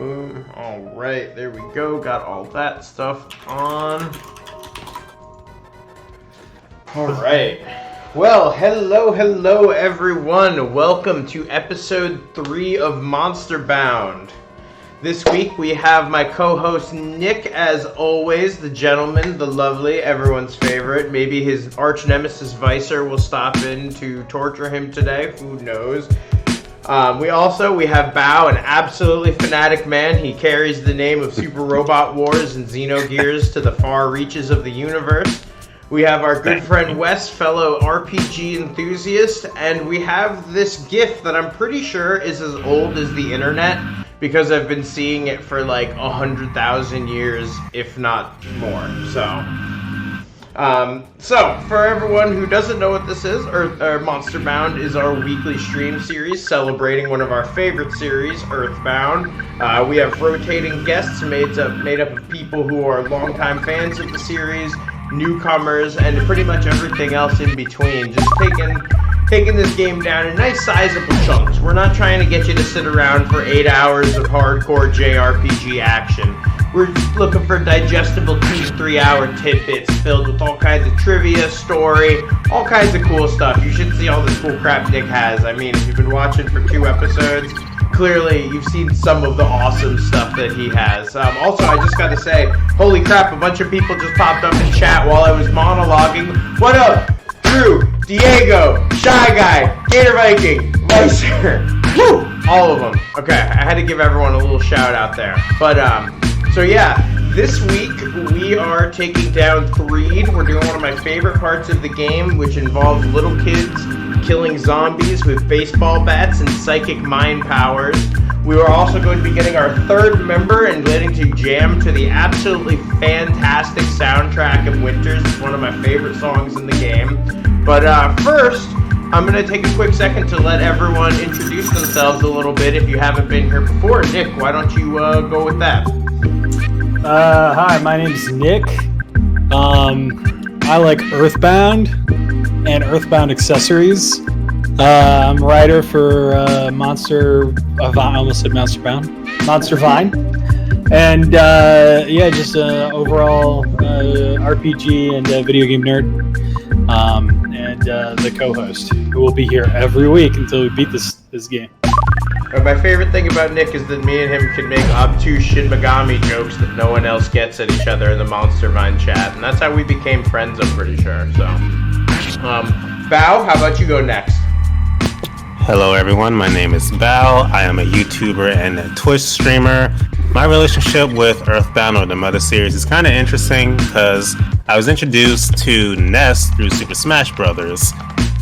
Boom. All right, there we go. Got all that stuff on. All right. Well, hello everyone. Welcome to episode 3 of Monsterbound. This week we have my co-host Nick, as always, the gentleman, the lovely, everyone's favorite. Maybe his arch nemesis Vicer will stop in to torture him today. Who knows? We have Bao, an absolutely fanatic man. He carries the name of Super Robot Wars and Xenogears to the far reaches of the universe. We have our good friend Wes, fellow RPG enthusiast, and we have this GIF that I'm pretty sure is as old as the internet because I've been seeing it for like 100,000 years, if not more. So for everyone who doesn't know what this is, Monsterbound is our weekly stream series celebrating one of our favorite series, Earthbound. We have rotating guests made up of people who are longtime fans of the series, newcomers, and pretty much everything else in between. Just taking this game down in nice sizable chunks. We're not trying to get you to sit around for 8 hours of hardcore JRPG action. We're looking for digestible 2 to 3 hour tidbits filled with all kinds of trivia, story, all kinds of cool stuff. You should see all the cool crap Nick has. I mean, if you've been watching for 2 episodes, clearly you've seen some of the awesome stuff that he has. Also, I just gotta say, holy crap, a bunch of people just popped up in chat while I was monologuing. What up? Drew, Diego, Shy Guy, Gator Viking, Vicer, woo! All of them. Okay, I had to give everyone a little shout out there. But, so yeah, this week we are taking down Threed. We're doing one of my favorite parts of the game, which involves little kids killing zombies with baseball bats and psychic mind powers. We are also going to be getting our 3rd member and getting to jam to the absolutely fantastic soundtrack of Winters. It's one of my favorite songs in the game. But first, I'm going to take a quick second to let everyone introduce themselves a little bit if you haven't been here before. Nick, why don't you go with that? Hi, my name's Nick. I like Earthbound and Earthbound accessories. I'm a writer for I almost said Monsterbound. MonsterVine. And just overall RPG and video game nerd. And the co-host, who will be here every week until we beat this game. My favorite thing about Nick is that me and him can make obtuse Shin Megami jokes that no one else gets at each other in the MonsterVine chat, and that's how we became friends, I'm pretty sure. So, Bao, how about you go next? Hello everyone, my name is Bao. I am a YouTuber and a Twitch streamer. My relationship with Earthbound, or the Mother series, is kind of interesting because I was introduced to NES through Super Smash Bros.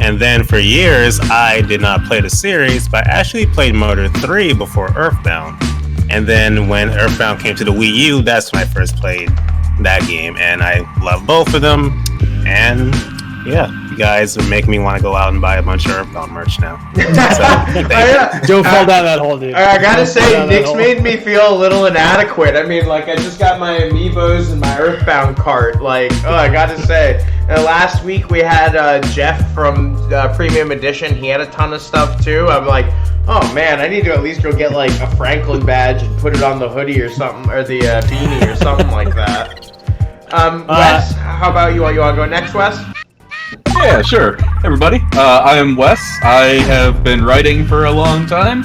And then for years, I did not play the series, but I actually played Motor 3 before Earthbound. And then when Earthbound came to the Wii U, that's when I first played that game. And I love both of them. And yeah, you guys are making me want to go out and buy a bunch of Earthbound merch now. Don't fall down that hole, dude. I gotta say, Nick's made me feel a little inadequate. I mean, like, I just got my Amiibos and my Earthbound cart. Like, I gotta say. Last week we had Jeff from Premium Edition. He had a ton of stuff too. I'm like, oh man, I need to at least go get like a Franklin badge and put it on the hoodie or something, or the beanie or something like that. Wes, how about you? You want to go next, Wes? Yeah, sure. Hey, everybody. I am Wes. I have been writing for a long time,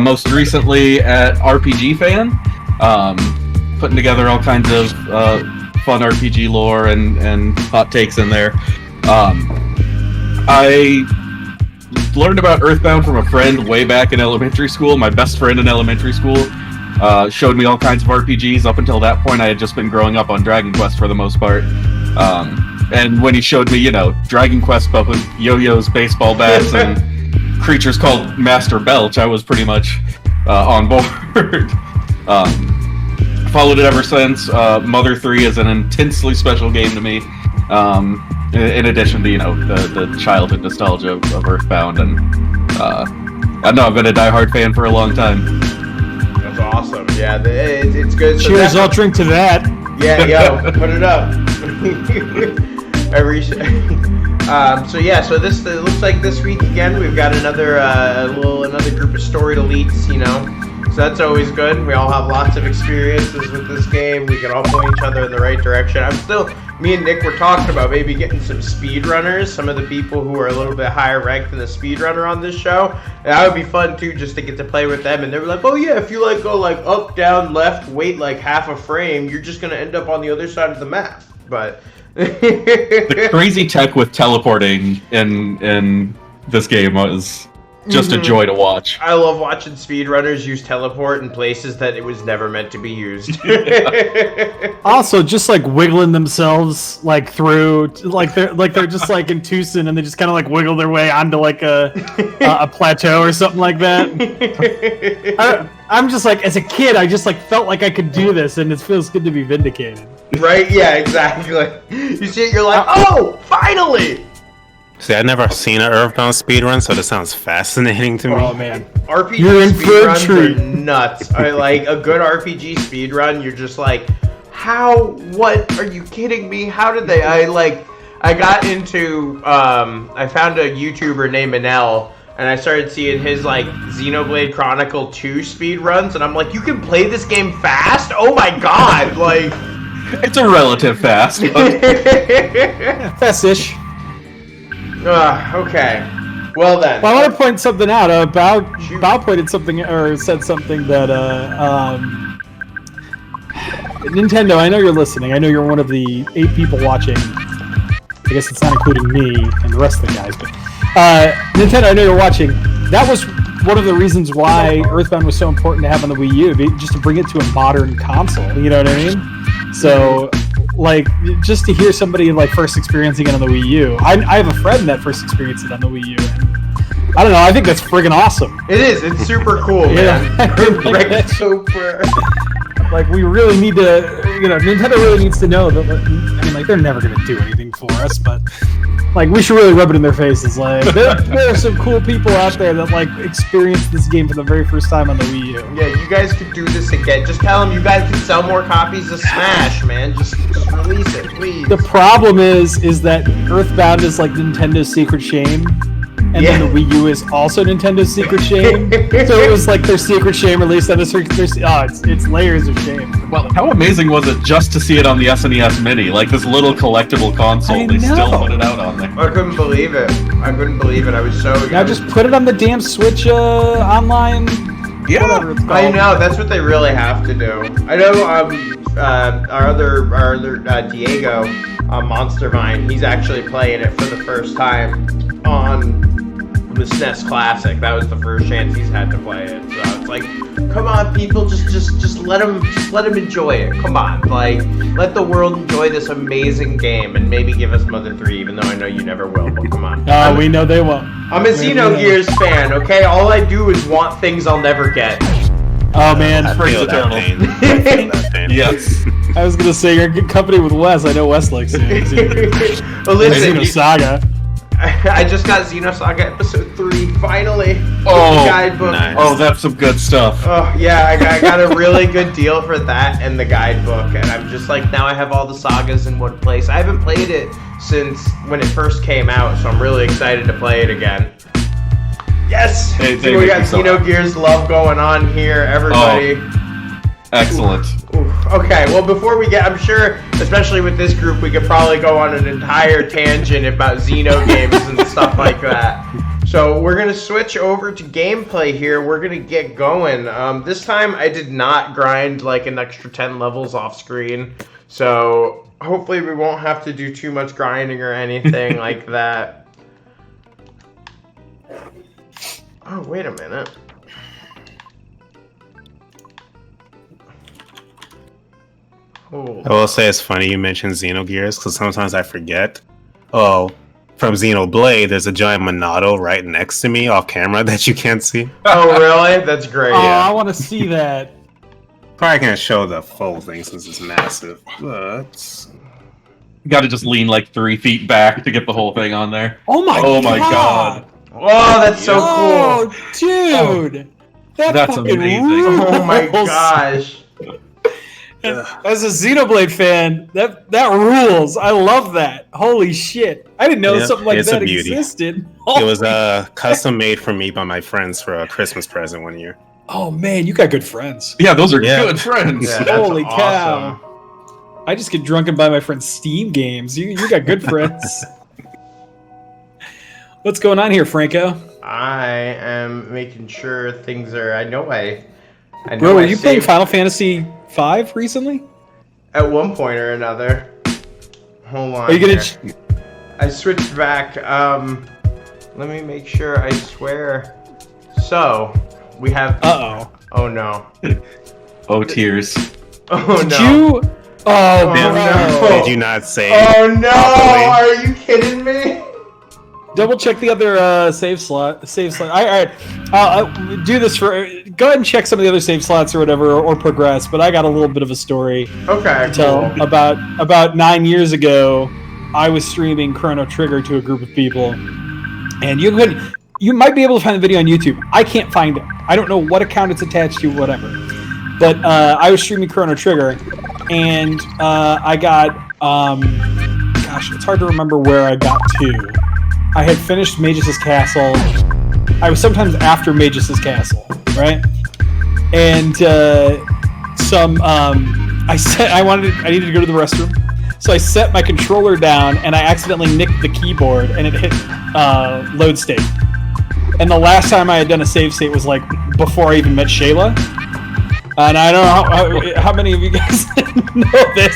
most recently at RPG Fan, putting together all kinds of fun RPG lore and hot takes in there. I learned about Earthbound from a friend way back in elementary school. My best friend in elementary school showed me all kinds of RPGs. Up until that point, I had just been growing up on Dragon Quest for the most part. And when he showed me, Dragon Quest but with yo-yos, baseball bats, and creatures called Master Belch, I was pretty much on board. Followed it ever since. Mother 3 is an intensely special game to me. In addition to, the childhood nostalgia of Earthbound. And I know I've been a diehard fan for a long time. That's awesome. Yeah, it's good. So cheers, I'll drink to that. Yeah, yo, put it up. So this it looks like this week again we've got another group of story elites, So that's always good. We all have lots of experiences with this game. We can all point each other in the right direction. Me and Nick were talking about maybe getting some speedrunners, some of the people who are a little bit higher ranked than the speedrunner on this show. And that would be fun too, just to get to play with them. And they were like, oh yeah, if you go up, down, left, wait like half a frame, you're just gonna end up on the other side of the map. But the crazy tech with teleporting in this game was just a joy to watch. I love watching speedrunners use teleport in places that it was never meant to be used. Also, just wiggling themselves through, they're just in Tucson and they just kind of wiggle their way onto a plateau or something like that. I'm just as a kid, I just felt like I could do this, and it feels good to be vindicated. Right? Yeah, exactly. You see it, you're like, oh, finally! See, I've never seen an Earthbound speedrun, so this sounds fascinating to me. Oh man, RPG you're in for a speedruns treat. are nuts. I like a good RPG speedrun. You're just how? What? Are you kidding me? How did they? I got into. I found a YouTuber named Manel, and I started seeing his Xenoblade Chronicle 2 speedruns, and I'm like, you can play this game fast? Oh my god! It's a relative fast. Fast-ish. Okay. Well then. Well, I want to point something out. Bao pointed something or said something that Nintendo. I know you're listening. I know you're one of the 8 people watching. I guess it's not including me and the rest of the guys, but Nintendo. I know you're watching. That was one of the reasons why Earthbound was so important to have on the Wii U, just to bring it to a modern console. You know what I mean? So. Just to hear somebody first experiencing it on the Wii U. I have a friend that first experienced it on the Wii U. And I don't know. I think that's friggin' awesome. It is. It's super cool, man. That's super. We really need to. Nintendo really needs to know that. They're never gonna do anything for us, but we should really rub it in their faces. There are some cool people out there that experienced this game for the very first time on the Wii U. Yeah, you guys could do this again. Just tell them you guys can sell more copies of Smash, man. Just release it, please. The problem is that Earthbound is Nintendo's secret shame, and then the Wii U is also Nintendo's secret shame. So it was their secret shame released on this. It's layers of shame. Well, how amazing was it just to see it on the SNES Mini, this little collectible console? They still put it out on there. I couldn't believe it. I was so. Now just put it on the damn Switch online. Yeah, whatever it's called. I know that's what they really have to do. I know. Our other Diego, MonsterVine, he's actually playing it for the first time on the SNES Classic. That was the first chance he's had to play it. So it's come on, people, just let him enjoy it. Come on, let the world enjoy this amazing game, and maybe give us Mother 3, even though I know you never will. But come on. We know they won't. I'm a Xenogears fan. Okay, all I do is want things I'll never get. Oh man, I feel that pain. I feel that pain. Yes. I was gonna say you're in good company with Wes. I know Wes likes it. Well, listen, Saga. I just got Xenosaga Episode 3, finally. Oh, the guidebook. nice. Oh, that's some good stuff. Oh, yeah, I got a really good deal for that and the guidebook, and I'm just now I have all the sagas in one place. I haven't played it since when it first came out, so I'm really excited to play it again. Yes! They We got Xenogears love going on here, everybody. Excellent. Oof. Okay, well, before we get, I'm sure, especially with this group, we could probably go on an entire tangent about Xeno games and stuff like that. So we're going to switch over to gameplay here. We're going to get going. This time, I did not grind an extra 10 levels off screen. So hopefully we won't have to do too much grinding or anything like that. Oh, wait a minute. I will say it's funny you mentioned Xenogears, because sometimes I forget. Oh, from Xenoblade, there's a giant Monado right next to me off camera that you can't see. Oh, really? That's great. Oh, I want to see that. Probably can't show the full thing since it's massive, but... You gotta just lean 3 feet back to get the whole thing on there. Oh my god. Oh, that's so Oh, cool. dude. That's fucking amazing. rules. Oh my gosh. As a Xenoblade fan, that rules. I love that. Holy shit! I didn't know something like that existed. It was custom made for me by my friends for a Christmas present one year. Oh man, you got good friends. Yeah, those are good friends. Yeah, that's Holy awesome. cow! I just get drunk and buy my friends Steam games. You got good friends. What's going on here, Franco? I am making sure things are. I know. Bro, are you playing Final Fantasy V recently? At one point or another. Hold on. Are you gonna? Here. I switched back. Let me make sure. I swear. So we have. Oh no. Oh tears. Oh Did no. you? Oh, no. Did you not say? Oh no! properly? Are you kidding me? Double check the other save slot. All right. I'll do this for. Go ahead and check some of the other save slots or whatever, or progress. But I got a little bit of a story Okay. to tell. Cool. About 9 years ago, I was streaming Chrono Trigger to a group of people, and you might be able to find the video on YouTube. I can't find it. I don't know what account it's attached to, whatever. But I was streaming Chrono Trigger, and I got gosh, it's hard to remember where I got to. I had finished Magus' Castle. I was sometimes after Magus' Castle, right? And I needed to go to the restroom, so I set my controller down, and I accidentally nicked the keyboard, and it hit load state. And the last time I had done a save state was like before I even met Shayla. And I don't know how many of you guys know this,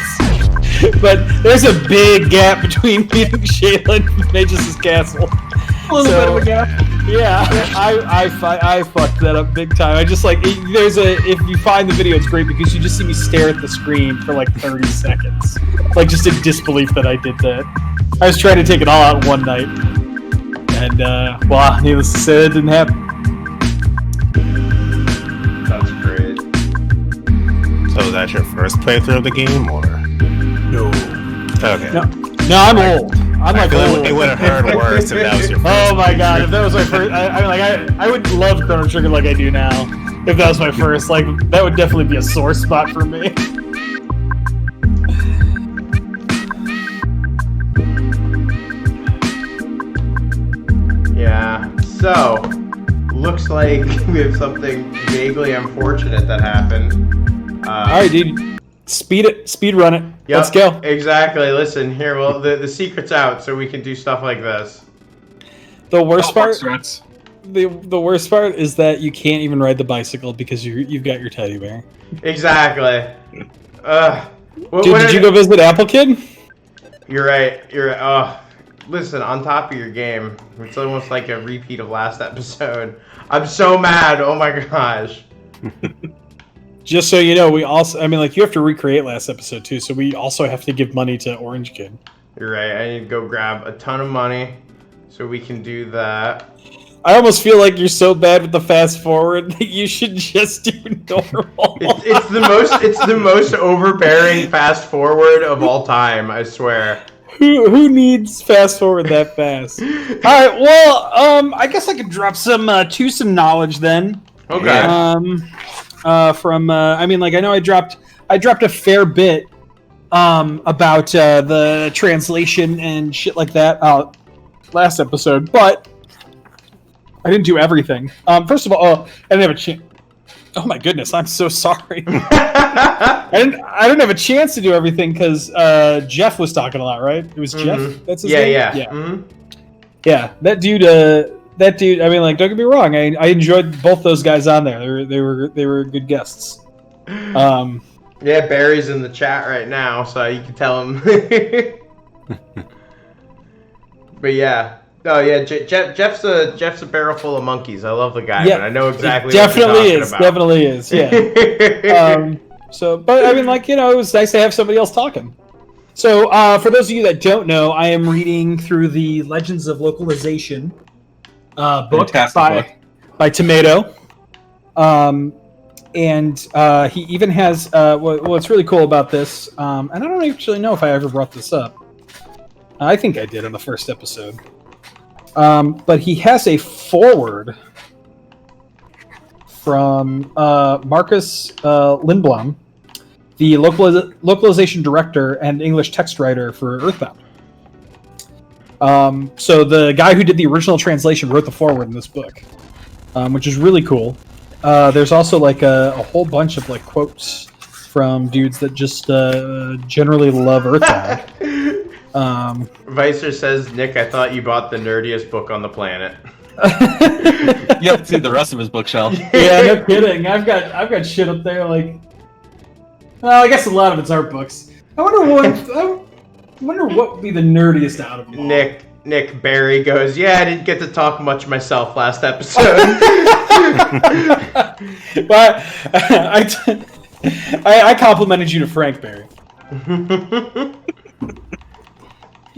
but there's a big gap between me and Shayla and Magus' Castle. A little bit of a gap. Yeah, I fucked that up big time. I just like if you find the video, it's great because you just see me stare at the screen for like 30 seconds, like just in disbelief that I did that. I was trying to take it all out in one night, and well, needless to say, that didn't happen. That's great. So is that your first playthrough of the game, or No. okay? No, I'm old. I'm I like feel old. like it would have heard worse if that was your first. Oh my god, if that was my first, I would love Chrono Trigger like I do now. If that was my first, like that would definitely be a sore spot for me. Yeah. So, looks like we have something vaguely unfortunate that happened. All right, dude, speed run it. Yep, Let's go. Exactly. Listen here. Well, the secret's out, so we can do stuff like this. The worst part, Strats. the worst part is that you can't even ride the bicycle because you've got your teddy bear. Exactly. Dude, did you go visit Apple Kid? You're right. You're right. Oh, listen. On top of your game, it's almost like a repeat of last episode. I'm so mad. Oh my gosh. Just so you know, we also, I mean, like, you have to recreate last episode, too, so we also have to give money to Orange Kid. You're right. I need to go grab a ton of money so we can do that. I almost feel like you're so bad with the fast forward that you should just do normal. It's the most overbearing fast forward of all time, I swear. Who needs fast forward that fast? All right, well, I guess I could drop some knowledge then. Okay. I mean, like, I know I dropped a fair bit about the translation and shit like that last episode, but I didn't do everything. First of all, I didn't have a chance. Oh my goodness, I'm so sorry. I didn't have a chance to do everything because Jeff was talking a lot, right? It was Jeff. That's his name. Yeah. Mm-hmm. Yeah, that dude. I mean, like, don't get me wrong. I enjoyed both those guys on there. They were good guests. Yeah, Barry's in the chat right now, so you can tell him. But yeah, oh yeah, Jeff's a barrel full of monkeys. I love the guy, Yeah, but I know exactly. Definitely what is. Definitely is. Yeah. So, but I mean, like, it was nice to have somebody else talking. So, for those of you that don't know, I am reading through the Legends of Localization book by Tomato. And he even has what's really cool about this, and I don't actually know if I ever brought this up. I think I did in the first episode. But he has a foreword from Marcus Lindblom the localization director and English text writer for Earthbound. So the guy who did the original translation wrote the foreword in this book, which is really cool. There's also like a whole bunch of like quotes from dudes that just generally love Earthbound. Vicer says, Nick, I thought you bought the nerdiest book on the planet. You haven't seen the rest of his bookshelf. Yeah, no kidding. I've got shit up there like. Well, I guess a lot of it's art books. I wonder what would be the nerdiest out of them all. Nick Barry goes, yeah, I didn't get to talk much myself last episode. But I complimented you to Frank Barry.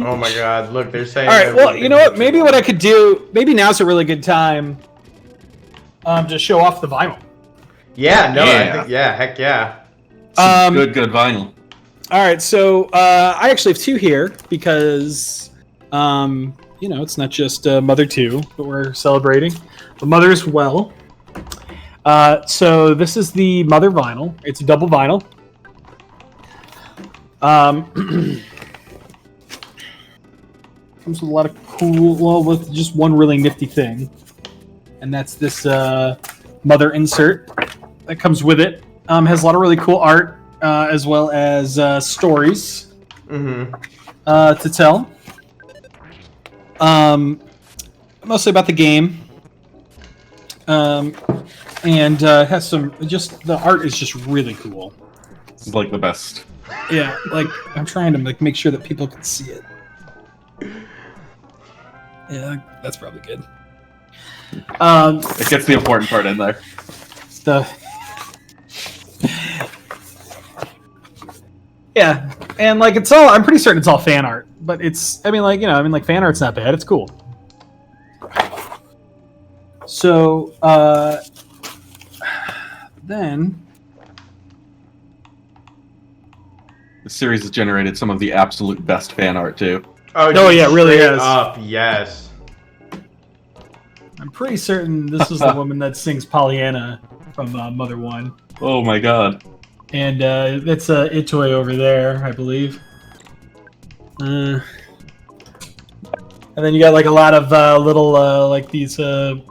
Oh my god, look, they're saying... Alright, well, you know what? Maybe what I could do... Maybe now's a really good time to show off the vinyl. Yeah, no, I think, yeah, heck yeah. Good vinyl. Alright, so I actually have two here because, it's not just Mother 2 that we're celebrating, but Mother as well. So this is the Mother vinyl. It's a double vinyl. Comes with a lot of with just one really nifty thing, and that's this Mother insert that comes with it. Has a lot of really cool art, as well as stories to tell. Mostly about the game. And has some the art is just really cool. It's like the best. Yeah, like I'm trying to make sure that people can see it. Yeah, that's probably good. It gets the important part in there. Yeah, and like it's all. I'm pretty certain it's all fan art, but it's. Fan art's not bad. It's cool. So then. The series has generated some of the absolute best fan art too. Oh yeah, it really is. Yes. I'm pretty certain this is the woman that sings Pollyanna from Mother 1. Oh my god. And that's Itoy over there, I believe. And then you got like a lot of little like these the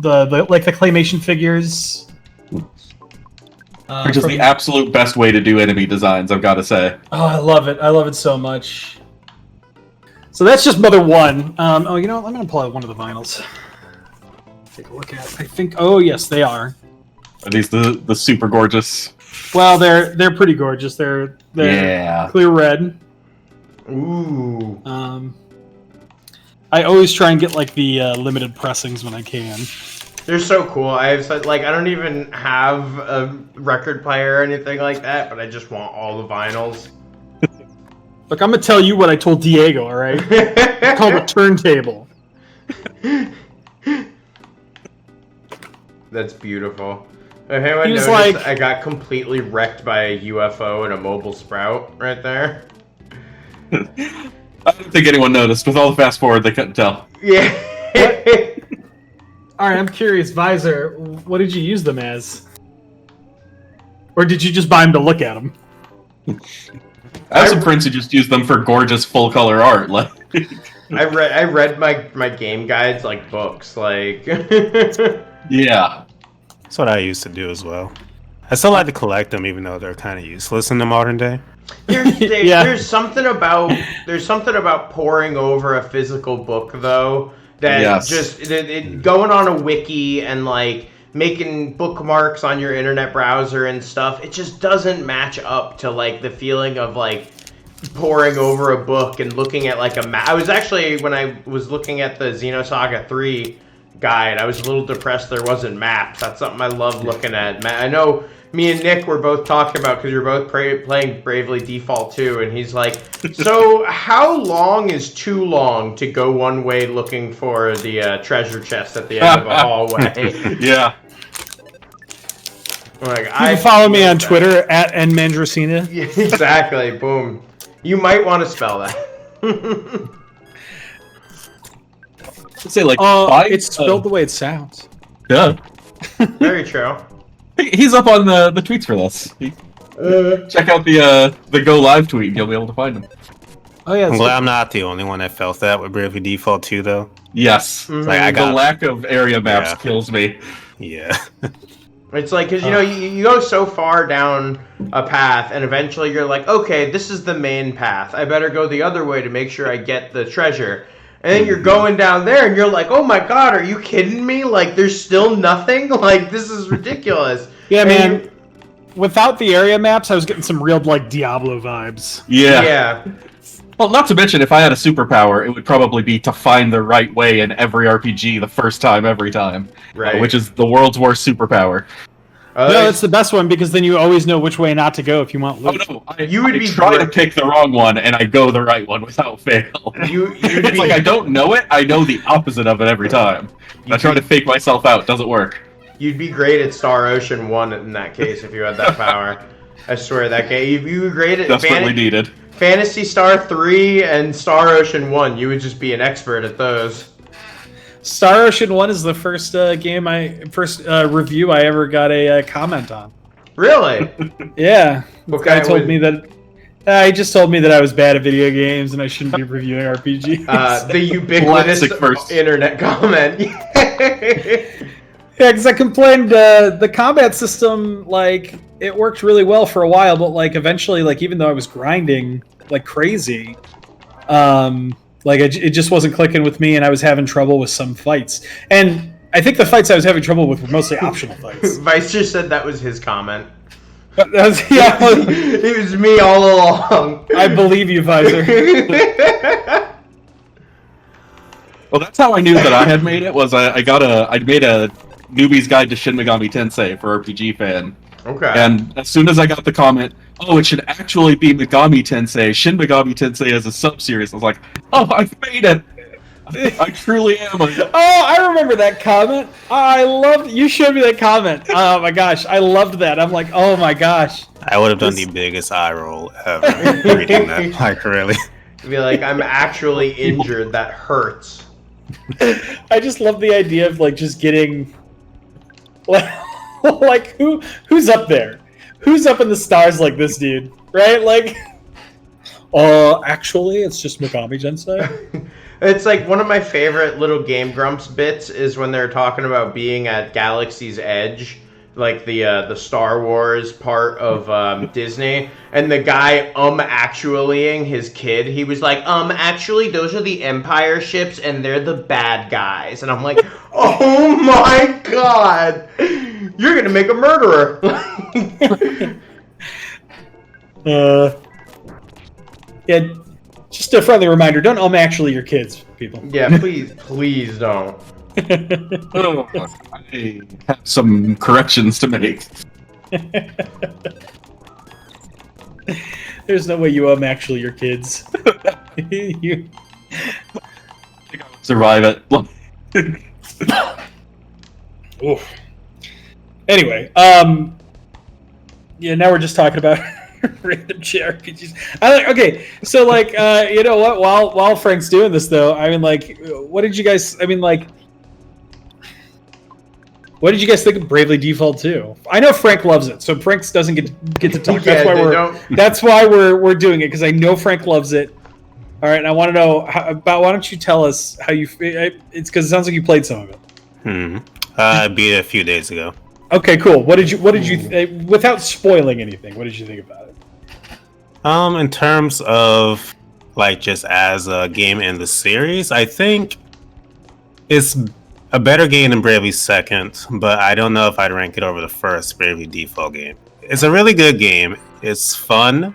claymation figures. Which is the absolute best way to do enemy designs, I've got to say. Oh, I love it. I love it so much. So that's just Mother 1. I'm going to pull out one of the vinyls. Take a look at it. I think... Oh, yes, they are. Are these the super gorgeous? Well, they're pretty gorgeous. They're clear red. Ooh. I always try and get, like, the limited pressings when I can. They're so cool. I don't even have a record player or anything like that, but I just want all the vinyls. Look, I'm gonna tell you what I told Diego. All right, it's called a turntable. That's beautiful. If anyone noticed, I got completely wrecked by a UFO and a mobile sprout right there. I don't think anyone noticed. With all the fast forward, they couldn't tell. Yeah. All right, I'm curious, Visor. What did you use them as, or did you just buy them to look at them? I have some friends who just use them for gorgeous full color art. Like, I read my game guides like books. Like, yeah, that's what I used to do as well. I still like to collect them, even though they're kind of useless in the modern day. There's something about poring over a physical book though. That just going on a wiki and like making bookmarks on your internet browser and stuff, it just doesn't match up to like the feeling of like poring over a book and looking at like a map. I was actually, when I was looking at the Xenosaga 3 guide, I was a little depressed there wasn't maps. That's something I love looking at. I know me and Nick were both talking about, because you're both playing Bravely Default 2, and he's like, so how long is too long to go one way looking for the treasure chest at the end of a hallway? Yeah. Like, you can follow me on Twitter at nmandracina. Yeah, exactly. Boom. You might want to spell that. Let's say like it's spelled the way it sounds. Yeah. Very true. He's up on the tweets for this. Check out the Go Live tweet. You'll be able to find them. Oh yeah, I'm that's glad I'm not the only one that felt that with Bravely Default 2, though. Yes. Like, I The got, lack of area maps Yeah. kills me. yeah. It's like, because, you go so far down a path, and eventually you're like, okay, this is the main path. I better go the other way to make sure I get the treasure. And then you're going down there, and you're like, oh my god, are you kidding me? Like, there's still nothing? Like, this is ridiculous. yeah, And man. Without the area maps, I was getting some real like Diablo vibes. Yeah. Well, not to mention, if I had a superpower, it would probably be to find the right way in every RPG the first time, every time. Right. Which is the world's worst superpower. No, that's the best one because then you always know which way not to go if you want loot. Oh no, You would I be try to great. pick the wrong one, and I go the right one without fail. You'd It's be, like I don't know it, I know the opposite of it every time. I try to fake myself out, doesn't work. you'd be great at Star Ocean 1 in that case if you had that power. I swear, that game. You were great at Desperately needed. Phantasy Star 3 and Star Ocean 1. You would just be an expert at those. Star Ocean 1 is the first review I ever got a comment on. Really? Yeah. This Okay, guy told me that he just told me that I was bad at video games and I shouldn't be reviewing RPGs. The ubiquitous Classic first. internet comment. Yeah, because I complained the combat system, like, it worked really well for a while, but, like, eventually, like, even though I was grinding like crazy, like, it just wasn't clicking with me, and I was having trouble with some fights. And I think the fights I was having trouble with were mostly optional fights. Vice just said that was his comment. But that was, yeah, It was me all along. I believe you, Visor. Well, that's how I knew that I had made it. Was I'd made a newbie's guide to Shin Megami Tensei for RPG fan, Okay. and as soon as I got the comment, oh, it should actually be Megami Tensei. Shin Megami Tensei as a sub-series. I was like, oh, I've made it. I truly am. Oh, I remember that comment. I loved. You showed me that comment. Oh my gosh, I loved that. I'm like, oh my gosh. I would have done the biggest eye roll ever reading that. Like, really. Be like, I'm actually injured. That hurts. I just love the idea of like just getting like who's up there? Who's up in the stars like this dude? Right? Like actually it's just Megami Tensei. It's like one of my favorite little Game Grumps bits is when they're talking about being at Galaxy's Edge, like the Star Wars part of Disney, and the guy actuallying his kid. He was like, actually those are the Empire ships and they're the bad guys. And I'm like, oh my god, you're gonna make a murderer. Yeah, just a friendly reminder, don't actually your kids, people. Yeah, please don't. I have some corrections to make. There's no way you actually your kids. You... Survive it. Oof. Anyway, yeah, now we're just talking about random JRPGs. Okay, so like, you know what? While Frank's doing this, though, I mean, like, what did you guys? I mean, like, what did you guys think of Bravely Default 2? I know Frank loves it, so Frank doesn't get to talk. Yeah, That's why we're doing it because I know Frank loves it. All right, and I want to know why don't you tell us how you? It's because it sounds like you played some of it. I beat it a few days ago. Okay, cool. What did you without spoiling anything? What did you think about it? In terms of like just as a game in the series, I think it's a better game than Bravely's second, but I don't know if I'd rank it over the first Bravely Default game. It's a really good game. It's fun.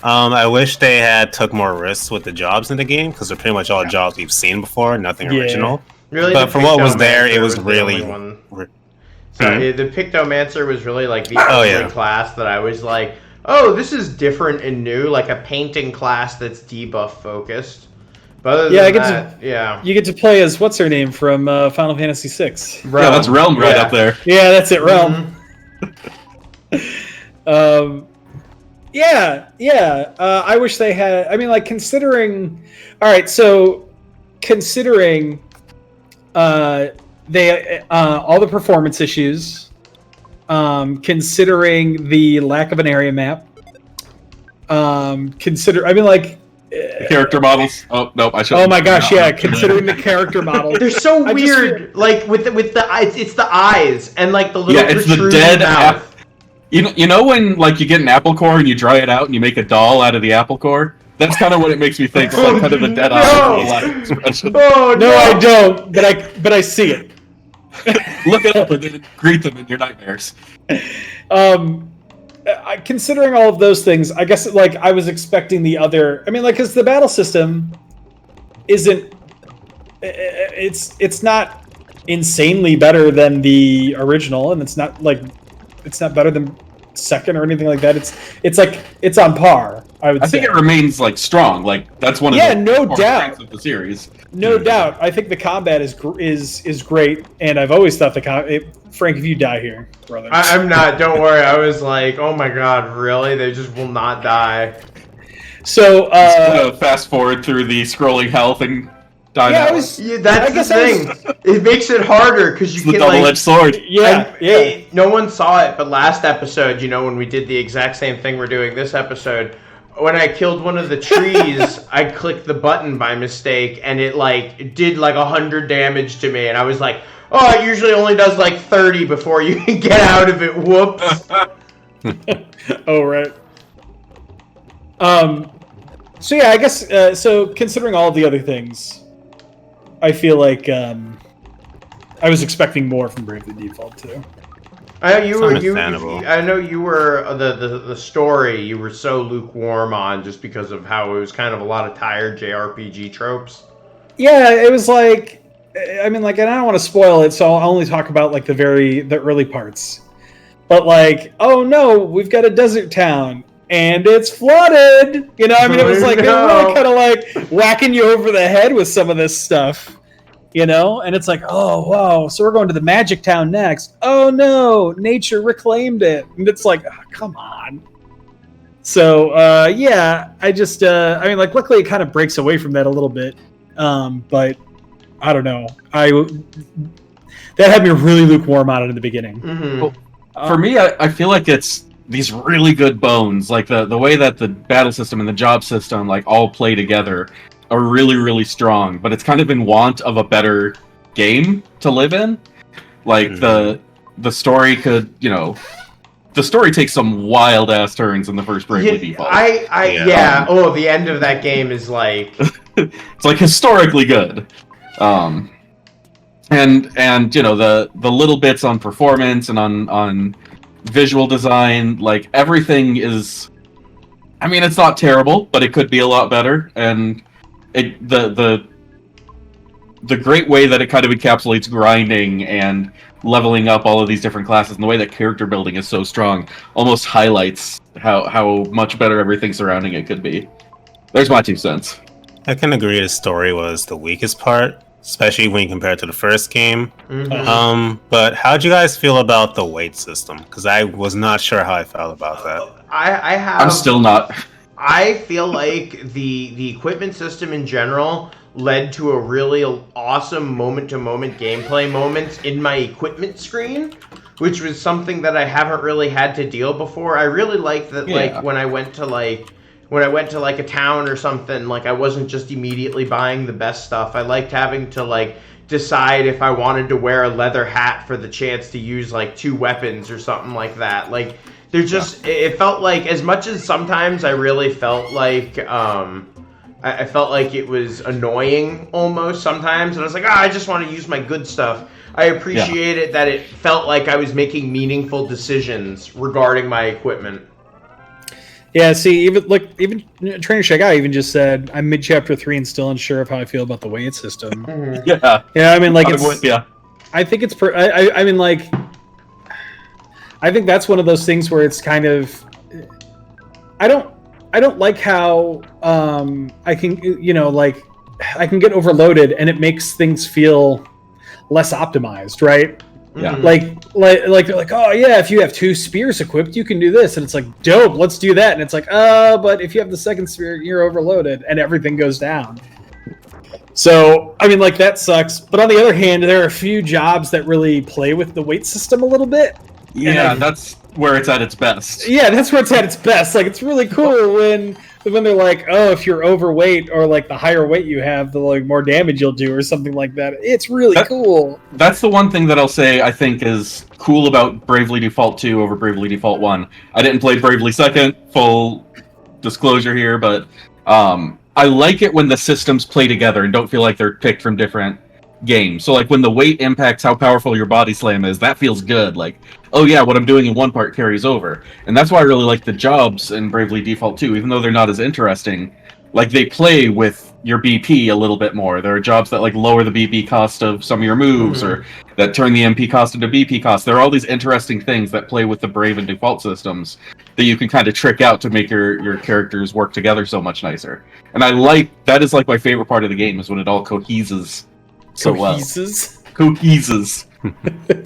I wish they had took more risks with the jobs in the game because they're pretty much all jobs we've seen before, nothing original. Really, but for what was there, it was the really. only one. Sorry, the Pictomancer was really like the only class that I was like, oh, this is different and new, like a painting class that's debuff focused. But other than that, you get to play as what's her name from Final Fantasy VI. Realm. Yeah, that's Realm right up there. Yeah, that's it, Realm. I wish they had. I mean, like considering. All right, so considering they all the performance issues, considering the lack of an area map. The character models. Oh no, I should. Oh my gosh, yeah. Considering the character models, They're so weird. Like with the eyes, it's the eyes and like the little it's the protruding dead mouth. You know when like you get an apple core and you dry it out and you make a doll out of the apple core? That's kind of what it makes me think. It's like kind of the dead eye expression. Oh no, I don't. But I see it. Look it up and then greet them in your nightmares. Considering all of those things, I guess like I was expecting the other. I mean, like, because the battle system isn't. It's not insanely better than the original, and it's not better than second or anything like that. It's like it's on par. I think it remains like strong. Like that's one of the no doubt of the series. No doubt. I think the combat is great, and I've always thought Frank, if you die here, brother. I'm not. Don't worry. I was like, oh my god, really? They just will not die. So fast forward through the scrolling health and die. That's the thing. It makes it harder because you can double-edged sword. Yeah. No one saw it, but last episode, when we did the exact same thing we're doing this episode, when I killed one of the trees, I clicked the button by mistake, and it did 100 damage to me, and I was like, oh, it usually only does 30 before you can get out of it. Whoops. Oh, right. So yeah, I guess so. Considering all the other things, I feel like I was expecting more from Bravely Default too. I know you were the story you were so lukewarm on just because of how it was kind of a lot of tired JRPG tropes. Yeah, it was like, I mean, and I don't want to spoil it, so I'll only talk about the early parts. But oh no, we've got a desert town and it's flooded. It was they were really kind of whacking you over the head with some of this stuff. And it's like, oh, wow, so we're going to the Magic Town next. Oh, no, nature reclaimed it. And it's like, oh, come on. So, yeah, I just, luckily it kind of breaks away from that a little bit. But I don't know. That had me really lukewarm on it in the beginning. Mm-hmm. Well, for me, I feel like it's these really good bones. Like the way that the battle system and the job system, all play together are really, really strong, but it's kind of in want of a better game to live in. The story could, the story takes some wild ass turns in the first Bravely Default. Oh, the end of that game is it's historically good. And the little bits on performance and on visual design, everything is, it's not terrible, but it could be a lot better. And the great way that it kind of encapsulates grinding and leveling up all of these different classes and the way that character building is so strong almost highlights how much better everything surrounding it could be. There's my 2 cents. I can agree the story was the weakest part, especially when you compare it to the first game. Mm-hmm. But how'd you guys feel about the weight system? Because I was not sure how I felt about that. I'm still not. I feel like the equipment system in general led to a really awesome moment-to-moment gameplay moments in my equipment screen, which was something that I haven't really had to deal before. I really liked that, when I went to a town or something, I wasn't just immediately buying the best stuff. I liked having to decide if I wanted to wear a leather hat for the chance to use 2 weapons or something like that. It felt like, as much as sometimes I really felt I felt like it was annoying almost sometimes, and I was like, I just want to use my good stuff. I appreciate it that it felt like I was making meaningful decisions regarding my equipment. Yeah, see, even Trainer Shagai even just said, I'm mid-chapter 3 and still unsure of how I feel about the weight system. Mm-hmm. Yeah. Yeah, I think it's I think that's one of those things where it's kind of, I don't like how I can I can get overloaded and it makes things feel less optimized, right? Yeah. They're like, oh yeah, if you have 2 spears equipped, you can do this, and it's like, dope, let's do that, and it's like, but if you have the second spear, you're overloaded, and everything goes down. So that sucks. But on the other hand, there are a few jobs that really play with the weight system a little bit. Yeah, that's where it's at its best. Yeah, that's where it's at its best. Like, it's really cool when they're like, oh, if you're overweight or like the higher weight you have, the like more damage you'll do or something like that. It's really cool. That's the one thing that I'll say I think is cool about Bravely Default 2 over Bravely Default 1. I didn't play Bravely 2nd, full disclosure here, but I like it when the systems play together and don't feel like they're picked from different games. So like when the weight impacts how powerful your body slam is, that feels good. Like, oh yeah, what I'm doing in one part carries over. And that's why I really like the jobs in Bravely Default 2, even though they're not as interesting. Like, they play with your BP a little bit more. There are jobs that like lower the BP cost of some of your moves, or that turn the MP cost into BP cost. There are all these interesting things that play with the Brave and Default systems that you can kind of trick out to make your characters work together so much nicer. And I like, that is like my favorite part of the game, is when it all coheses so well. Coheses.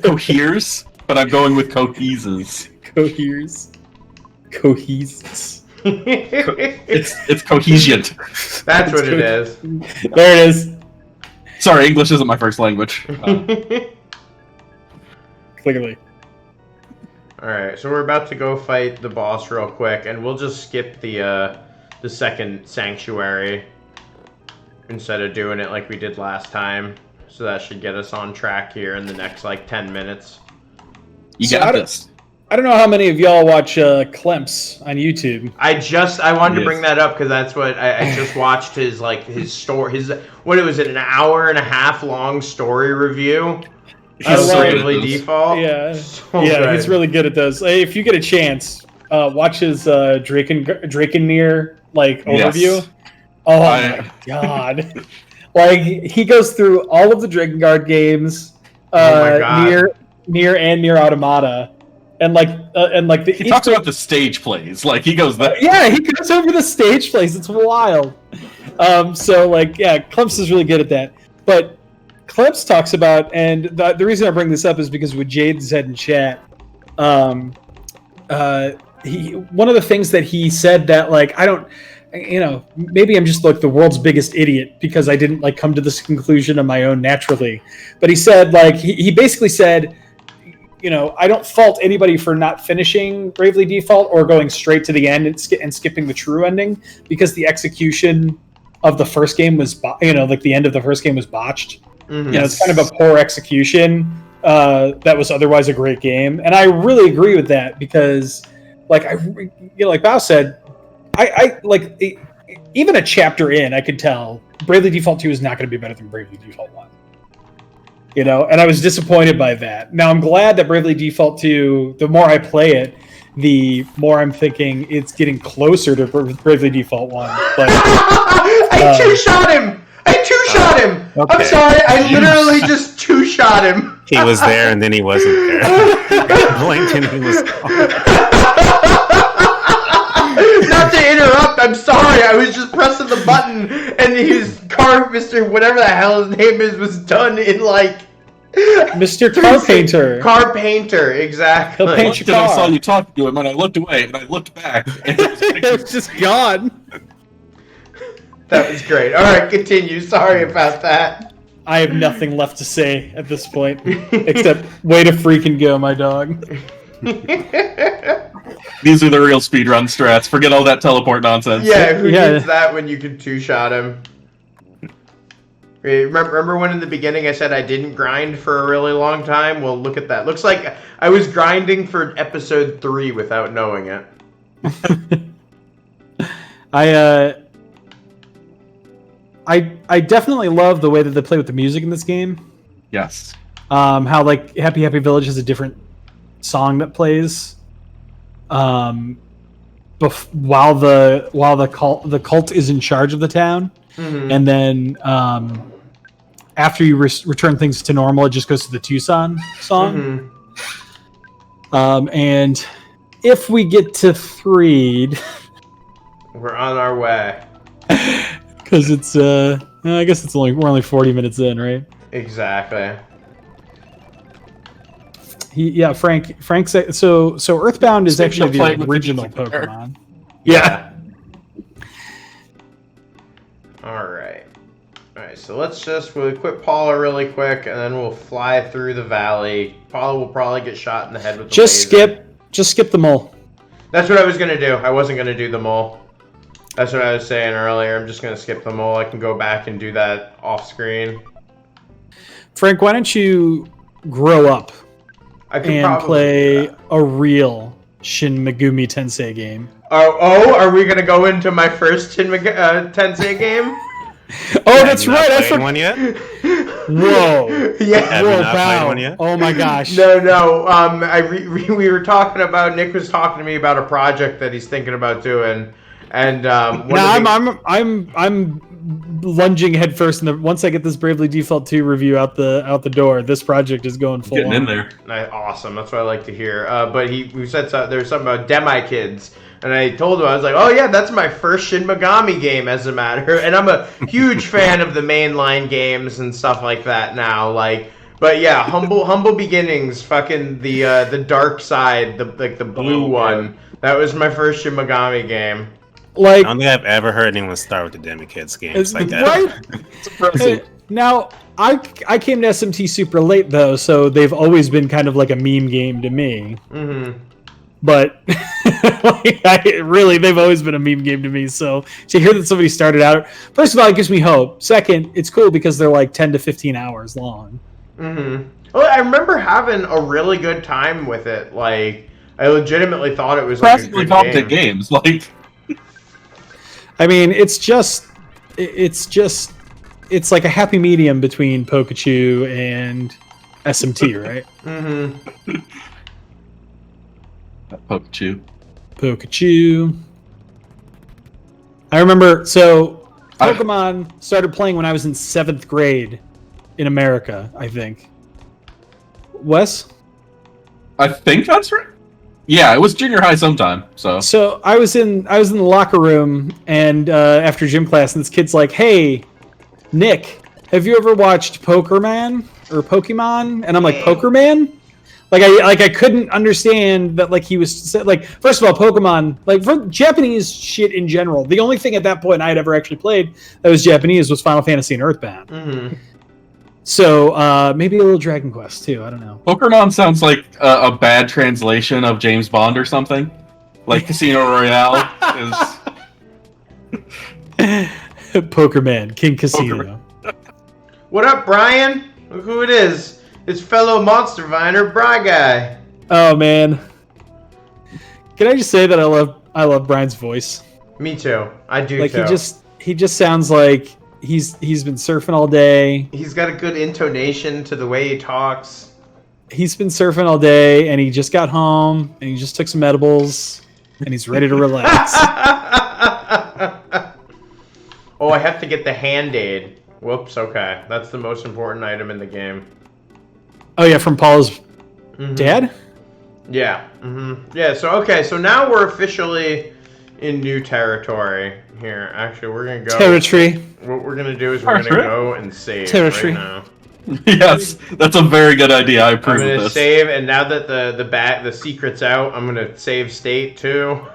Coheres? But I'm going with coheses. Coheses. It's cohesion. That's what it is. There it is. Sorry, English isn't my first language. Clearly. Alright, so we're about to go fight the boss real quick, and we'll just skip the second sanctuary instead of doing it like we did last time. So that should get us on track here in the next like 10 minutes. You got this. I don't know how many of y'all watch Clemps on YouTube. I wanted to bring that up because that's what I just watched his what it was, an hour and a half long story review. He's Bravely Default. Yeah, So yeah, good. he's really good at those. Hey, if you get a chance, watch his Drakenir like overview. Yes. Oh my god! Like, he goes through all of the Drakengard games, Oh my God. Nier and Nier Automata, and He talks about the stage plays. Like, he goes that. Yeah, he goes over the stage plays. It's wild. So like, yeah, Clemps is really good at that. But Clemps talks about, and the reason I bring this up is because what Jade said in chat, one of the things that he said that, like, I don't, maybe I'm just like the world's biggest idiot because I didn't like come to this conclusion on my own naturally. But he said, like, he basically said, I don't fault anybody for not finishing Bravely Default or going straight to the end and skipping the true ending, because the execution of the first game was, like the end of the first game was botched. Mm-hmm. It's kind of a poor execution that was otherwise a great game. And I really agree with that because, like, like Bao said, I like, even a chapter in, I could tell Bravely Default 2 is not going to be better than Bravely Default 1. And I was disappointed by that. Now, I'm glad that Bravely Default 2, the more I play it, the more I'm thinking it's getting closer to Bravely Default 1. But I two-shot him! Okay. I'm sorry, I literally just two-shot him. He was there and then he wasn't there. Blinked and he was gone. Not to interrupt, I'm sorry, I was just pressing the button and his car, Mr. whatever the hell his name is, was done in like... Mr. Carpainter. Carpainter, exactly. He'll I paint looked your and I car. saw you talking to him, and I looked away, and I looked back, and It was just gone. That was great. Alright, continue. Sorry about that. I have nothing left to say at this point, except way to freaking go, my dog. these are the real speedrun strats. Forget all that teleport nonsense. Yeah, who Yeah. needs that when you can two-shot him? Remember when in the beginning I said I didn't grind for a really long time? Well, look at that. Looks like I was grinding for episode 3 without knowing it. I definitely love the way that they play with the music in this game. Yes. How like Happy Happy Village has a different song that plays. While the cult is in charge of the town, and then after you return things to normal, it just goes to the Tucson song. And if we get to Threed, We're on our way. because it's I guess we're only 40 minutes in, right? Exactly. Frank said so Earthbound is Speaking actually of playing the with original music there. Pokemon. Yeah. Alright. Alright, so we'll equip Paula really quick, and then we'll fly through the valley. Paula will probably get shot in the head with the laser. Just skip the mole. That's what I was gonna do. I wasn't gonna do the mole. That's what I was saying earlier. I'm just gonna skip the mole. I can go back and do that off screen. Frank, why don't you grow up and play a real Shin Megami Tensei game? Are we gonna go into my first Tensei game? Oh, that's right. I played one yet. Whoa. Yeah. Have you not played one yet? Oh my gosh. No. We were talking about. Nick was talking to me about a project that he's thinking about doing, and I'm lunging headfirst, and once I get this Bravely Default 2 review out the door, this project is going full. Getting in there. Awesome. That's what I like to hear. But we said there's something about Demi Kids. And I told him, I was like, oh yeah, that's my first Shin Megami game, as a matter. And I'm a huge fan of the mainline games and stuff like that now. But yeah, humble beginnings, fucking the dark side, the blue one. That was my first Shin Megami game. I don't think I've ever heard anyone start with the Demi Kids games like that. Right? It's impressive. Now, I came to SMT super late though, so they've always been kind of like a meme game to me. Mm-hmm. But they've always been a meme game to me. So to hear that somebody started out, first of all, it gives me hope. Second, it's cool because they're like 10 to 15 hours long. Mm-hmm. Well, I remember having a really good time with it. I legitimately thought it was like a good game. Games. I mean, it's like a happy medium between Pikachu and SMT, right? Mm-hmm. Pikachu. I remember, Pokemon started playing when I was in 7th grade in America, I think. Wes? I think that's right. Yeah, it was junior high sometime. So I was in the locker room and after gym class, and this kid's like, "Hey, Nick, have you ever watched Pokerman or Pokemon?" And I'm like, "Pokerman?" I couldn't understand that he was first of all, Pokemon, for Japanese shit in general, the only thing at that point I had ever actually played that was Japanese was Final Fantasy and Earthbound. Mm-hmm. So maybe a little Dragon Quest too. I don't know. Pokemon sounds like a bad translation of James Bond or something. Like Casino Royale is Pokerman, King Casino. What up, Brian? Look who it is. His fellow MonsterViner, Bry Guy. Oh man, can I just say that I love Brian's voice. Me too. I do too. He just sounds like he's been surfing all day. He's got a good intonation to the way he talks. He's been surfing all day, and he just got home, and he just took some edibles, and he's ready to relax. Oh, I have to get the hand-aid. Whoops, okay. That's the most important item in the game. Oh yeah, from Paul's dad? Yeah. Mm-hmm. Yeah, so now we're officially in new territory here. Actually, we're going to go... Territory. What we're going to do is we're going to go and save right now. Yes, that's a very good idea. I approve of this. I'm going to save, and now that the secret's out, I'm going to save state too.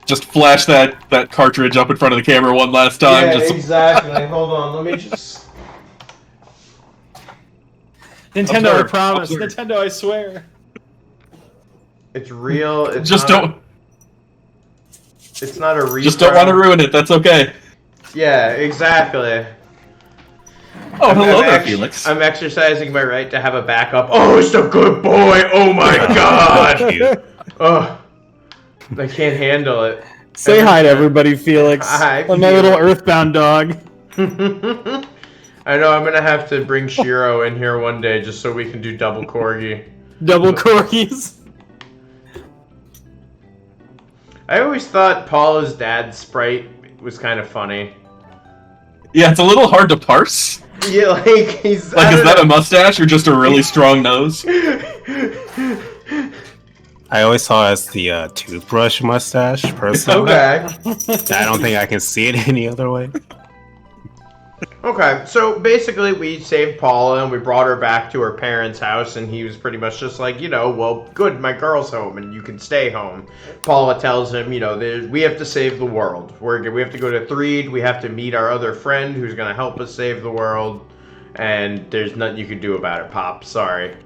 Just flash that cartridge up in front of the camera one last time. Yeah, exactly. Hold on, let me just... Nintendo, I promise. Nintendo, I swear. It's real. It's not a repro. Just don't want to ruin it. That's okay. Yeah, exactly. Oh, hello there, Felix. I'm exercising my right to have a backup. Oh, it's a good boy. Oh my god. Oh, I can't handle it. Say hi to everybody, Felix. Hi, I'm my little Earthbound dog. I know I'm gonna have to bring Shiro in here one day just so we can do double corgi. Double corgis. I always thought Paula's dad's sprite was kind of funny. Yeah, it's a little hard to parse. Yeah, he's... Is that a mustache or just a really strong nose? I always saw it as the toothbrush mustache, personally. Okay. I don't think I can see it any other way. Okay, so basically we saved Paula and we brought her back to her parents' house, and he was pretty much just like, well, good, my girl's home and you can stay home. Paula tells him, we have to save the world. We have to go to Threed, we have to meet our other friend who's going to help us save the world, and there's nothing you can do about it, Pop. Sorry.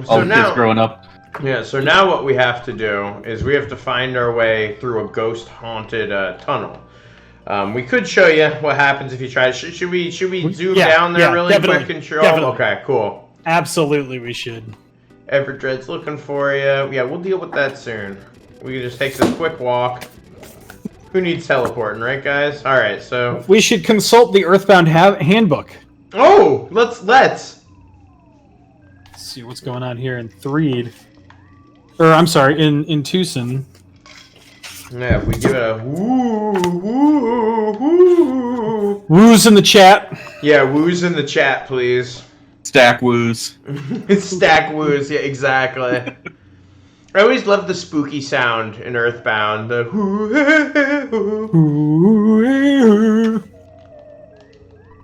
All the kids growing up. Yeah, so now what we have to do is we have to find our way through a ghost-haunted tunnel. We could show you what happens if you try. Should we zoom down there really quick and show? Okay, cool. Absolutely, we should. Everdread's looking for you. Yeah, we'll deal with that soon. We can just take this quick walk. Who needs teleporting, right, guys? All right, so we should consult the Earthbound handbook. Oh, let's see what's going on here in Threed. Or I'm sorry, in Tucson. Yeah, if we give it a woo. Woos in the chat. Yeah, woos in the chat, please. Stack woos. Stack woos, yeah, exactly. I always love the spooky sound in Earthbound. The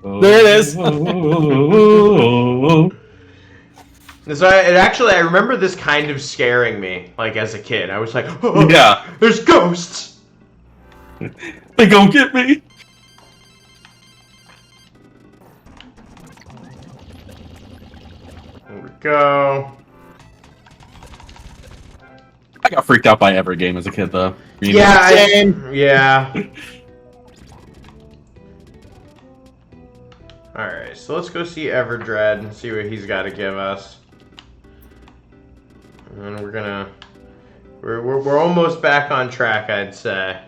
There it is. So I remember this kind of scaring me, like as a kid. I was like, oh, yeah, there's ghosts. They gonna get me. There we go. I got freaked out by every game as a kid, though. Yeah, yeah. Alright, so let's go see Everdread and see what he's got to give us. And we're almost back on track, I'd say.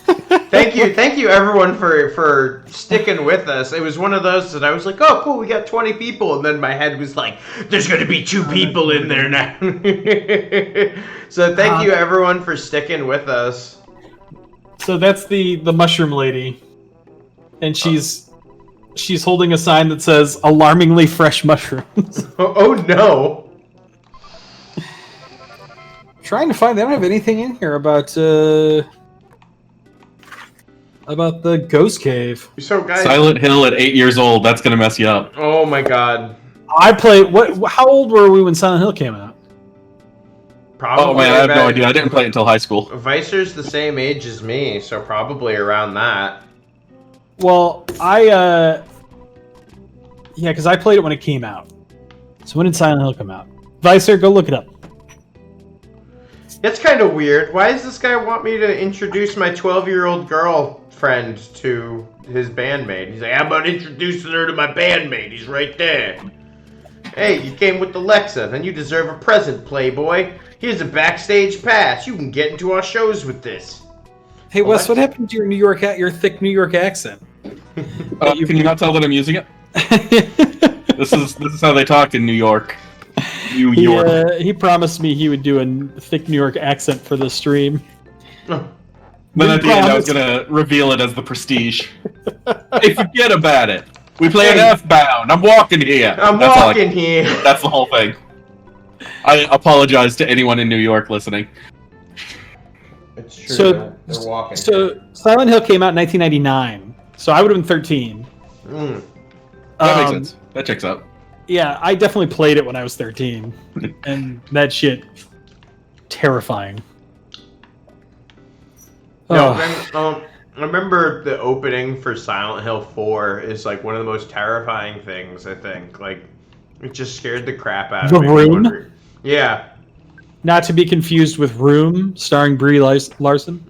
Thank you everyone for sticking with us. It was one of those that I was like, oh cool, we got 20 people, and then my head was like, there's gonna be 2 people in there now. So thank you everyone for sticking with us. So that's the mushroom lady, and she's holding a sign that says alarmingly fresh mushrooms. Oh no. Trying to find, they don't have anything in here about the ghost cave. So guys, Silent Hill at 8 years old, that's gonna mess you up. Oh my god. I played how old were we when Silent Hill came out? Probably. Oh man, I have no idea. I didn't play it until high school. Vicer's the same age as me, so probably around that. Well, because I played it when it came out. So when did Silent Hill come out? Vicer, go look it up. That's kind of weird. Why does this guy want me to introduce my 12-year-old girlfriend to his bandmate? He's like, how about introducing her to my bandmate? He's right there. Hey, you came with Alexa, then you deserve a present, playboy. Here's a backstage pass. You can get into our shows with this. Hey, Wes, what happened to your thick New York accent? Can you not tell that I'm using it? This is how they talk in New York. New York. He promised me he would do a thick New York accent for the stream. Then at the end, I was gonna reveal it as the Prestige. Hey, forget about it. We play an Earthbound. I'm walking here. Here. That's the whole thing. I apologize to anyone in New York listening. It's true. They're walking. So Silent Hill came out in 1999. So I would have been 13. That makes sense. That checks out. Yeah, I definitely played it when I was 13, and that shit, terrifying. No, I remember the opening for Silent Hill 4 is like one of the most terrifying things, I think. Like, it just scared the crap out of me. The Room? Yeah. Not to be confused with Room, starring Brie Larson.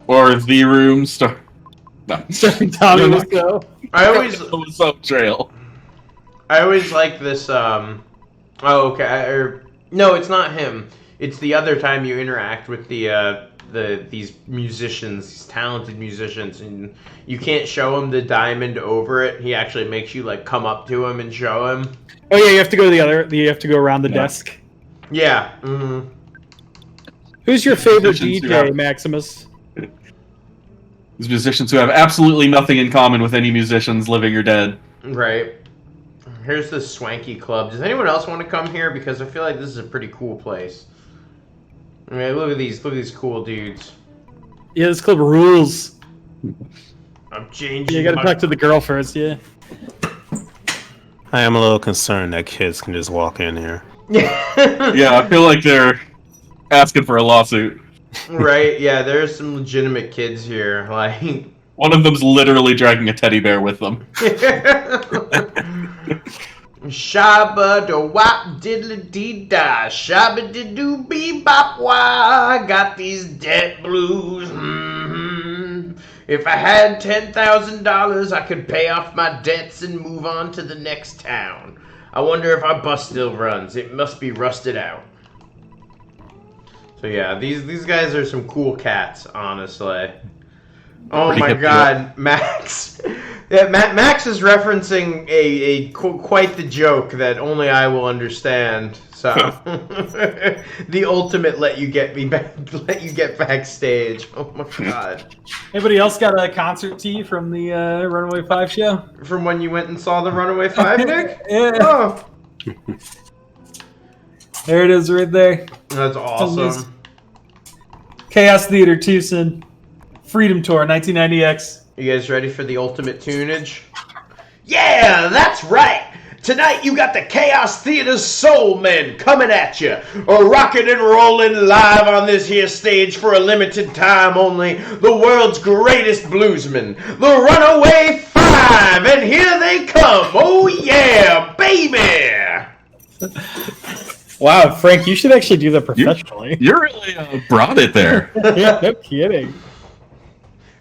Or The Room, starring Tommy Wiseau. I always trail. I always like this. No, it's not him. It's the other time you interact with these musicians, these talented musicians, and you can't show him the diamond over it. He actually makes you like come up to him and show him. Oh yeah, you have to go you have to go around the desk. Yeah. Mm-hmm. Who's your favorite DJ, Maximus? These musicians who have absolutely nothing in common with any musicians, living or dead. Right. Here's this swanky club. Does anyone else want to come here? Because I feel like this is a pretty cool place. I mean, look at these cool dudes. Yeah, this club rules. I'm changing. You gotta talk to the girl first, yeah. I am a little concerned that kids can just walk in here. Yeah, I feel like they're asking for a lawsuit. Right? Yeah, there's some legitimate kids here. Like, One of them's literally dragging a teddy bear with them. Shabba da wop diddly dee da, shabba dee doo bee bop wah. I got these debt blues. If I had $10,000, I could pay off my debts and move on to the next town. I wonder if our bus still runs. It must be rusted out. So yeah, these guys are some cool cats, honestly. Oh Pretty my hip, God, Max! Yeah, Max is referencing quite the joke that only I will understand. So, the ultimate let you get backstage. Oh my God! Anybody else got a concert tee from the Runaway 5 show? From when you went and saw the Runaway 5, Nick? Yeah. Oh, There it is right there. that's awesome. Chaos Theater Tucson. Freedom Tour 1990X. You guys ready for the ultimate tunage? Yeah, that's right! Tonight you got the Chaos Theater's Soul Men coming at you, or rocking and rolling live on this here stage for a limited time only. The world's greatest bluesmen, the Runaway 5, and here they come! Oh yeah, baby! Wow, Frank, you should actually do that professionally. You really brought it there. Yeah, no kidding.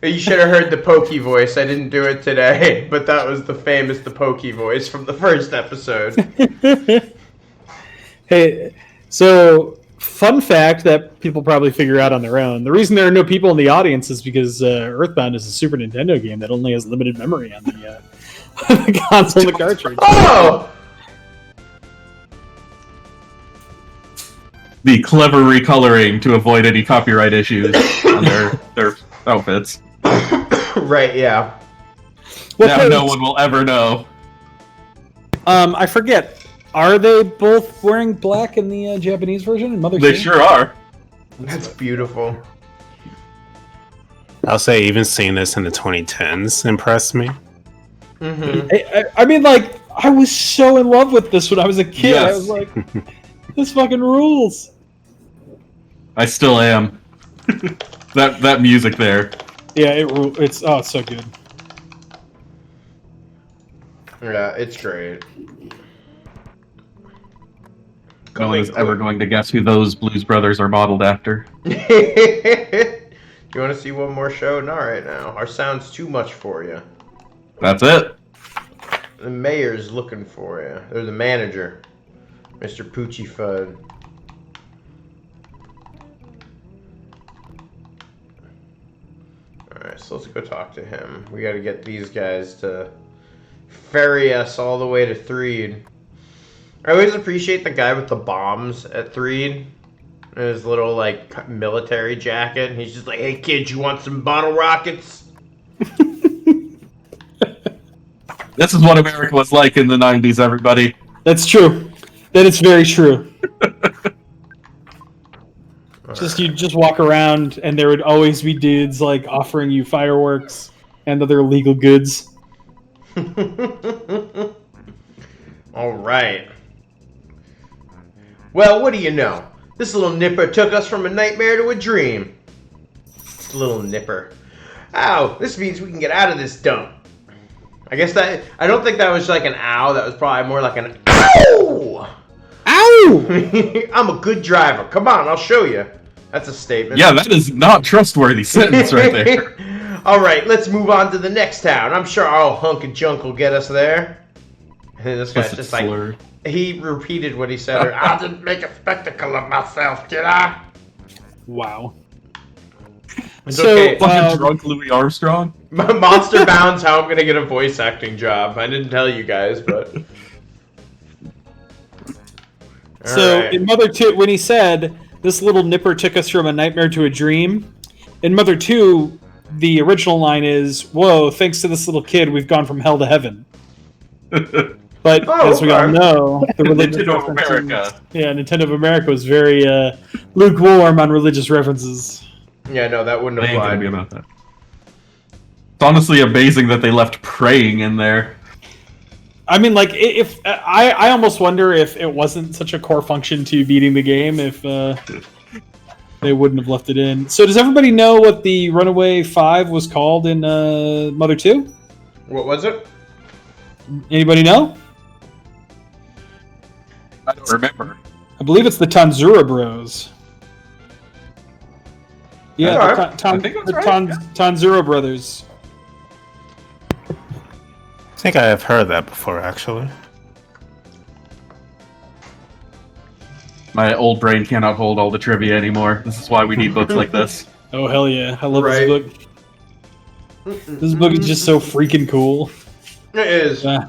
You should have heard the Pokey voice. I didn't do it today, but that was the famous the Pokey voice from the first episode. Hey, so fun fact that people probably figure out on their own. The reason there are no people in the audience is because Earthbound is a Super Nintendo game that only has limited memory on the, the console and the cartridge. Oh! The clever recoloring to avoid any copyright issues on their outfits. Right, yeah. Now no one will ever know. I forget. Are they both wearing black in the Japanese version? And Mother They King? sure are. That's beautiful. I'll say even seeing this in the 2010s impressed me. Mm-hmm. I mean, like, I was so in love with this when I was a kid. Yes. I was like, this fucking rules. I still am. that music there. Yeah, it's so good. Yeah, it's great. No one is ever going to guess who those Blues Brothers are modeled after. You want to see one more show? Not right now. Our sound's too much for you. That's it. The mayor's looking for you. Or the manager, Mr. Poochie Fudd. Alright, so let's go talk to him. We gotta get these guys to ferry us all the way to Threed. I always appreciate the guy with the bombs at Threed. And his little, like, military jacket. And he's just like, hey, kid, you want some bottle rockets? This is what America was like in the 90s, everybody. That's true. That is very true. You just walk around and there would always be dudes like offering you fireworks and other legal goods. All right. Well, what do you know? This little nipper took us from a nightmare to a dream. Little nipper. Ow, this means we can get out of this dump. I guess that, I don't think that was like an ow, that was probably more like an ow! Ow! I'm a good driver. Come on, I'll show you. That's a statement. Yeah, that is not trustworthy sentence right there. All right, let's move on to the next town. I'm sure our hunk of junk will get us there. And then this guy's just like, slur. he repeated what he said. I didn't make a spectacle of myself, did I? Wow. It's So, okay. Fucking drunk Louis Armstrong. Monsterbound's how I'm gonna get a voice acting job. I didn't tell you guys, but. So Alright. in Mother 2, when he said, this little nipper took us from a nightmare to a dream, in Mother 2, the original line is, whoa, thanks to this little kid, we've gone from hell to heaven. But as we all know, the religious Nintendo of references- America. Yeah, Nintendo of America was very lukewarm on religious references. Yeah, no, that wouldn't They ain't apply. gonna be about that. honestly amazing that they left praying in there. I mean, like, if I almost wonder if it wasn't such a core function to beating the game, if they wouldn't have left it in. So, does everybody know what the Runaway 5 was called in Mother 2? What was it? Anybody know? I don't remember. I believe it's the Tanzura Bros. Yeah, Alright. the I think that's right. Tanzura Brothers. I think I have heard that before, actually. My old brain cannot hold all the trivia anymore. This is why we need books like this. Oh, hell yeah. I love Right. this book. This book is just so freaking cool. It is. Yeah.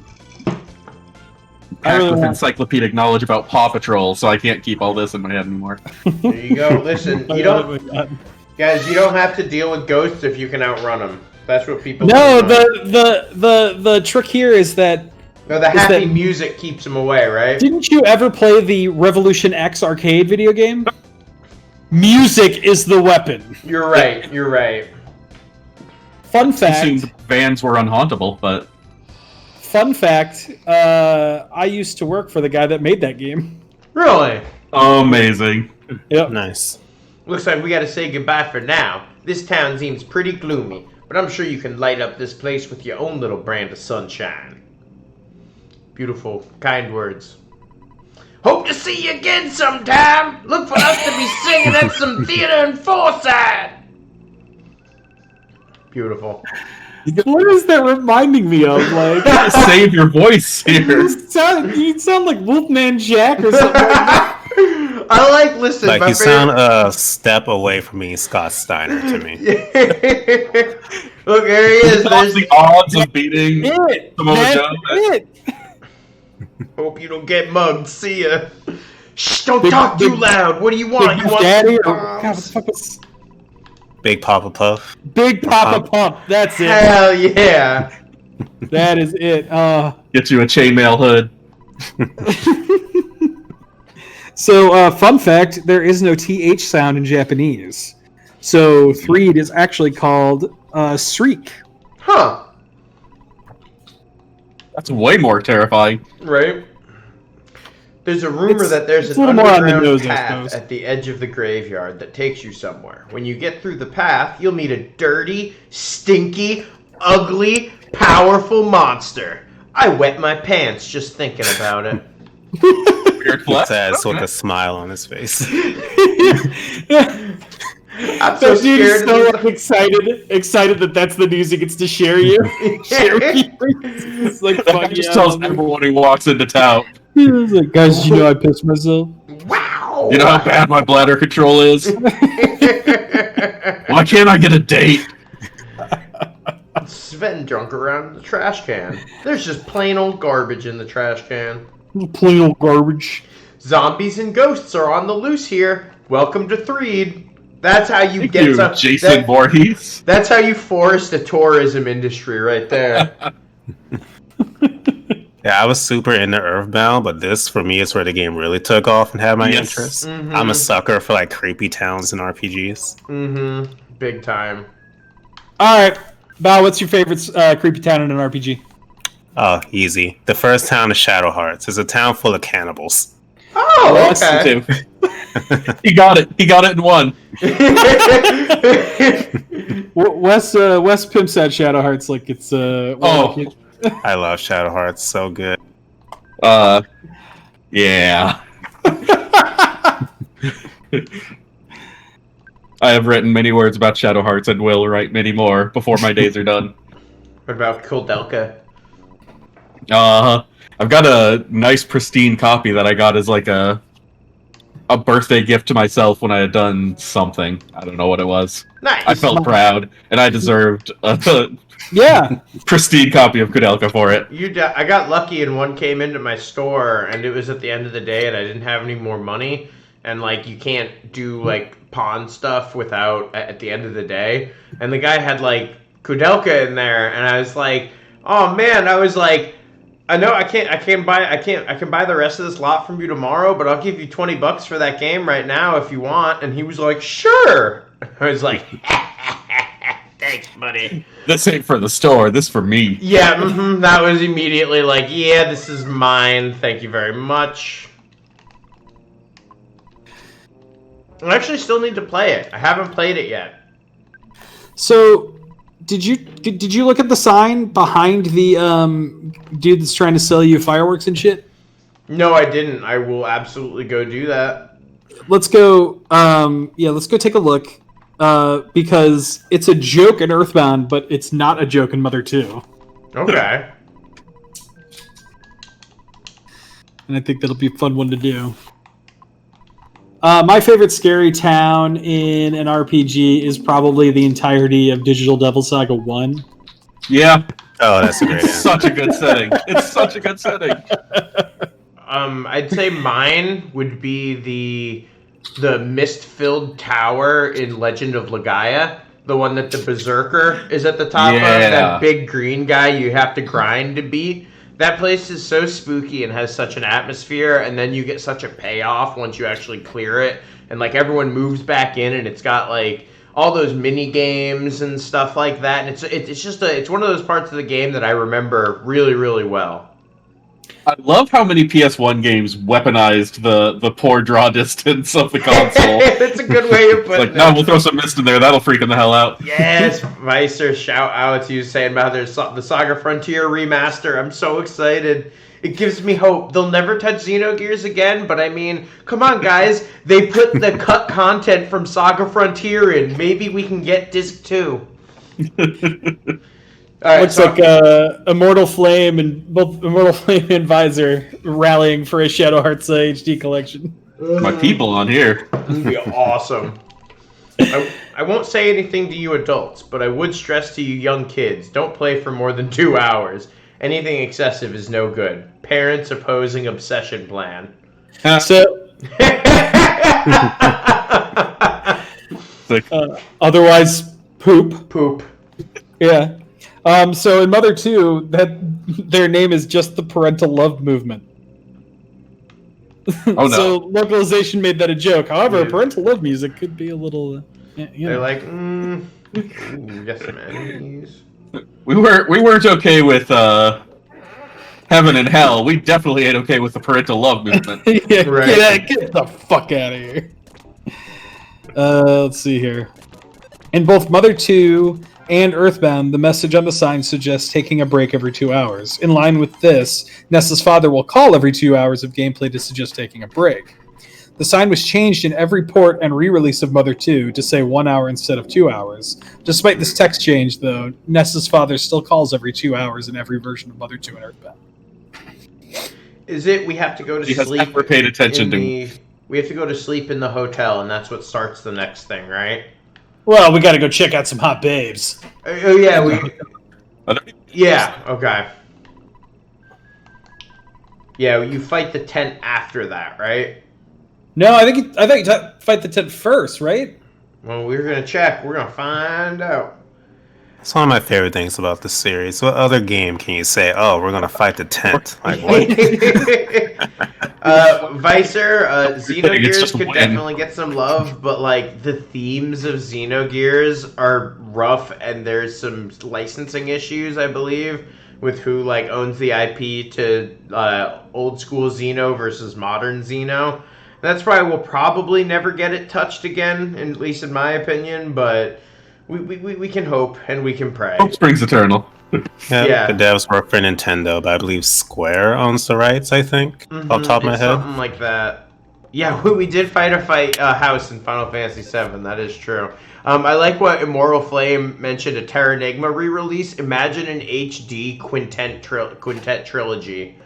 Packed really with want- encyclopedic knowledge about Paw Patrol, so I can't keep all this in my head anymore. There you go. Listen, you don't, guys. You don't have to deal with ghosts if you can outrun them. That's what people. No, don't know. the trick here is that No, the is happy that- music keeps them away, right? didn't you ever play the Revolution X arcade video game? Music is the weapon. You're right. You're right. Fun I fact. assumed vans were unhauntable, but Fun fact. I used to work for the guy that made that game. Really? amazing. Yep. Nice. Looks like we gotta say goodbye for now. This town seems pretty gloomy, but I'm sure you can light up this place with your own little brand of sunshine. Beautiful, kind words. Hope to see you again sometime. Look for us to be singing at some theater in Forsyth. Beautiful. What is that reminding me of? Like, Save your voice here. you sound like Wolfman Jack or something. I like, listen, Like, my you sound a step away from being Scott Steiner to me. Look, there he is. What's There's the odds of beating It. Samoa That's Joe? it. Hope you don't get mugged. See ya. Shh, don't Big- talk too big- loud. What do you want? Big You want Daddy some or God, what the bombs? fuck was Big Papa Puff. Big Papa Pump? That's it. Hell yeah. That is it. Get you a chainmail hood. So, fun fact: there is no th sound in Japanese. So, Threed is actually called Shriek. Huh. That's way more terrifying. Right? There's a rumor It's- that there's it's an a little more on the underground nose, I path suppose. at the edge of the graveyard that takes you somewhere. When you get through the path, you'll meet a dirty, stinky, ugly, powerful monster. I wet my pants just thinking about it. Weird flex. Says with a smile on his face. I'm so That dude is scared. so of this. excited that that's the news he gets to share you. Share with you. It's like, That fuck just yeah, tells man. everyone who walks into town. It's like, guys, did you know I pissed myself? Wow. You know how bad my bladder control is? Why can't I get a date? Sven drunk around the trash can. There's just plain old garbage in the trash can. Plain old garbage. Zombies and ghosts are on the loose here. Welcome to Threed. That's how you Thank get you, some. Jason Voorhees. That's how you force the tourism industry right there. Yeah, I was super into Earthbound, but this for me is where the game really took off and had my Yes. interest. Mhm. I'm a sucker for like creepy towns and RPGs. Mm-hmm. Big time. All right, Val, what's your favorite creepy town in an RPG? Oh, easy. The first town is Shadow Hearts. It's a town full of cannibals. Oh, Yes, okay. He got it. He got it in one. Wes pimps at Shadow Hearts like it's Oh. I love Shadow Hearts. So good. Yeah. I have written many words about Shadow Hearts and will write many more before my days are done. What about Kildelka? I've got a nice pristine copy that I got as like a birthday gift to myself when I had done something. I don't know what it was. Nice. I felt proud, and I deserved a Yeah. pristine copy of Kudelka for it. I got lucky and one came into my store and it was at the end of the day and I didn't have any more money. And like you can't do like pawn stuff without at the end of the day. And the guy had like Kudelka in there and I was like, oh man, I was like, I know I can buy the rest of this lot from you tomorrow, but I'll give you $20 for that game right now if you want. And he was like, sure. I was like, Thanks, buddy. This ain't for the store. This for me. Yeah, that was immediately like, yeah, this is mine. Thank you very much. I actually still need to play it. I haven't played it yet. So, did you look at the sign behind the dude that's trying to sell you fireworks and shit? No, I didn't. I will absolutely go do that. Let's go. Let's go take a look. Because it's a joke in Earthbound, but it's not a joke in Mother 2. Okay. And I think that'll be a fun one to do. My favorite scary town in an RPG is probably the entirety of Digital Devil Saga 1. Yeah. Oh, that's a great It's answer. such a good setting. It's such a good setting. I'd say mine would be the mist-filled tower in Legend of Legaia. The one that the Berserker is at the top of. That big green guy you have to grind to beat. That place is so spooky and has such an atmosphere, and then you get such a payoff once you actually clear it. And like everyone moves back in, and it's got like all those mini games and stuff like that. And it's one of those parts of the game that I remember really, really well. I love how many PS1 games weaponized the poor draw distance of the console. That's a good way of putting Like, it. no, we'll throw some mist in there. That'll freak them the hell out. Yes, Vicer, shout out to you saying about the Saga Frontier remaster. I'm so excited. It gives me hope. They'll never touch Xenogears again, but I mean, come on, guys. They put the cut content from Saga Frontier in. Maybe we can get Disc 2. All right, Looks like Immortal Flame and both Immortal Flame and Visor rallying for a Shadow Hearts HD collection. My people on here. This would be awesome. I won't say anything to you adults, but I would stress to you young kids, don't play for more than 2 hours. Anything excessive is no good. Parents opposing obsession plan. So, otherwise, poop. Poop. Yeah. So in Mother 2, their name is just the Parental Love Movement. Oh no. So localization made that a joke. However, Yeah. parental love music could be a little. They're like, yes, man. We weren't okay with heaven and hell. We definitely ain't okay with the parental love movement. Yeah, Right. get the fuck out of here. Let's see here. In both Mother 2 and Earthbound, the message on the sign suggests taking a break every 2 hours. In line with this, Nessa's father will call every 2 hours of gameplay to suggest taking a break. The sign was changed in every port and re-release of Mother 2 to say 1 hour instead of 2 hours. Despite this text change, though, Nessa's father still calls every 2 hours in every version of Mother 2 and Earthbound. Is it we have to go to He has sleep? never paid attention to We have to go to sleep in the hotel, and that's what starts the next thing, right? Well, we gotta go check out some hot babes. Oh yeah, yeah, okay. Yeah, you fight the tent after that, right? No, I think you fight the tent first, right? Well, we're gonna check. We're gonna find out. It's one of my favorite things about this series. What other game can you say, oh, we're going to fight the tent? Like, what? Vicer, It's Xenogears just could win. definitely get some love, but like the themes of Xenogears are rough, and there's some licensing issues, I believe, with who like owns the IP to old school Xeno versus modern Xeno. That's why we'll probably never get it touched again, at least in my opinion. But we can hope and we can pray. Hope springs eternal. Yeah. The devs work for Nintendo, but I believe Square owns the rights, I think, off the top of my It's head. something like that. Yeah, we did fight a house in Final Fantasy VII. That is true. I like what Immortal Flame mentioned, a Terranigma re-release. Imagine an HD quintet trilogy.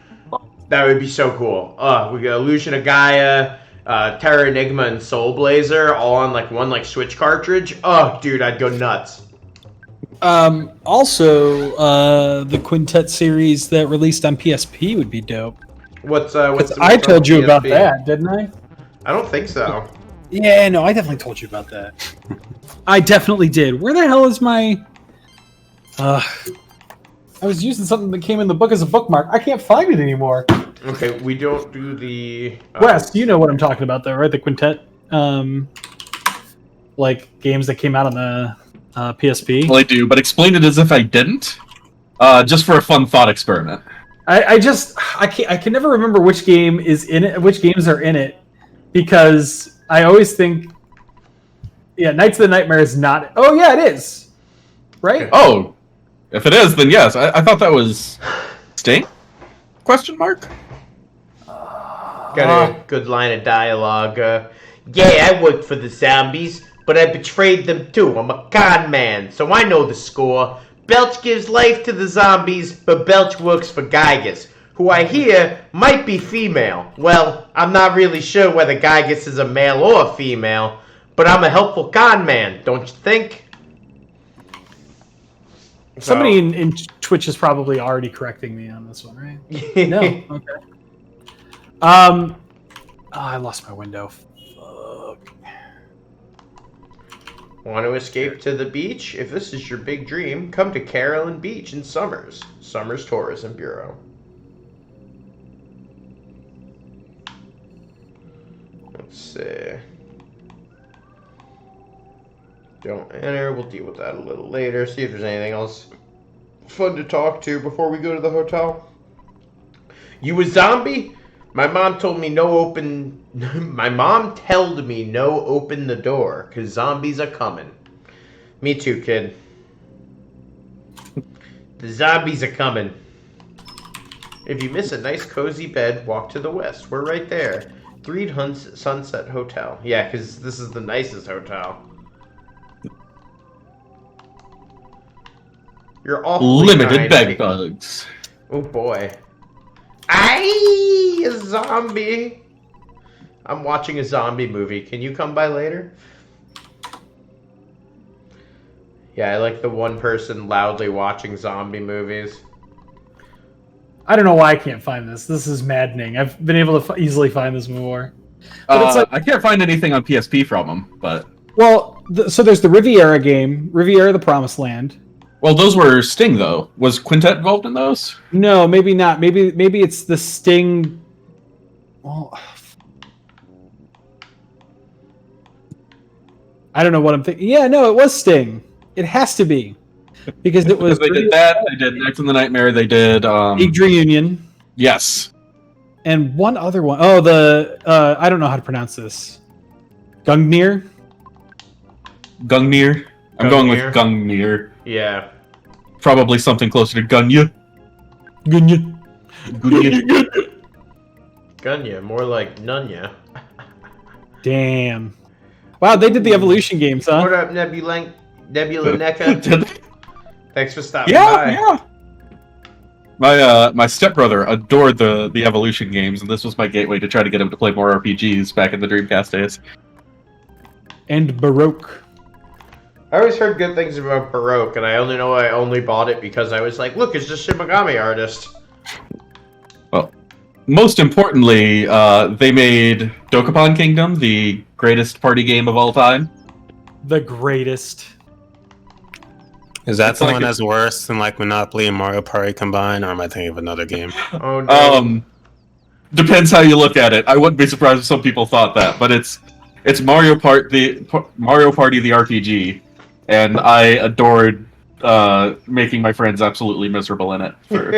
That would be so cool. We got Illusion of Gaia, Terranigma, and Soul Blazer all on like one like Switch cartridge. Oh, dude, I'd go nuts. Also, the Quintet series that released on PSP would be dope. What's I told you about PSP? that, didn't I? I don't think so. Yeah, no, I definitely told you about that. I definitely did. Where the hell is my... I was using something that came in the book as a bookmark. I can't find it anymore. Okay, we don't do the... Wes, you know what I'm talking about, though, right? The Quintet, like, games that came out on the PSP. Well, I do, but explain it as if I didn't. Just for a fun thought experiment. I can never remember which game is in it, which games are in it, because I always think, Nights of the Nightmare is not. Oh yeah, it is. Right? Oh, if it is, then yes. I thought that was Sting? Question mark. Got a good line of dialogue. Yeah, I worked for the zombies, but I betrayed them too. I'm a con man, so I know the score. Belch gives life to the zombies, but Belch works for Gygas, who I hear might be female. Well, I'm not really sure whether Gygas is a male or a female, but I'm a helpful con man, don't you think? Somebody in Twitch is probably already correcting me on this one, right? No. Okay. I lost my window. Fuck. Want to escape to the beach? If this is your big dream, come to Carolyn Beach in Summers. Summers Tourism Bureau. Let's see. Don't enter. We'll deal with that a little later. See if there's anything else fun to talk to before we go to the hotel. You a zombie? My mom told me no open. My mom told me no open the door, cause zombies are coming. Me too, kid. The zombies are coming. If you miss a nice cozy bed, walk to the west. We're right there. 3 Sunset Hotel. Yeah, cause this is the nicest hotel. You're awfully Limited bed bugs. Oh boy. Aye, a zombie. I'm watching a zombie movie. Can you come by later? Yeah, I like the one person loudly watching zombie movies. I don't know why I can't find this. This is maddening. I've been able to easily find this before. But it's like, I can't find anything on PSP from them, but... Well, so there's the Riviera game, Riviera the Promised Land. Well, those were Sting, though. Was Quintet involved in those? No, maybe not. Maybe it's the Sting... Well... I don't know what I'm thinking. Yeah, no, it was Sting. It has to be. Because it was... They did that, they did Nights in the Nightmare, they did... Big Reunion. Yes. And one other one. Oh, the... I don't know how to pronounce this. Gungnir? Gungnir? I'm going with Gungnir. Yeah. Probably something closer to Gunya. Gunya. Gunya. Gunya, more like Nunya. Damn. Wow, they did the Evolution games, huh? What up, Nebula NECA? Thanks for stopping by. Yeah. My stepbrother adored the Evolution games, and this was my gateway to try to get him to play more RPGs back in the Dreamcast days. And Baroque. I always heard good things about Baroque, and I only bought it because I was like, look, it's just Shimigami artist. Well, most importantly, they made Dokapon Kingdom the greatest party game of all time. The greatest. Is that It's the like one a- that's worse than like Monopoly and Mario Party combined, or am I thinking of another game? Oh no. Depends how you look at it. I wouldn't be surprised if some people thought that, but it's Mario Party the RPG, and I adored making my friends absolutely miserable in it for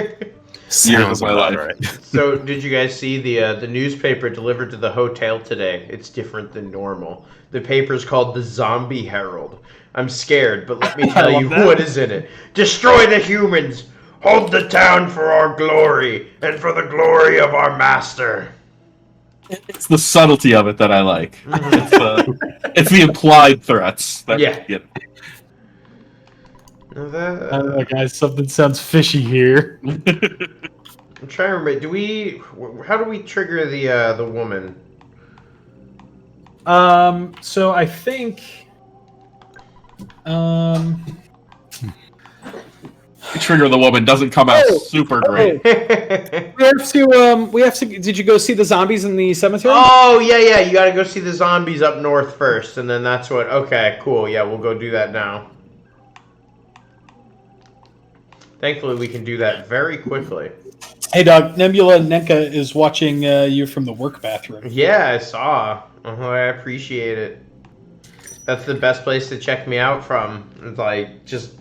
years of my about life. right. So, did you guys see the newspaper delivered to the hotel today? It's different than normal. The paper's called the Zombie Herald. I'm scared, but let me tell you what is in it. Destroy the humans! Hold the town for our glory, and for the glory of our master. It's the subtlety of it that I like. It's the implied threats. That Yeah. get- Now I don't know, guys. Something sounds fishy here. I'm trying to remember. How do we trigger the woman? So I think... Trigger the Woman doesn't come out super great. We have to. Did you go see the zombies in the cemetery? Oh, yeah, you gotta go see the zombies up north first, and then that's what... Okay, cool, yeah, we'll go do that now. Thankfully, we can do that very quickly. Hey, dog. Nebula NECA is watching you from the work bathroom. Yeah, I saw. I appreciate it. That's the best place to check me out from. It's like just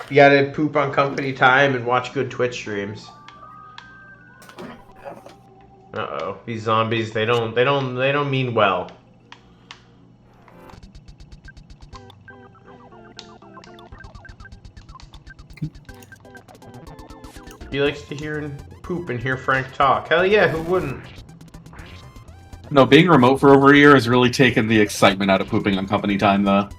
you gotta poop on company time and watch good Twitch streams. Uh-oh, these zombies, they don't mean well. He likes to hear poop and hear Frank talk. Hell yeah, who wouldn't? No, being remote for over a year has really taken the excitement out of pooping on company time, though.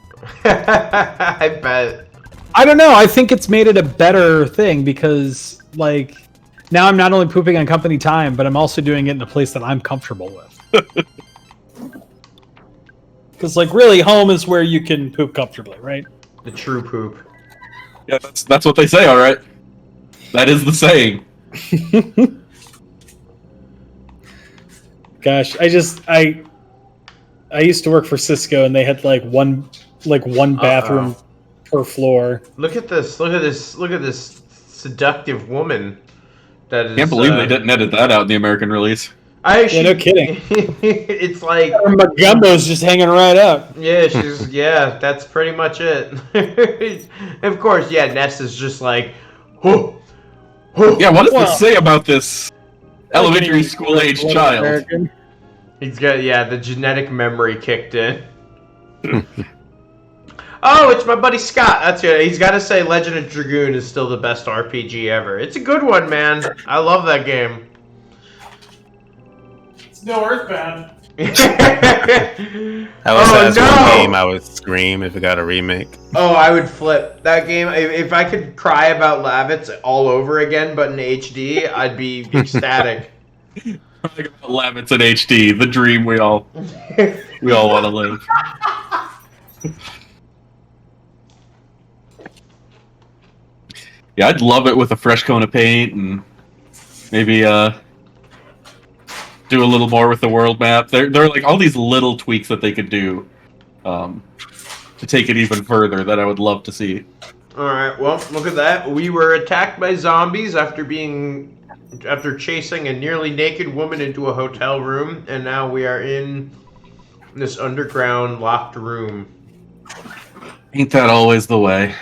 I bet. I don't know. I think it's made it a better thing because, like, now I'm not only pooping on company time, but I'm also doing it in a place that I'm comfortable with. Because, like, really, home is where you can poop comfortably, right? The true poop. Yeah, that's what they say, all right. That is the saying. Gosh, I used to work for Cisco, and they had like one bathroom per floor. Look at this! Look at this! Look at this seductive woman. That is. Can't believe they didn't edit that out in the American release. No kidding. It's like Gumbo's just hanging right up. Yeah, yeah. That's pretty much it. Of course, yeah. Ness is just like, oh, yeah. What does this say about this elementary school age child? American. He's got the genetic memory kicked in. Oh, it's my buddy Scott. That's it. He's got to say Legend of Dragoon is still the best RPG ever. It's a good one, man. I love that game. It's no Earthbound. That's one game I would scream if it got a remake. Oh, I would flip that game. If I could cry about Lavitz all over again, but in HD, I'd be ecstatic. Lavitz in HD, the dream we all want to live. Yeah, I'd love it with a fresh coat of paint and maybe do a little more with the world map. There are like all these little tweaks that they could do to take it even further that I would love to see. Alright, well, look at that. We were attacked by zombies after chasing a nearly naked woman into a hotel room, and now we are in this underground locked room. Ain't that always the way?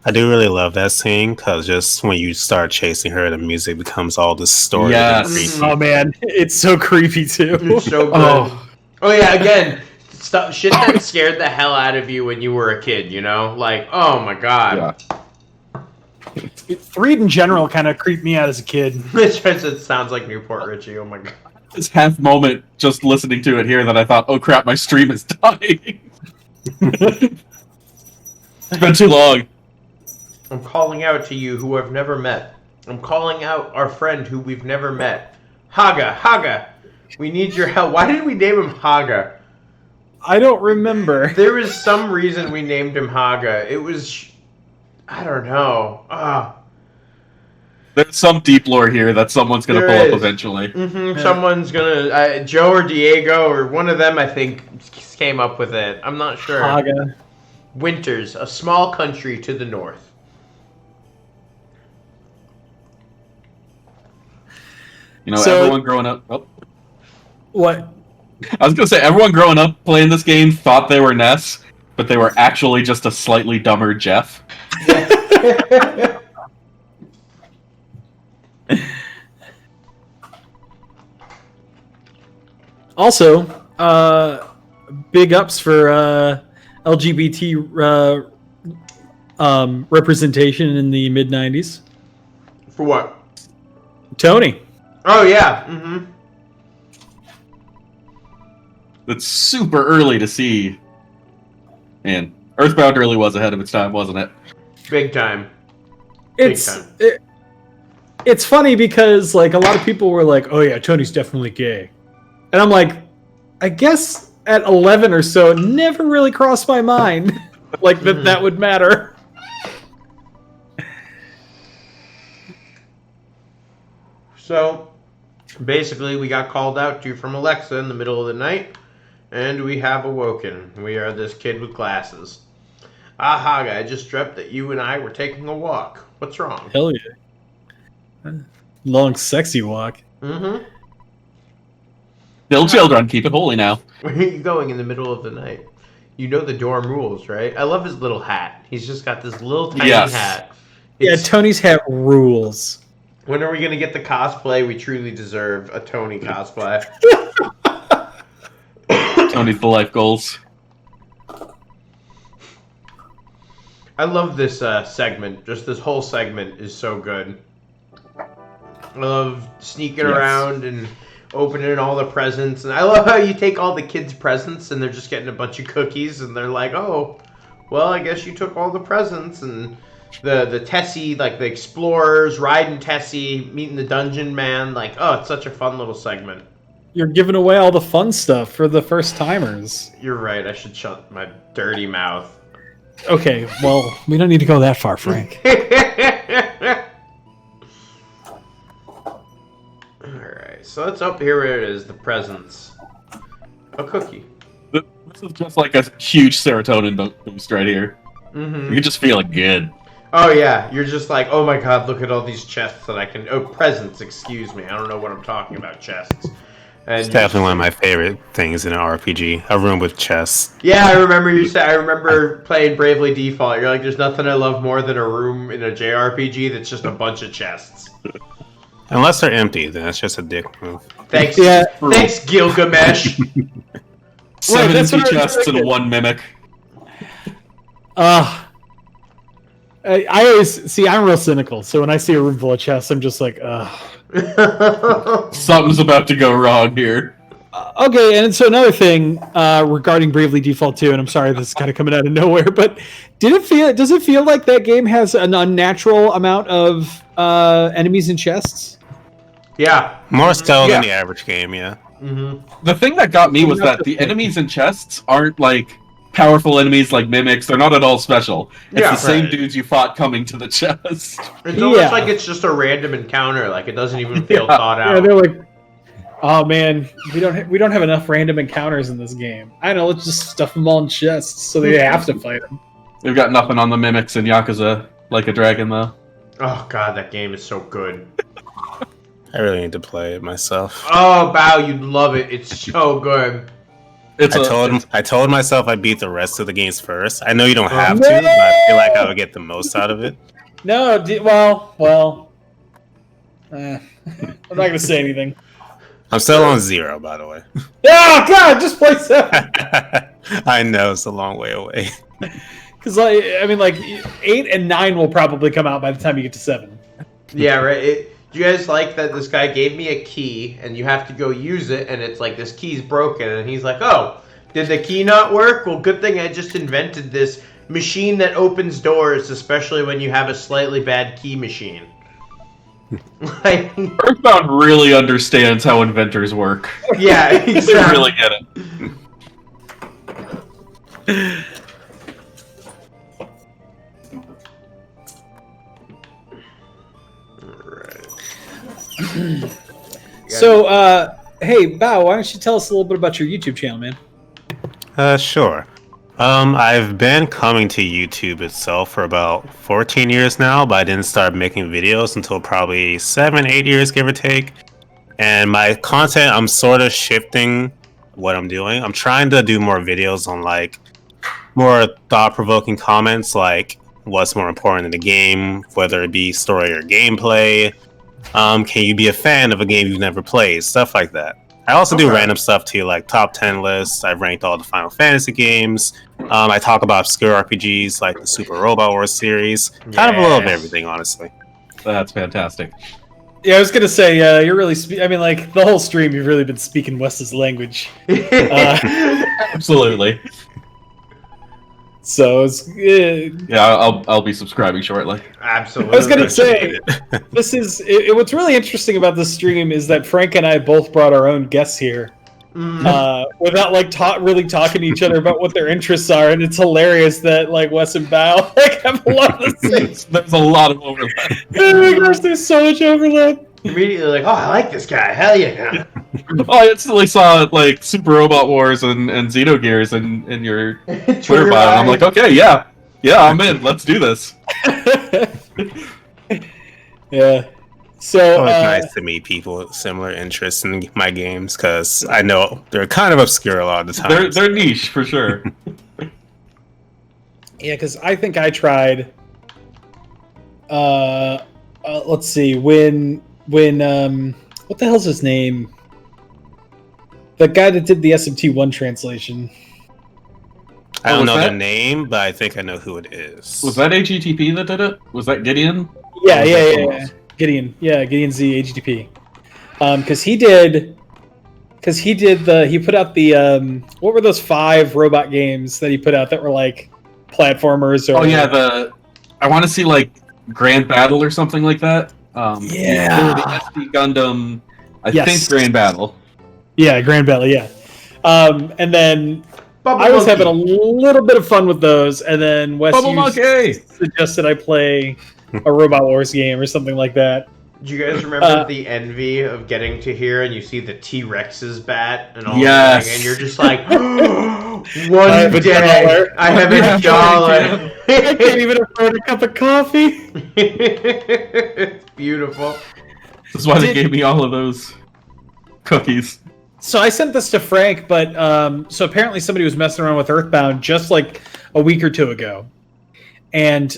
I do really love that scene because just when you start chasing her, the music becomes all distorted. Yes. Oh man, it's so creepy too. It's so good. Oh yeah, again, shit that scared the hell out of you when you were a kid, you know? Like, oh my god. Yeah. 3 in general kind of creeped me out as a kid. It sounds like Newport Richie, oh my god. This half moment just listening to it here that I thought, oh crap, my stream is dying. It's been too long. I'm calling out to you who I've never met. I'm calling out our friend who we've never met. Haga, we need your help. Why did we name him Haga? I don't remember. There was some reason we named him Haga. It was, I don't know. There's some deep lore here that someone's going to pull up eventually. Mm-hmm. Yeah. Someone's going to, Joe or Diego or one of them, I think, came up with it. I'm not sure. Haga. Winters, a small country to the north. You know, everyone growing up... Oh. What? I was going to say, everyone growing up playing this game thought they were Ness, but they were actually just a slightly dumber Jeff. Also, big ups for LGBT representation in the mid-90s. For what? Tony. Oh, yeah. Mm-hmm. It's super early to see. And Earthbound really was ahead of its time, wasn't it? Big time. It's funny because, like, a lot of people were like, oh, yeah, Tony's definitely gay. And I'm like, I guess at 11 or so, it never really crossed my mind like that would matter. So, basically, we got called out to from Alexa in the middle of the night, and we have awoken. We are this kid with glasses. Haga, I just dreamt that you and I were taking a walk. What's wrong? Hell yeah. Long, sexy walk. Mm-hmm. Still children, keep it holy now. Where are you going in the middle of the night? You know the dorm rules, right? I love his little hat. He's just got this little tiny Yes. hat. Yeah, It's, Tony's hat rules. when are we gonna get the cosplay we truly deserve? A Tony cosplay. Tony's the life goals. I love this segment. Just this whole segment is so good. I love sneaking around and opening all the presents. And I love how you take all the kids' presents and they're just getting a bunch of cookies. And they're like, oh, well, I guess you took all the presents. And the Tessie, like the explorers, riding Tessie, meeting the dungeon man. Like, oh, it's such a fun little segment. You're giving away all the fun stuff for the first timers. You're right. I should shut my dirty mouth. Okay, well, we don't need to go that far, Frank. Alright, so it's up here where it is, the presents. A cookie. This is just like a huge serotonin boost right here. Mm-hmm. You're just feeling good. Oh yeah, you're just like, oh my god, look at all these chests that I can... Oh, presents, excuse me. I don't know what I'm talking about, chests. And It's definitely one of my favorite things in an RPG. A room with chests. yeah, I remember you said. I remember playing Bravely Default. You're like, there's nothing I love more than a room in a JRPG that's just a bunch of chests. Unless they're empty, then that's just a dick move. Thanks, Yeah. thanks, Gilgamesh. 7 that's empty what I was chests and thinking. 1 mimic. I always see. I'm real cynical, so when I see a room full of chests, I'm just like, ugh. Something's about to go wrong here. Okay, and so another thing regarding Bravely Default 2, and I'm sorry this is kind of coming out of nowhere, but does it feel like that game has an unnatural amount of enemies and chests? Yeah. More so Yeah. than the average game, yeah. Mm-hmm. The thing that got me was that the enemies in chests aren't like powerful enemies like mimics. They're not at all special. It's Yeah, the same right. dudes you fought coming to the chest. It's almost Yeah. like it's just a random encounter. Like it doesn't even feel thought out. Yeah, they're like, oh man, we don't have enough random encounters in this game. I don't know, let's just stuff them all in chests so they have to fight them. They've got nothing on the mimics in Yakuza like a dragon though. Oh god, that game is so good. I really need to play it myself. Oh, Bao, you'd love it. It's so good. I told myself I'd beat the rest of the games first. I know you don't have to, but I feel like I would get the most out of it. No, I'm not gonna say anything. I'm still on 0, by the way. Oh god, just play 7. I know it's a long way away. Because I mean, like 8 and 9 will probably come out by the time you get to 7. Yeah, right. Do you guys like that this guy gave me a key and you have to go use it and it's like this key's broken and he's like, oh, did the key not work? Well, good thing I just invented this machine that opens doors, especially when you have a slightly bad key machine. Like, Earthbound really understands how inventors work. yeah, They exactly. really get it. So, hey, Bao, why don't you tell us a little bit about your YouTube channel, man? Sure. I've been coming to YouTube itself for about 14 years now, but I didn't start making videos until probably 7, 8 years, give or take. And my content, I'm sort of shifting what I'm doing. I'm trying to do more videos on like more thought-provoking comments, like what's more important in the game, whether it be story or gameplay. Can you be a fan of a game you've never played? Stuff like that. I also do random stuff too, like top 10 lists. I've ranked all the Final Fantasy games. I talk about obscure RPGs like the Super Robot Wars series. Kind of a little of everything, honestly. That's fantastic. Yeah, I was gonna say, you're really. I mean, like the whole stream, you've really been speaking Wes's language. Absolutely. So it's. Yeah, I'll be subscribing shortly. Absolutely. I was gonna say, this is what's really interesting about this stream is that Frank and I both brought our own guests here, without like really talking to each other about what their interests are, and it's hilarious that like Wes and Bao like have a lot of the same. There's a lot of overlap. Oh my gosh, there's so much overlap. Immediately like, oh, I like this guy. Hell yeah. Oh, I instantly saw like Super Robot Wars and Xenogears in your Twitter bio. And I'm like, okay, yeah, I'm in. Let's do this. Yeah. So It's nice to meet people with similar interests in my games because I know they're kind of obscure a lot of the time. They're niche for sure. Yeah, because I think I tried. Let's see. When what the hell's his name? The guy that did the SMT1 translation. I don't was know that- the name, but I think I know who it is. Was that AGTP that did it? Was that Gideon? Yeah, Or was yeah, that yeah, someone yeah. else? Gideon. Yeah, Gideon Z HTTP. Because he did he put out the what were those 5 robot games that he put out that were like platformers? Or Oh yeah, I want to see like Grand Battle or something like that. Yeah. They were the SD Gundam. I Yes. think Grand Battle. yeah, Grand Battle. Yeah, and then Bubble I was Monkey. having a little bit of fun with those, and then Wes Bubble you Monkey! suggested I play a Robot Wars game or something like that. Do you guys remember the envy of getting to here and you see the T-Rex's bat and all Yes. that, and you're just like, I one have a day dollar. I have Yeah, a dollar. I can't even afford a cup of coffee. It's beautiful. That's why they gave me all of those cookies. So I sent this to Frank, but so apparently somebody was messing around with Earthbound just like a week or 2 ago, and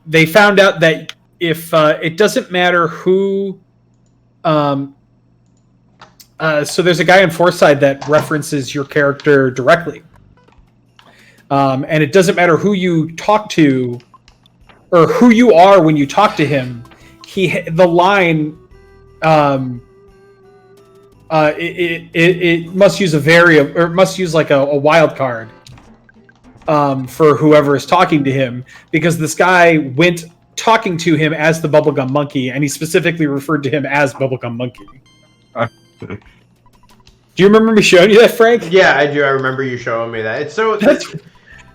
they found out that if it doesn't matter who, so there's a guy in Foresight that references your character directly, and it doesn't matter who you talk to or who you are when you talk to him. The line. It must use a variable, or it must use like a wild card for whoever is talking to him, because this guy went talking to him as the Bubblegum Monkey, and he specifically referred to him as Bubblegum Monkey. Do you remember me showing you that, Frank? Yeah, I do. I remember you showing me that. It's so.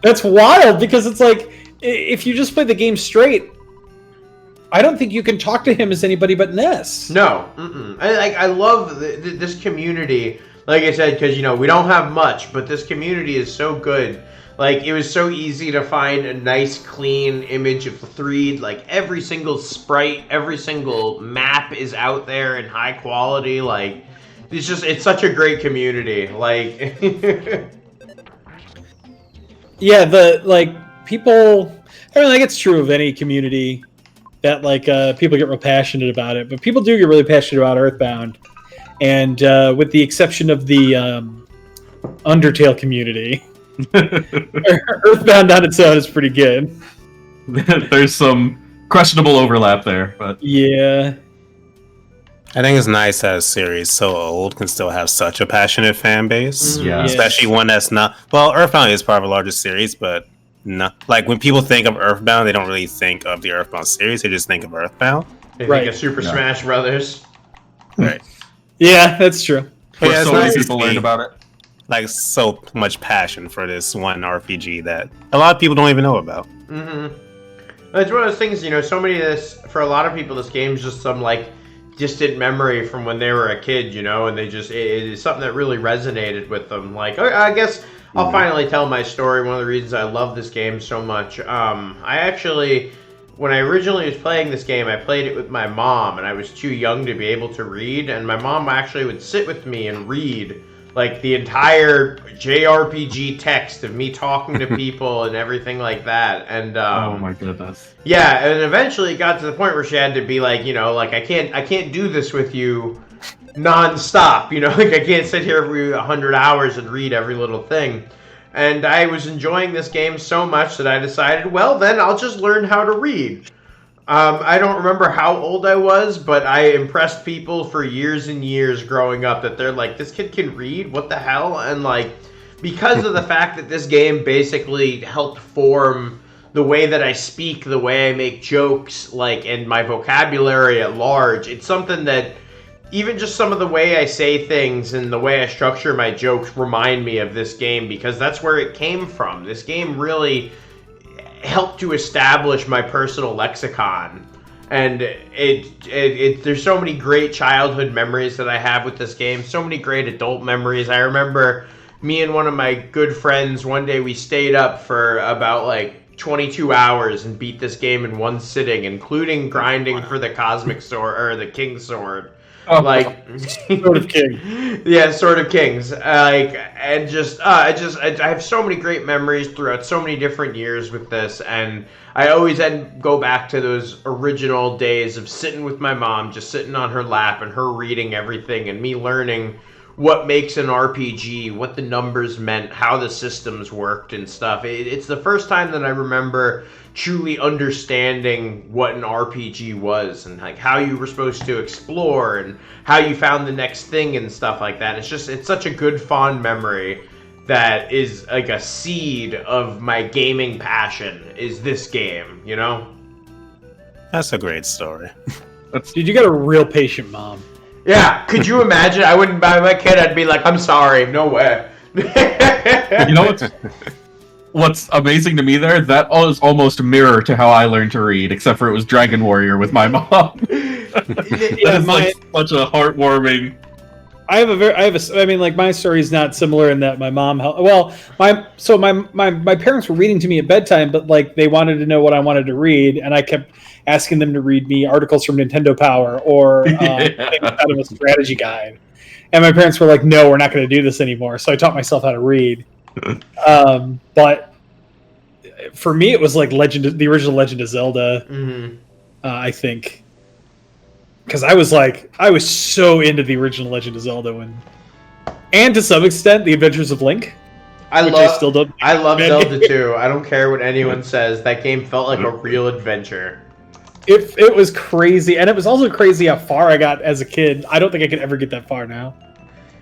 That's wild, because it's like, if you just play the game straight, I don't think you can talk to him as anybody but Ness. No, I love this community. Like I said, because we don't have much, but this community is so good. Like, it was so easy to find a nice, clean image of the 3. Like, every single sprite, every single map is out there in high quality. Like, it's such a great community. Like, yeah, people. I mean, like, it's true of any community that people get real passionate about it, but people do get really passionate about Earthbound, and with the exception of the Undertale community, Earthbound on its own is pretty good. There's some questionable overlap there, but Yeah, I think it's nice that a series so old can still have such a passionate fan base. Yeah. Especially one that's not. Well, Earthbound is part of a larger series, but not like when people think of Earthbound, they don't really think of the Earthbound series. They just think of Earthbound. they Right. think of Super Smash Brothers. Right. yeah, that's true. where Yeah, it's so many nice to people see. learned about it. Like so much passion for this one RPG that a lot of people don't even know about. It's one of those things, so many of this, for a lot of people, this game's just some, distant memory from when they were a kid, and they just, it is something that really resonated with them. Like, I guess I'll finally tell my story. One of the reasons I love this game so much, I actually, when I originally was playing this game, I played it with my mom, and I was too young to be able to read, and my mom actually would sit with me and read the entire JRPG text of me talking to people and everything like that. And Oh my goodness. yeah, and eventually it got to the point where she had to be like, I can't do this with you non-stop, I can't sit here every 100 hours and read every little thing. And I was enjoying this game so much that I decided, well, then I'll just learn how to read. I don't remember how old I was, but I impressed people for years and years growing up that they're like, this kid can read? What the hell? And because of the fact that this game basically helped form the way that I speak, the way I make jokes, and my vocabulary at large, it's something that even just some of the way I say things and the way I structure my jokes remind me of this game, because that's where it came from. This game really helped to establish my personal lexicon, and there's so many great childhood memories that I have with this game, so many great adult memories. I remember me and one of my good friends, one day we stayed up for about 22 hours and beat this game in one sitting, including grinding for the Cosmic Sword or the King Sword. Like, Sword of King. Yeah, Sword of Kings. And just, I have so many great memories throughout so many different years with this, and I always go back to those original days of sitting with my mom, just sitting on her lap, and her reading everything, and me learning what makes an RPG, what the numbers meant, how the systems worked and stuff. It's the first time that I remember truly understanding what an RPG was, and like how you were supposed to explore and how you found the next thing and stuff like that. It's such a good fond memory that is like a seed of my gaming passion is this game, you know? That's a great story. Dude, you got a real patient mom. Yeah, could you imagine? I wouldn't buy my kid, I'd be like, I'm sorry, no way. You know what's amazing to me there? That is almost a mirror to how I learned to read, except for it was Dragon Warrior with my mom. That is like such a heartwarming. I mean, like, my story is not similar in that my mom my parents were reading to me at bedtime, but like they wanted to know what I wanted to read, and I kept asking them to read me articles from Nintendo Power or things out of a strategy guide. And my parents were like, "No, we're not going to do this anymore." So I taught myself how to read. But for me, it was like the original Legend of Zelda. Mm-hmm. I think. Because I was so into the original Legend of Zelda and to some extent the Adventures of Link. I love Zelda too. I don't care what anyone says. That game felt like a real adventure. It was crazy, and it was also crazy how far I got as a kid. I don't think I could ever get that far now.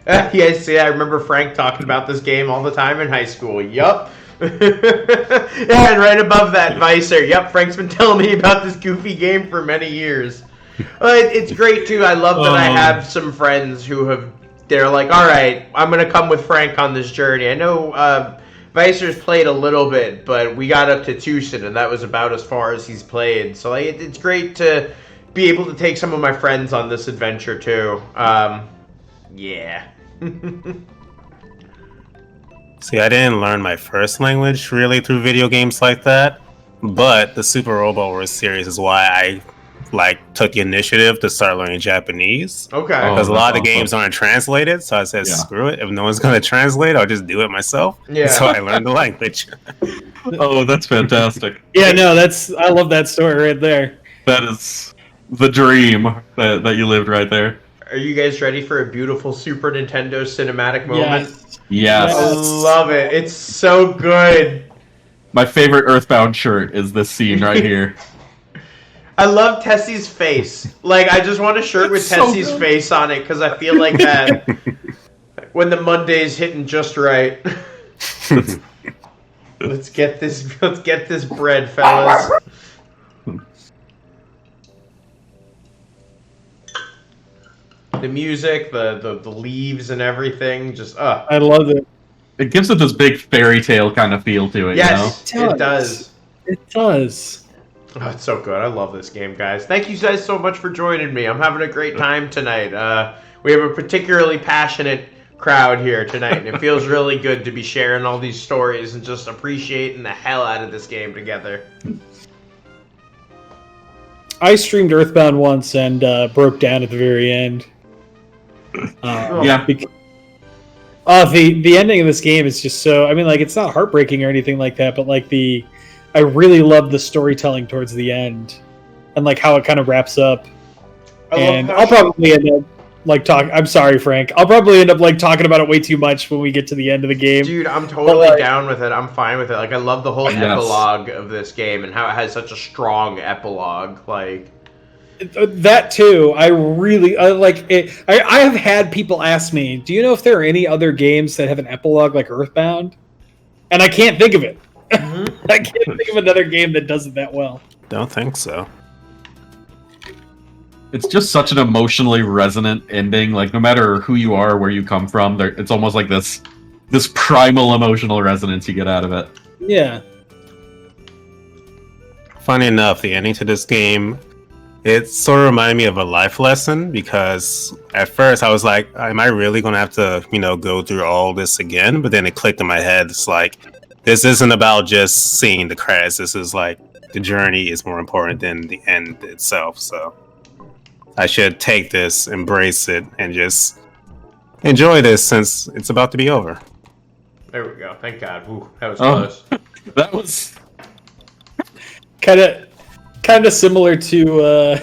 Yes, yeah, I remember Frank talking about this game all the time in high school. Yup. Yeah, and right above that, Vicer. Yup, Frank's been telling me about this goofy game for many years. It's great too. I love that I have some friends they're like, all right, I'm going to come with Frank on this journey. I know Vicer's played a little bit, but we got up to Tucson, and that was about as far as he's played. So it's great to be able to take some of my friends on this adventure too. Yeah. See, I didn't learn my first language really through video games like that, but the Super Robot Wars series is why I took the initiative to start learning Japanese. Okay. Because a lot of the games aren't translated, so I said, screw it. If no one's going to translate, I'll just do it myself. Yeah. So I learned the language. Oh, that's fantastic. Yeah, no, I love that story right there. That is the dream that you lived right there. Are you guys ready for a beautiful Super Nintendo cinematic moment? Yes. I love it. It's so good. My favorite Earthbound shirt is this scene right here. I love Tessie's face. Like, I just want a shirt with Tessie's face on it because I feel like that when the Monday's hitting just right. Let's get this bread, fellas. The music, the leaves and everything, just I love it. It gives it this big fairy tale kind of feel to it. Yes, you know? it does. It does. Oh, it's so good. I love this game, guys. Thank you guys so much for joining me. I'm having a great time tonight. We have a particularly passionate crowd here tonight, and it feels really good to be sharing all these stories and just appreciating the hell out of this game together. I streamed Earthbound once and broke down at the very end. Yeah. The ending of this game is just so... I mean, like, it's not heartbreaking or anything like that, but, like, I really love the storytelling towards the end. And, like, how it kind of wraps up. And I'll probably end up, like, I'm sorry, Frank. I'll probably end up, like, talking about it way too much when we get to the end of the game. Dude, I'm totally down with it. I'm fine with it. Like, I love the whole epilogue of this game and how it has such a strong epilogue. Like... That too, I really like it. I have had people ask me, "Do you know if there are any other games that have an epilogue like Earthbound?" And I can't think of it. Mm-hmm. I can't think of another game that does it that well. Don't think so. It's just such an emotionally resonant ending. Like, no matter who you are, where you come from, it's almost like this primal emotional resonance you get out of it. Yeah. Funny enough, the ending to this game, it sort of reminded me of a life lesson, because at first I was like, am I really going to have to, go through all this again? But then it clicked in my head. It's like, this isn't about just seeing the credits. This is like, the journey is more important than the end itself. So I should take this, embrace it, and just enjoy this since it's about to be over. There we go. Thank God. Ooh, that was Oh. close. That was kind of similar to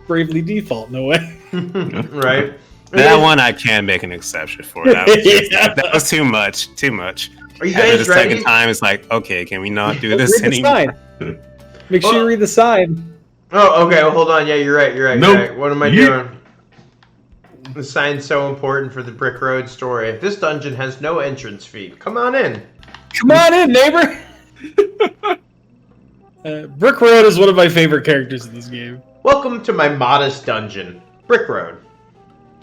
Bravely Default in a way. Right? That one I can make an exception for. That was, that was too much. Too much. Are you After guys the ready? second time, it's like, okay, can we not do this Read the anymore? sign. Make sure you read the sign. Oh, okay. Well, hold on. Yeah, you're right. You're Nope. right. What am I doing? The sign's so important for the Brick Road story. This dungeon has no entrance fee. Come on in. Come on in, neighbor. Brick Road is one of my favorite characters in this game. Welcome to my modest dungeon, Brick Road.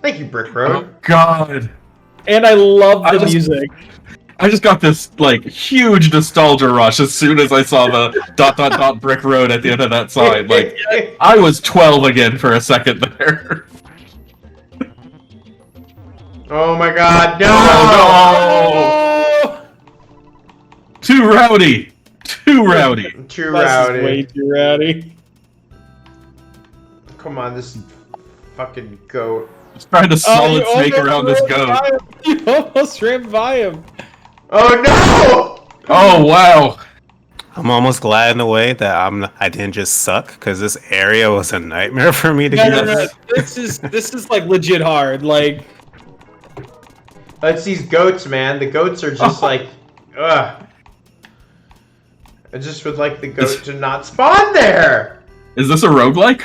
Thank you, Brick Road. oh god. And I love the music. I just got this like huge nostalgia rush as soon as I saw the ... brick road at the end of that sign. Like I was 12 again for a second there. Oh my God! No! Oh, no! Too rowdy. Too rowdy. Too This is rowdy. way too rowdy. Come on, this fucking goat. Just trying to solid you snake almost around this ran goat. by him. You almost ran by him. Oh no! Oh wow. I'm almost glad in a way that I didn't just suck because this area was a nightmare for me to No, get. no, no. This is like legit hard. Like It's these goats, man. The goats are just like, ugh. I just would like the goat to not spawn there, Is this a roguelike?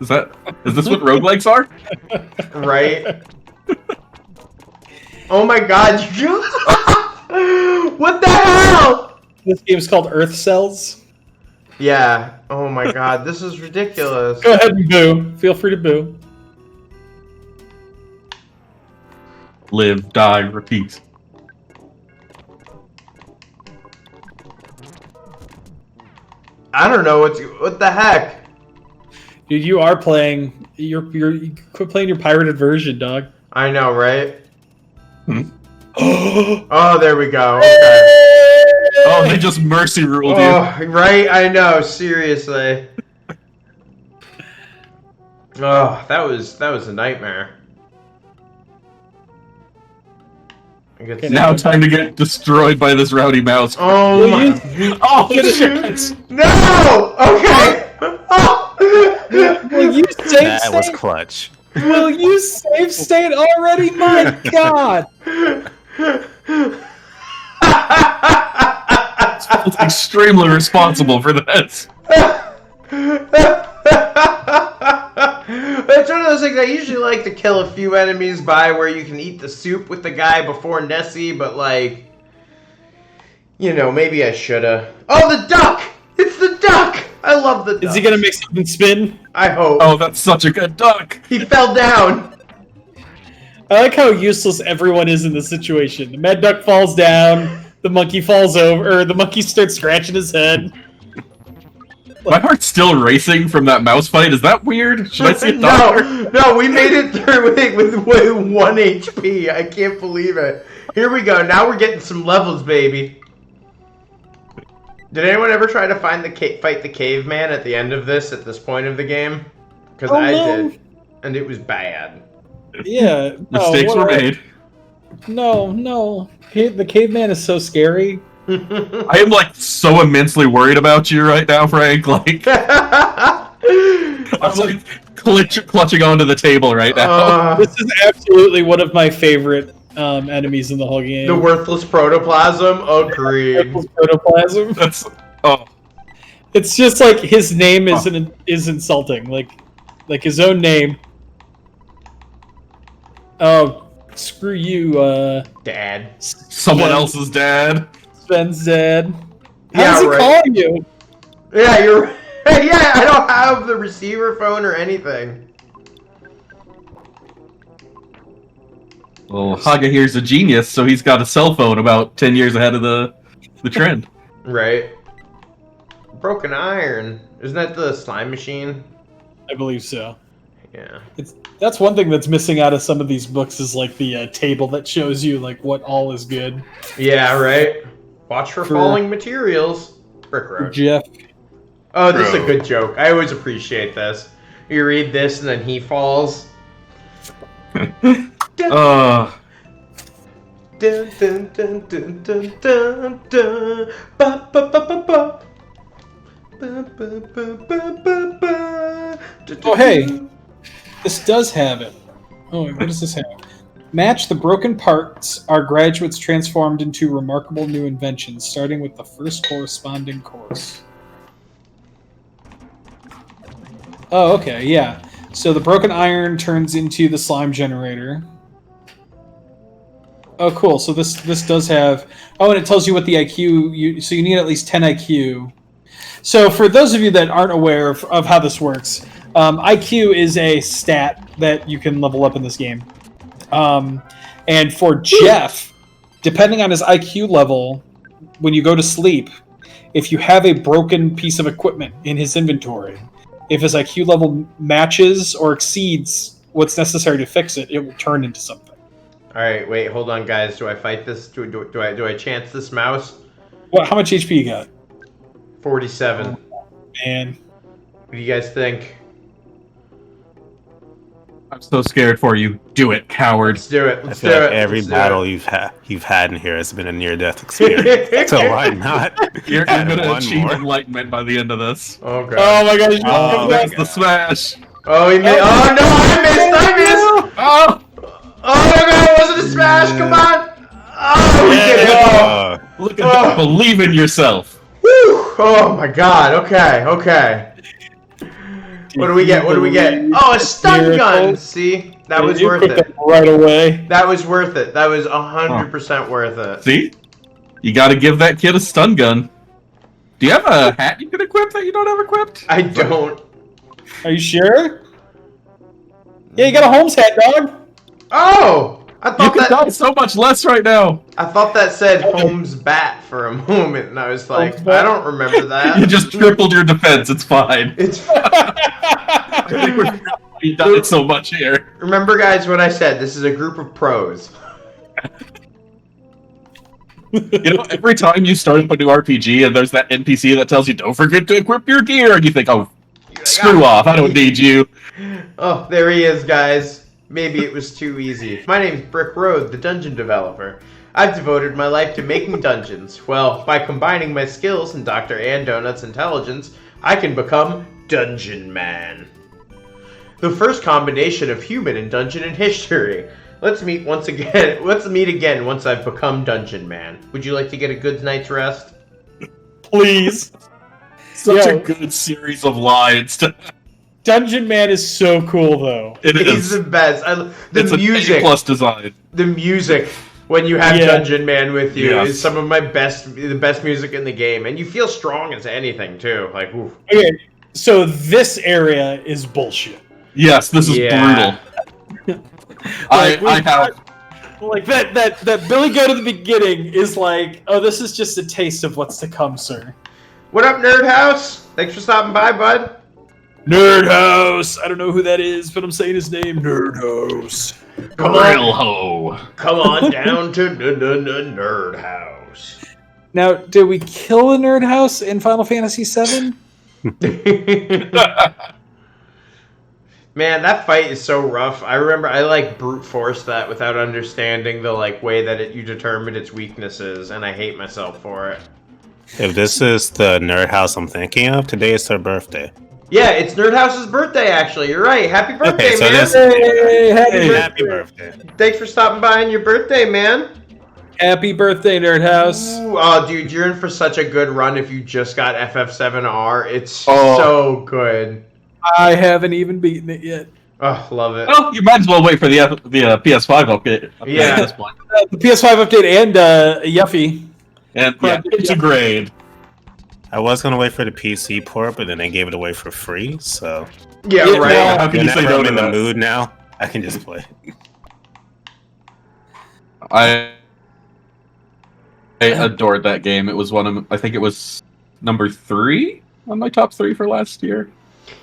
Is this what roguelikes are? right? Oh my God! What the hell? this game's called Earth Cells. Yeah. Oh my God, this is ridiculous. Go ahead and boo. Feel free to boo. Live, die, repeat. I don't know what the heck. Dude, you are playing. You quit playing your pirated version, dog. I know, right? Oh, Oh, there we go. Okay. Oh, they just mercy ruled you. Oh, right? I know. Seriously. Oh, that was a nightmare. I get Okay, Now time to get destroyed by this rowdy mouse. Oh Will my. you, Oh get a shit! chance. No! Okay! Will you save That was state? clutch. Will you save state already? My God! It's extremely responsible for this. It's one of those things I usually like to kill a few enemies by where you can eat the soup with the guy before Nessie, but like, you know, maybe I shoulda. Oh, the duck! It's the duck! I love the duck. Is he gonna make something spin? I hope. Oh, that's such a good duck. He fell down. I like how useless everyone is in this situation. The mad duck falls down. The monkey falls over. Or the monkey starts scratching his head. My heart's still racing from that mouse fight. Is that weird? Should I see a doctor? No, we made it through it with 1 HP. I can't believe it. Here we go. Now we're getting some levels, baby. Did anyone ever try to find fight the caveman at the end of this, at this point of the game? Because I did, and it was bad. Yeah. Mistakes were made. No. The caveman is so scary. I am like so immensely worried about you right now, Frank. Like I'm like clutching onto the table right now. This is absolutely one of my favorite enemies in the whole game. The worthless protoplasm. Agreed. Protoplasm. That's It's just like his name is insulting. Like his own name. Oh, screw you, Dad. someone else's dad. Sven's dad. How Yeah, does he right. call you? Yeah, you're right. Yeah, I don't have the receiver phone or anything. Well, Haga here's a genius, so he's got a cell phone about 10 years ahead of the trend. Right. Broken iron. Isn't that the slime machine? I believe so. Yeah. That's one thing that's missing out of some of these books is like the table that shows you like what all is good. Yeah, right. Watch for falling materials. Brick For Road. Jeff. Oh, this is a good joke. I always appreciate this. You read this and then he falls. Dun, dun, dun, dun, dun, dun, dun. Ba, ba, ba, ba, ba. Ba, ba, ba, ba, ba, ba. Oh, hey. This does have it. Oh, wait, what does this have? Match the broken parts our graduates transformed into remarkable new inventions, starting with the first corresponding course. Oh, okay, yeah. So the broken iron turns into the slime generator. Oh, cool. So this does have... Oh, and it tells you what the IQ... So you need at least 10 IQ. So for those of you that aren't aware of how this works, IQ is a stat that you can level up in this game. And for Jeff, depending on his IQ level, when you go to sleep, if you have a broken piece of equipment in his inventory, if his IQ level matches or exceeds what's necessary to fix it, it will turn into something. All right, wait, hold on, guys. Do I fight this? Do I chance this mouse? What? How much HP you got? 47. Man, What do you guys think? I'm so scared for you. Do it, coward. Let's do it. I Let's feel do like it. every Let's do battle it. you've had in here has been a near-death experience. So why not? You're add going to one achieve more? enlightenment by the end of this. Oh god. oh my gosh! Oh, That's the smash. Oh, he made. Oh no! I missed! Oh! Oh my god! It wasn't a smash. Come on! Oh, we did it! Oh. Look at that. Believe in yourself. Whew. Oh my god. Okay. Okay. What do we get? What do we get? Oh, a stun gun. See, that was worth it. Right away. That was worth it. That was 100% worth it. See? You gotta give that kid a stun gun. Do you have a hat you can equip that you don't have equipped? I don't. Are you sure? Yeah, you got a Holmes hat, dog. Oh, I You thought can that. die so much less right now. I thought that said Holmes bat for a moment, and I was like, Holmes bat? I don't remember that. You just tripled your defense. It's fine. It's. I think we've done it so much here. Remember, guys, what I said. This is a group of pros. You know, every time you start up a new RPG and there's that NPC that tells you don't forget to equip your gear, and you think, oh, screw off, I don't need you. Oh, there he is, guys. Maybe it was too easy. My name's Brick Road, the dungeon developer. I've devoted my life to making dungeons. Well, by combining my skills and Dr. Andonut's intelligence, I can become Dungeon Man. The first combination of human and dungeon in history. Let's meet again once I've become Dungeon Man. Would you like to get a good night's rest? Please. Such Yo. a good series of lines. Dungeon Man is so cool, though. It He's is. the best. The It's music. an A+ design. The music when you have Yeah. Dungeon Man with you Yes. is some of the best music in the game, and you feel strong as anything too. Like, oof. Okay, so this area is bullshit. Yes, this is Yeah. brutal. Like, I have. Like that Billy Goat at the beginning is like, oh, this is just a taste of what's to come, sir. What up, Nerd House? Thanks for stopping by, bud. Nerd House. I don't know who that is, but I'm saying his name. Nerd House. Come Real on, ho. come on down to Nerd House. Now, did we kill the Nerd House in Final Fantasy VII? Man, that fight is so rough. I remember I like brute forced that without understanding the way that you determined its weaknesses, and I hate myself for it. If this is the nerd house I'm thinking of, today is her birthday. Yeah, it's Nerd House's birthday. Actually, you're right. Happy birthday, Okay, so man! this- Hey, Happy birthday. Thanks for stopping by on your birthday, man. Happy birthday, Nerd House. Ooh, oh, dude, you're in for such a good run if you just got FF7R. It's Oh. so good. I haven't even beaten it yet. Oh, love it. Well, you might as well wait for the PS5 update. Yeah. At this point. The PS5 update and Yuffie. And yeah, it's a grade. I was gonna wait for the PC port, but then they gave it away for free. So Yeah, Yeah, right. well, How can you say whenever no I'm to in the that? mood now, I can just play. I adored that game. It was I think it was number 3 on my top 3 for last year.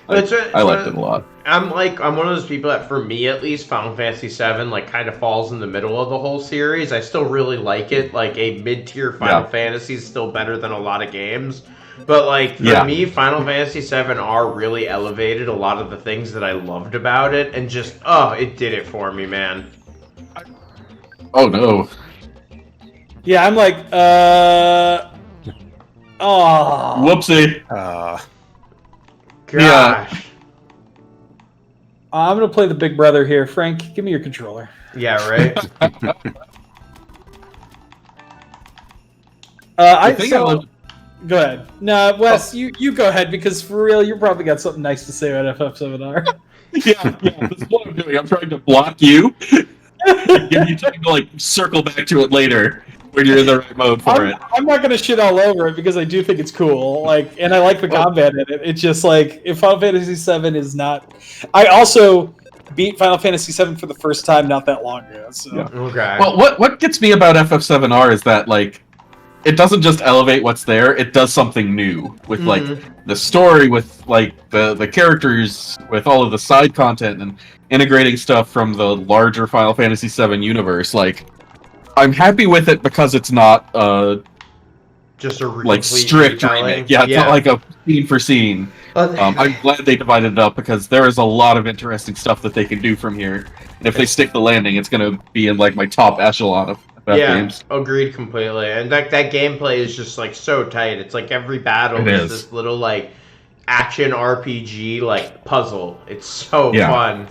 I liked it a lot. I'm one of those people that, for me at least, Final Fantasy VII kind of falls in the middle of the whole series. I still really like it. Like a mid-tier Final Yeah. Fantasy is still better than a lot of games, But like for Yeah. me, Final Fantasy VII R really elevated a lot of the things that I loved about it, and just it did it for me, man. Oh no. Yeah, I'm like, oh, Whoopsie. Gosh. I'm gonna play the big brother here. Frank, give me your controller. Yeah, right. Go ahead. No, Wes, you go ahead because for real, you probably got something nice to say about FF7R. Yeah, this is what I'm doing. I'm trying to block you. Give you time to like circle back to it later when you're in the right mode for it. I'm not gonna shit all over it because I do think it's cool. Like, and I like the combat in it. It's just like if Final Fantasy VII is not. I also beat Final Fantasy VII for the first time not that long ago. So. Yeah. Okay. Well, what gets me about FF7R is that like it doesn't just elevate what's there; it does something new with like the story, with like the characters, with all of the side content, and integrating stuff from the larger Final Fantasy VII universe. Like, I'm happy with it because it's not just a like strict remake. Yeah, it's not like a scene for scene. I'm glad they divided it up because there is a lot of interesting stuff that they can do from here. And if they stick the landing, it's going to be in like my top echelon of games. Agreed completely. And that gameplay is just like so tight. It's like every battle is this little like action RPG like puzzle. It's so fun.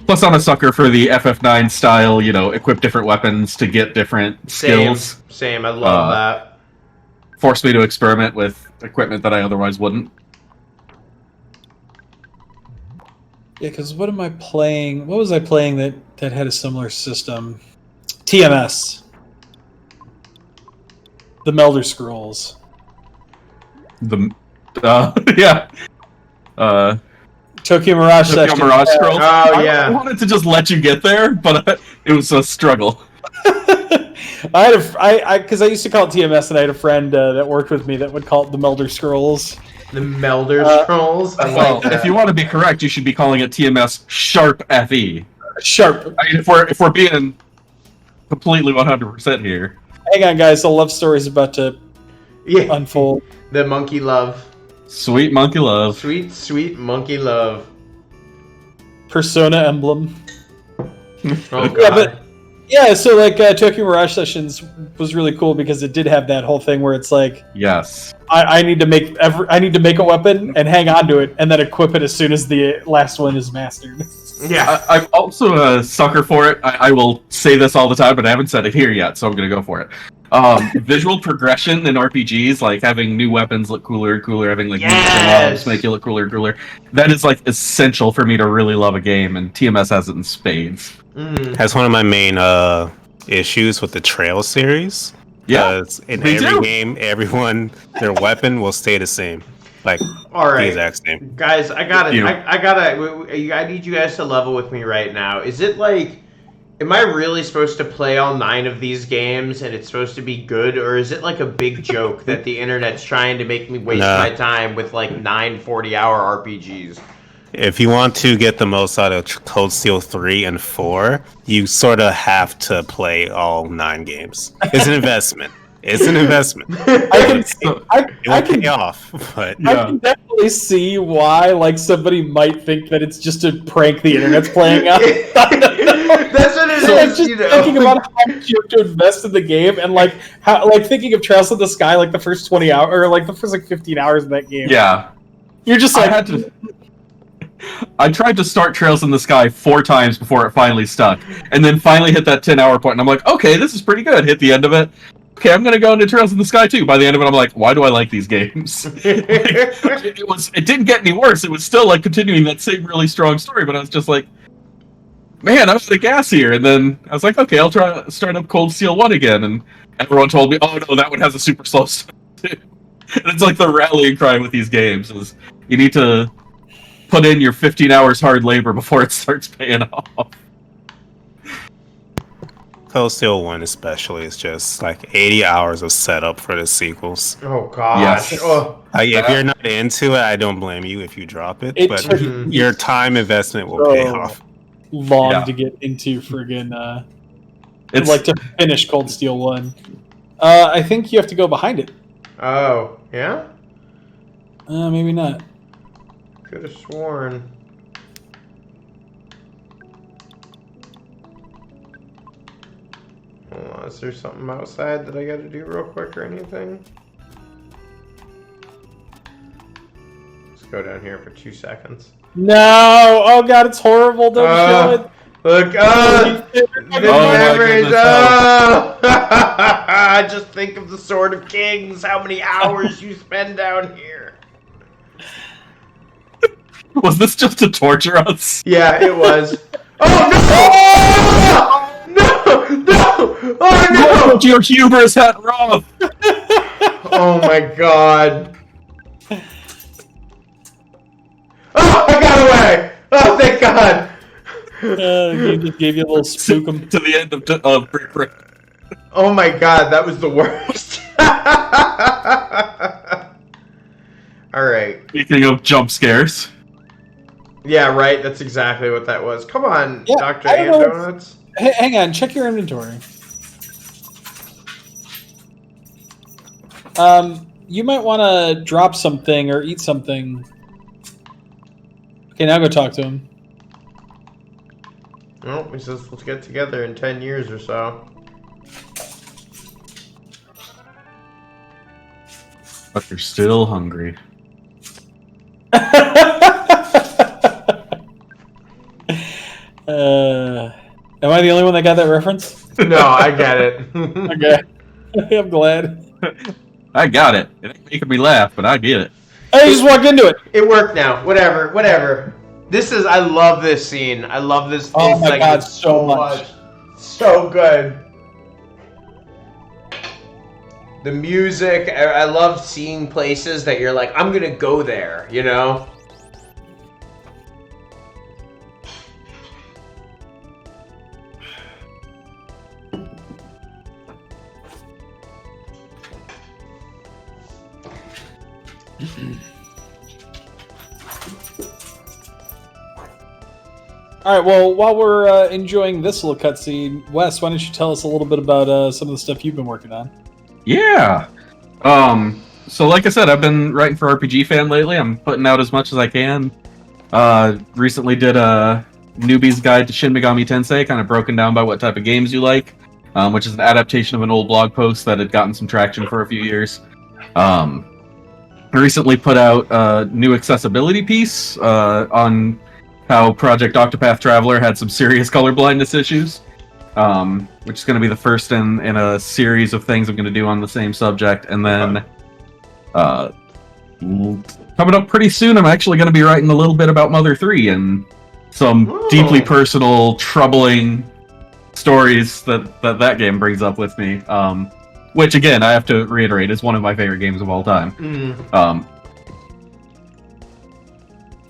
Plus, I'm a sucker for the FF9 style, equip different weapons to get different skills. Same, I love that. Force me to experiment with equipment that I otherwise wouldn't. Yeah, because what am I playing? What was I playing that had a similar system? TMS. The Melder Scrolls. Tokyo Mirage Tokyo Mirage Scrolls. Oh, yeah. I wanted to just let you get there, but it was a struggle. Because I used to call it TMS, and I had a friend that worked with me that would call it the Melder Scrolls. The Melder Scrolls? If you want to be correct, you should be calling it TMS Sharp FE. Sharp. I mean, if we're being completely 100% here. Hang on, guys. The love story's about to unfold. The monkey love. Sweet monkey love. Sweet, sweet monkey love. Persona emblem. Oh, God. So like Tokyo Mirage Sessions was really cool because it did have that whole thing where it's like, yes, I need to make a weapon and hang on to it and then equip it as soon as the last one is mastered. Yeah, I'm also a sucker for it. I will say this all the time, but I haven't said it here yet, so I'm gonna go for it. Visual progression in RPGs, like having new weapons look cooler and cooler, having like new jobs make you look cooler and cooler. That is like essential for me to really love a game, and TMS has it in spades. That's one of my main issues with the Trail series. Yeah, in every game, their weapon will stay the same. Like, all right, the exact same. Guys, I need you guys to level with me right now. Is it like, am I really supposed to play all 9 of these games and it's supposed to be good, or is it like a big joke that the internet's trying to make me waste my time with like 9 40-hour RPGs? If you want to get the most out of Cold Steel 3 and 4, you sort of have to play all 9 games. It's an investment. It's an investment. It will pay off, but I can definitely see why like somebody might think that it's just a prank the internet's playing on. That's what it is. Just thinking about how much you have to invest in the game and like how thinking of Trails in the Sky like the first 20 hours or like the first 15 hours of that game. Yeah, you're just like I tried to start Trails in the Sky 4 times before it finally stuck, and then finally hit that 10-hour point, and I'm like, okay, this is pretty good. Hit the end of it. Okay, I'm gonna go into Trails in the Sky too. By the end of it, I'm like, why do I like these games? It didn't get any worse. It was still like continuing that same really strong story, but I was just like, man, I'm out of gas here. And then I was like, okay, I'll try start up Cold Steel 1 again, and everyone told me, oh no, that one has a super slow start too. And it's like the rallying cry with these games is you need to put in your 15 hours hard labor before it starts paying off. Cold Steel 1 especially is just like 80 hours of setup for the sequels. Oh gosh. Yes. If you're not into it, I don't blame you if you drop it, but your time investment will pay off. Long to get into friggin' it's like to finish Cold Steel 1. I think you have to go behind it. Oh, yeah? Maybe not. Could have sworn. Hold on, is there something outside that I gotta do real quick or anything? Let's go down here for 2 seconds. No! Oh god, it's horrible. Don't show it. Look, the memories. Just think of the Sword of Kings. How many hours you spend down here? Was this just to torture us? Yeah, it was. Oh no! No! No! Oh no! Your hubris had rough. Oh my god! Oh, I got away! Oh, thank God! He just gave you a little spook 'em. To the end of Oh my god, that was the worst. Alright. Speaking of jump scares. Yeah, right, that's exactly what that was. Come on, Yeah, Dr. I don't know Donuts. Hang on, check your inventory. You might want to drop something or eat something. Okay, now go talk to him. Oh, he says let's get together in 10 years or so. But you're still hungry. Am I the only one that got that reference? No, I get it. Okay. I'm glad. I got it. It ain't making me laugh, but I get it. I just walked into it. It worked now. Whatever. I love this scene. I love this Oh my segment god, so much. So good. The music, I love seeing places that you're like, I'm gonna go there, you know? All right. Well, while we're enjoying this little cutscene, Wes, why don't you tell us a little bit about some of the stuff you've been working on? Yeah. So like I said, I've been writing for RPG Fan lately. I'm putting out as much as I can. Recently did a newbie's guide to Shin Megami Tensei, kind of broken down by what type of games you like, which is an adaptation of an old blog post that had gotten some traction for a few years. I recently put out a new accessibility piece on how Project Octopath Traveler had some serious color blindness issues, which is going to be the first in a series of things I'm going to do on the same subject. And then coming up pretty soon, I'm actually going to be writing a little bit about Mother 3 and some deeply personal, troubling stories that game brings up with me. Which, again, I have to reiterate, is one of my favorite games of all time.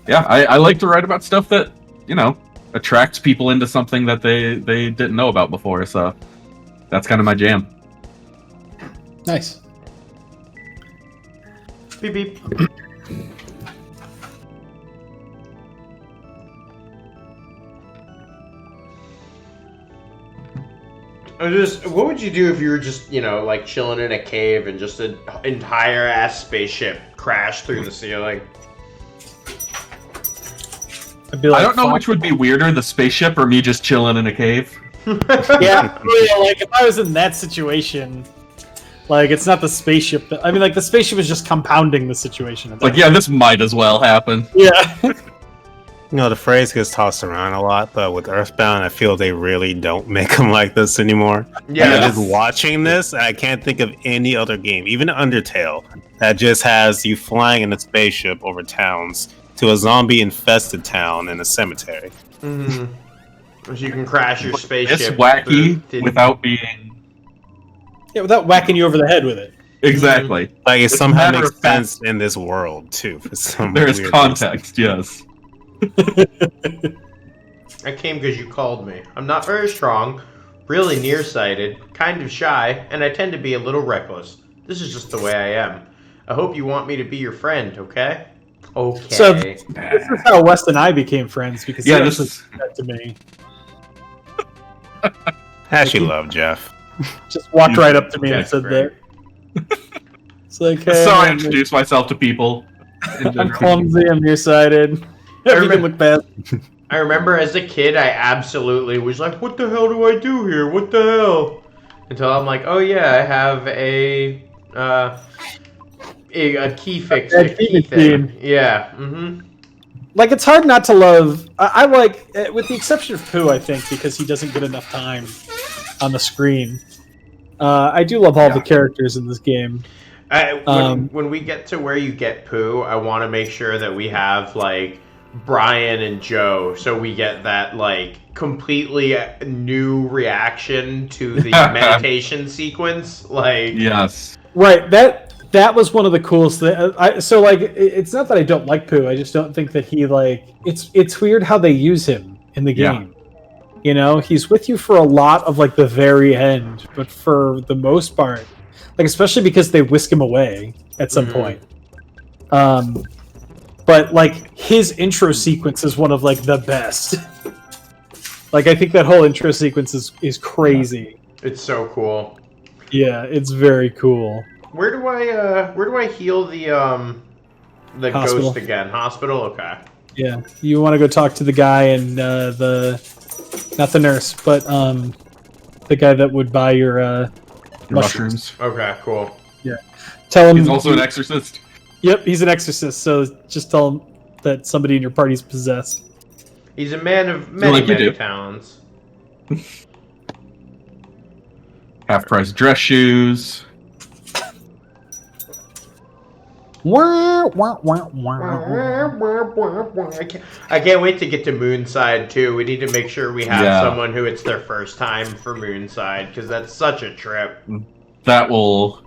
Yeah, I like to write about stuff that, attracts people into something that they didn't know about before, so that's kind of my jam. Nice. Beep beep. What would you do if you were just, like chilling in a cave and just an entire ass spaceship crashed through the ceiling? I'd be like, I don't know which would be weirder, the spaceship or me just chilling in a cave. Yeah, like if I was in that situation, like it's not the spaceship. The spaceship is just compounding the situation. Like, yeah, this might as well happen. Yeah. The phrase gets tossed around a lot, but with Earthbound, I feel they really don't make them like this anymore. Yeah. Just watching this, I can't think of any other game, even Undertale, that just has you flying in a spaceship over towns to a zombie-infested town in a cemetery. Mm-hmm. So you can crash your spaceship. It's wacky without being... Yeah, without whacking you over the head with it. Exactly. Like, it somehow matter makes of fact. sense in this world, too. For some There is weird context, yes. I came because you called me. I'm not very strong, really nearsighted, kind of shy, and I tend to be a little reckless. This is just the way I am. I hope you want me to be your friend, okay? Okay. So this is how Wes and I became friends, because he Yeah, actually this is... said that to me. I actually love Jeff. Just walked right up to me and That's said great. that. It's like, hey, That's how I man, introduce myself to people. I'm clumsy, I'm nearsighted. Everything look bad. I remember as a kid, I absolutely was like, "What the hell do I do here? What the hell?" Until I'm like, "Oh yeah, I have a key fix, a key thing." machine. Yeah. Mm-hmm. Like, it's hard not to love. I like, with the exception of Pooh, I think, because he doesn't get enough time on the screen. I do love all the characters in this game. When we get to where you get Pooh, I want to make sure that we have like Brian and Joe, so we get that like completely new reaction to the meditation sequence. Like, Yes. Right, that was one of the coolest things. So, like, it's not that I don't like Pooh. I just don't think that he, like... It's weird how they use him in the game. You know? He's with you for a lot of, like, the very end. But for the most part... Like, especially because they whisk him away at some point. But, like, his intro sequence is one of, like, the best. Like, I think that whole intro sequence is crazy. it's so cool. Yeah, it's very cool. Where do I heal the Hospital. ghost again? Hospital? Okay. Yeah, you want to go talk to the guy and not the nurse, but the guy that would buy your mushrooms. Okay, cool. Yeah, tell him He's also an exorcist. Yep, he's an exorcist. So just tell him that somebody in your party's possessed. He's a man of many talents. Half-price dress shoes. Wah, wah, wah, wah. I can't wait to get to Moonside too. We need to make sure we have Yeah. someone who it's their first time for Moonside because that's such a trip. That will...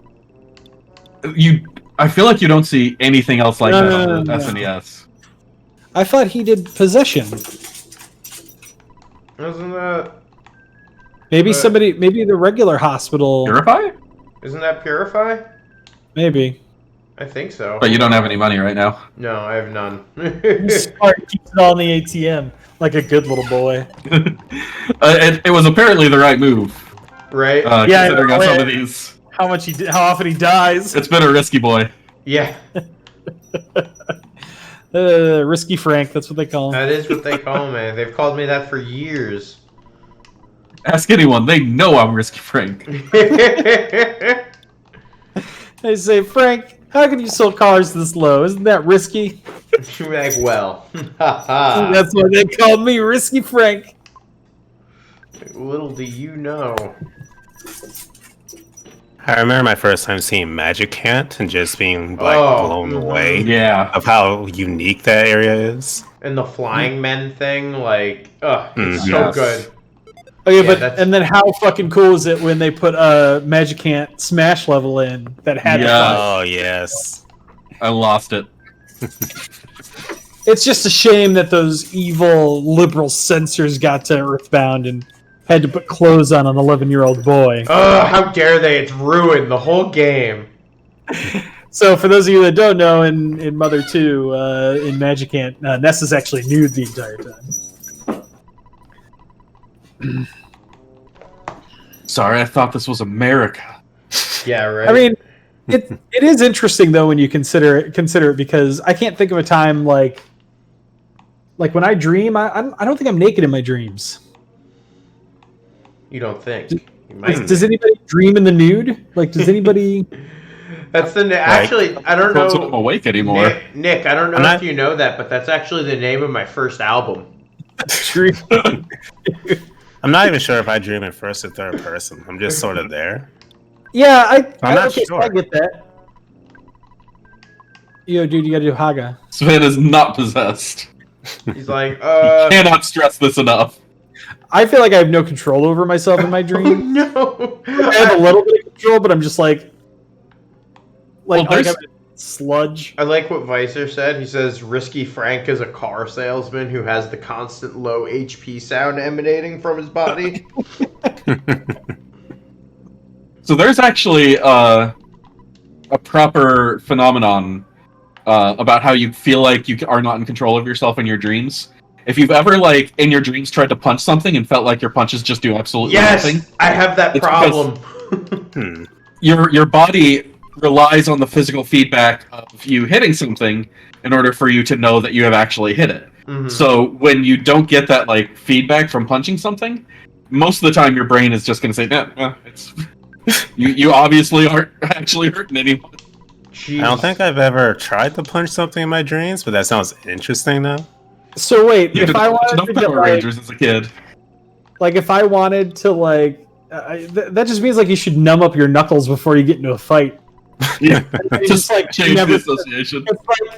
I feel like you don't see anything else like that on the SNES. I thought he did possession. Isn't that Maybe maybe the regular hospital. Purify? isn't that Purify? Maybe. I think so. But you don't have any money right now. No, I have none. He's smart. He keeps it all in the ATM like a good little boy. It was apparently the right move. Right? Yeah, Considering on I know. some of these. How often he dies. It's been a risky boy. Yeah, Risky Frank, that's what they call him. that is what they call me. They've called me that for years. Ask anyone, they know I'm Risky Frank. They say, Frank, how can you sell cars this low? Isn't that risky? Like, well, haha. That's why they called me Risky Frank. Little do you know. I remember my first time seeing Magic Cant and just being like blown away Yeah. of how unique that area is. And the flying men thing, like, it's so Yes. good. Oh yeah, Yeah, but that's- and then how fucking cool is it when they put a Magicant Smash level in that had Yeah. fun? Oh yes. I lost it. It's just a shame that those evil liberal censors got to Earthbound and had to put clothes on an 11-year-old boy. How dare they? It's ruined the whole game. So for those of you that don't know, in Mother 2, in Magicant, Ness is actually nude the entire time. Sorry, I thought this was America. Yeah, right. I mean, it is interesting though when you consider it because I can't think of a time like when I dream. I don't think I'm naked in my dreams. you don't think? You might. Does anybody dream in the nude? Like, does anybody? That's actually. I don't Don't know. awake anymore. Nick, I don't know I'm if not- you know that, but that's actually the name of my first album. dream? I'm not even sure if I dream in first or third person. I'm just sort of there. Yeah, I'm not okay, so I sure. get that. Yo, dude, you gotta do Haga. Sven is not possessed. He's like, Cannot stress this enough. I feel like I have no control over myself in my dream. no. I have a little bit of control, but I'm just like Well, I'm there's- sludge. I like what Visor said. He says Risky Frank is a car salesman who has the constant low HP sound emanating from his body. So there's actually a proper phenomenon about how you feel like you are not in control of yourself in your dreams. If you've ever, like, in your dreams tried to punch something and felt like your punches just do absolutely nothing... Yes! I have that problem. Your body relies on the physical feedback of you hitting something in order for you to know that you have actually hit it. Mm-hmm. So when you don't get that, like, feedback from punching something, most of the time your brain is just going to say, "No, it's you obviously aren't actually hurting anyone." Jeez. I don't think I've ever tried to punch something in my dreams, but that sounds interesting though. So wait, You if did I watch wanted enough to get Power Rangers as a kid. like if I wanted to that just means like you should numb up your knuckles before you get into a fight. Yeah, It's just like change never- the association.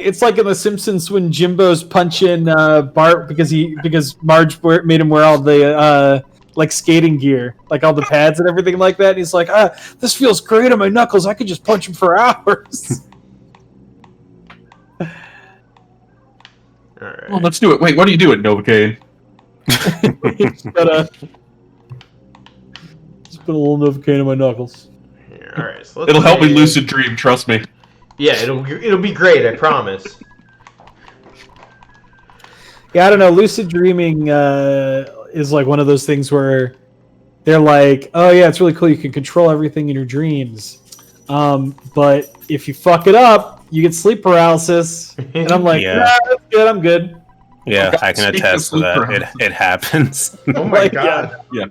It's like in The Simpsons when Jimbo's punching Bart because Marge made him wear all the like skating gear, like all the pads and everything like that. And he's like, this feels great on my knuckles. I could just punch him for hours. All right. Well, let's do it. Wait, what are you doing, Novocaine? Just put a little Novocaine on my knuckles. All right. So let's It'll help me say- lucid dream. Trust me. Yeah, it'll be great. I promise. Yeah, I don't know. Lucid dreaming is like one of those things where they're like, oh yeah, it's really cool. You can control everything in your dreams. But if you fuck it up, you get sleep paralysis. And I'm like, Yeah. nah, that's good. I'm good. Yeah, Okay, I can speaking attest of to that. sleep It happens. Oh my Like, god. Yeah.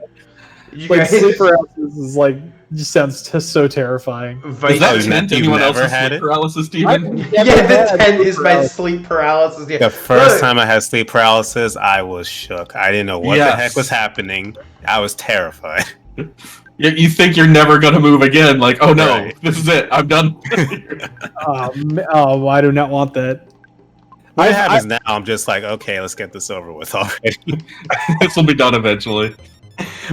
You Like guys, sleep paralysis is like just sounds so terrifying. Does Vice- that you've tent you've anyone never else's had sleep it? paralysis, I Demon? never yeah, the had 10 is sleep my paralysis. sleep paralysis. Yeah. The first Look, time I had sleep paralysis, I was shook. I didn't know what the Yes. heck was happening. I was terrified. You think you're never gonna move again? Like, oh no, Right. this is it. I'm done. Oh, I do not want that. What I- happens now? I'm just like, okay, let's get this over with already. This will be done eventually.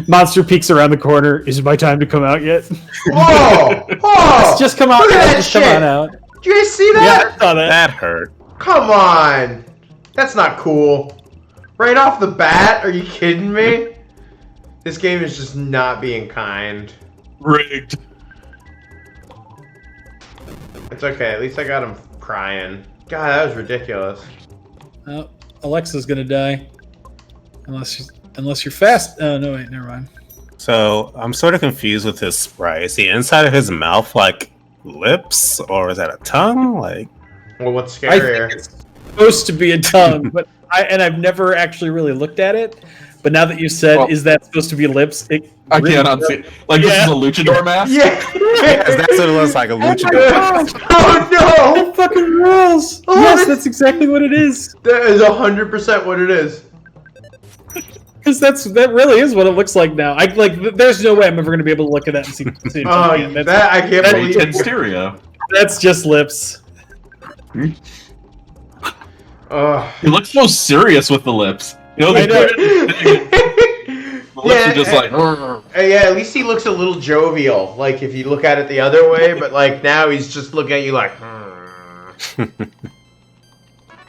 Monster peeks around the corner. Is it my time to come out yet? Oh! Oh! Just come out. Look at that Just come shit. on out. Did you guys see Yeah, that? I saw that. That hurt. Come on! That's not cool. Right off the bat? Are you kidding me? This game is just not being kind. Rigged. It's okay. At least I got him crying. God, that was ridiculous. Oh, Alexa's gonna die. Unless you're fast. Oh no, wait, never mind. So I'm sort of confused with his sprite. Is the inside of his mouth like lips, or is that a tongue? Like, Well, what's I scarier? think it's supposed to be a tongue, but I've never actually really looked at it. But now that you said, Well- is that supposed to be lips? I can't unsee. Like, this Yeah. is a luchador mask? Yeah! 'cause that's what it looks like, a luchador. Oh no! That fucking rules! Oh, Yes, that's- that's exactly what it is. That is 100% what it is. Because that really is what it looks like now. There's no way I'm ever gonna be able to look at that and see. Oh, again. that I can't that- believe. In stereo. That's just lips. Oh. He looks so serious with the lips. You know, I know. the lips are just like, "Rrr." Yeah, at least he looks a little jovial. Like if you look at it the other way, but like now he's just looking at you like.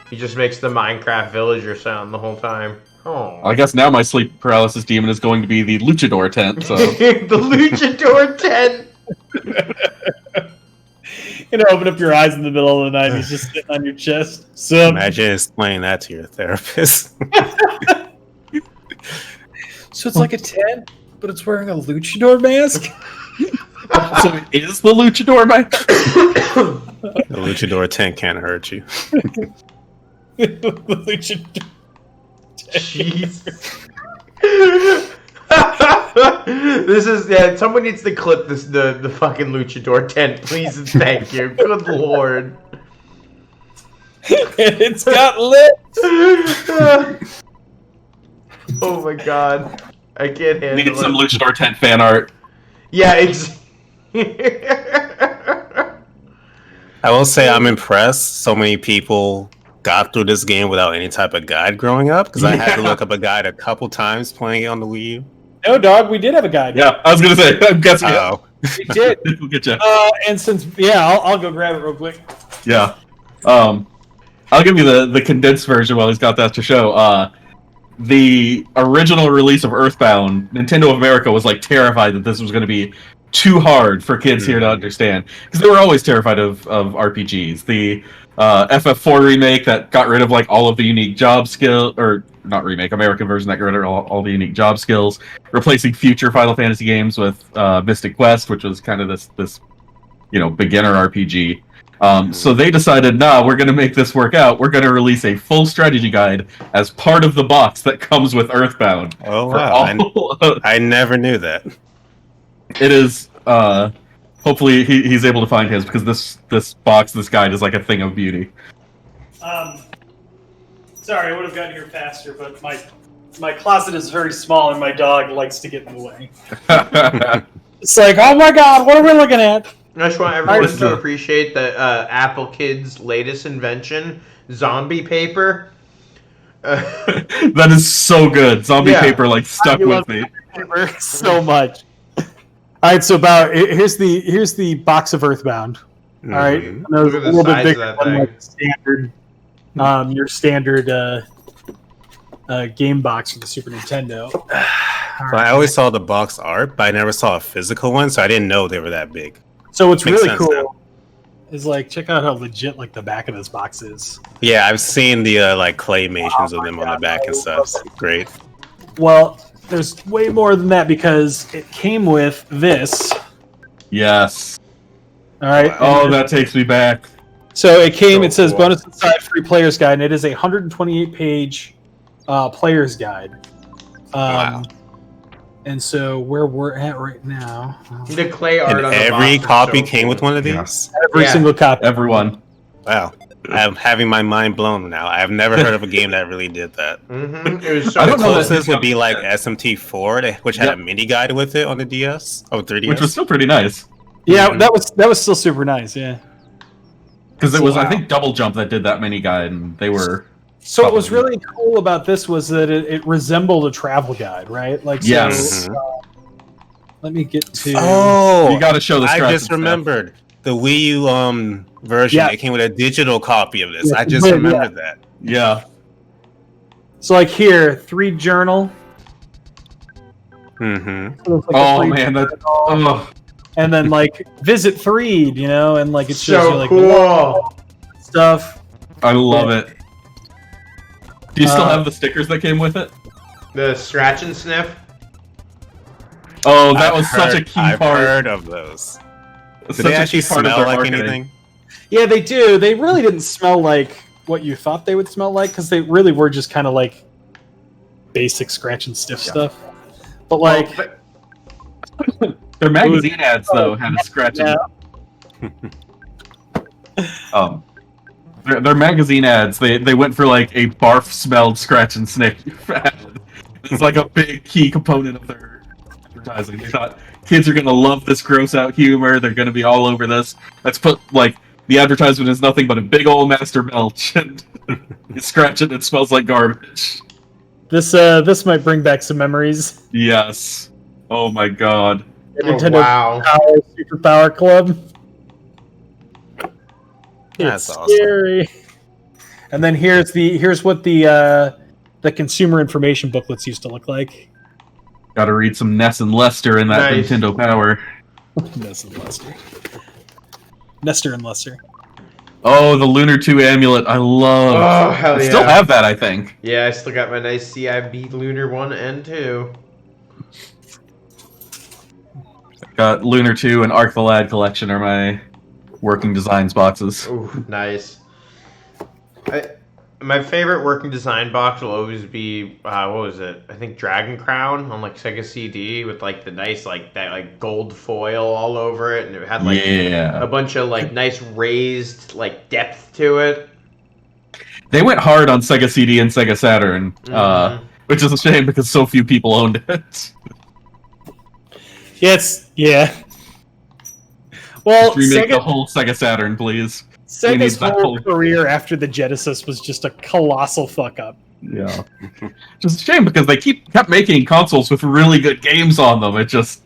He just makes the Minecraft villager sound the whole time. Oh. I guess now my sleep paralysis demon is going to be the luchador tent, so. The luchador tent. You know, open up your eyes in the middle of the night. And he's just sitting on your chest. So Imagine explaining that to your therapist. So it's like a tent, but it's wearing a luchador mask. So it is the luchador mask? The luchador tent can't hurt you. The luchador. Jeez. This is someone needs to clip this the fucking luchador tent, please and thank you. Good lord. It's got lips. Oh my god. I can't handle Need it. some luchador tent fan art. Yeah, it's I will say I'm impressed. So many people got through this game without any type of guide growing up, because I had to look up a guide a couple times playing it on the Wii U. No, dog. We did have a guide. Yeah, I was gonna say, I'm guessing. Oh, We did. We'll get you. And since I'll go grab it real quick. Yeah. I'll give you the condensed version while he's got that to show. The original release of Earthbound, Nintendo of America was like terrified that this was going to be too hard for kids here to understand, because they were always terrified of RPGs. The FF4 remake that got rid of like all of the unique job skill or not remake, American version that got rid of all the unique job skills, replacing future Final Fantasy games with Mystic Quest, which was kind of this beginner RPG. So they decided, we're going to make this work out. We're going to release a full strategy guide as part of the box that comes with Earthbound. Oh wow! I never knew that. It is. Hopefully, he's able to find his, because this guide is like a thing of beauty. Sorry, I would have gotten here faster, but my closet is very small and my dog likes to get in the way. It's like, oh my god, what are we looking at? I just want everyone to appreciate the Apple Kids' latest invention, zombie paper. That is so good. Zombie paper stuck with me so much. All right, so here's the box of Earthbound. All right, and there's a little bit bigger than like standard, your standard game box for the Super Nintendo. So I always saw the box art, but I never saw a physical one, so I didn't know they were that big. So what's really cool is check out how legit the back of this box is. Yeah, I've seen the claymations of them on the back and stuff. It's great. Well, there's way more than that because it came with this. Yes. All right. Oh, that takes me back. So it came. It says bonus inside free player's guide, and it is a 128-page player's guide. Wow. And so where we're at right now, the clay art and on the every box copy so came cool. with one of these. Every single copy. Everyone. Wow. I'm having my mind blown now. I've never heard of a game that really did that. It was so I The don't know closest would be SMT4, which had a mini guide with it on the DS. Oh, 3DS. Which was still pretty nice. Yeah, that was still super nice. Yeah. Because it was, I think, Double Jump that did that mini guide, and they were. So what was really cool about this was that it resembled a travel guide, right? Yes. Let me get to. Oh, you got to show the. I just remembered the Wii U version. Yeah. It came with a digital copy of this. Yeah, I just remembered that. Yeah. So here, 3 journal. Mm-hmm. So Oh man, that. Oh. And then visit 3, and it shows you cool stuff. I love it. Do you still have the stickers that came with it? The scratch and sniff. Oh, that was such a key I've part. heard of those. Do Such they a actually key part of smell their like marketing. anything? Yeah, they do. They really didn't smell like what you thought they would smell like because they really were just kind of basic scratch and stiff stuff. But their magazine ads though had a scratch. Their magazine ads they went for a barf smelled scratch and sniff ad. It's a big key component of their advertising. They thought kids are gonna love this gross out humor. They're gonna be all over this. Let's put the advertisement is nothing but a big old master belch, and you scratch it, and it smells like garbage. This might bring back some memories. Yes. Oh my god. Nintendo Wow. Power Super Power Club. That's It's awesome. scary. And then here's what the consumer information booklets used to look like. Got to read some Ness and Lester in that Nice. Nintendo Power. Nestor and Lester. Oh, the Lunar 2 amulet. I love. Oh, hell I yeah. still have that, I think. Yeah, I still got my nice CIB Lunar 1 and 2. Got Lunar 2 and Arc the Lad collection are my working designs boxes. Ooh, nice. My favorite working design box will always be what was it? I think Dragon Crown on Sega CD with the nice that gold foil all over it, and it had a bunch of nice raised depth to it. They went hard on Sega CD and Sega Saturn, which is a shame because so few people owned it. Yeah. Well, Just remake the whole Sega Saturn, please. Sega's whole career after the Genesis was just a colossal fuck up. Yeah. Just a shame because they kept making consoles with really good games on them. It just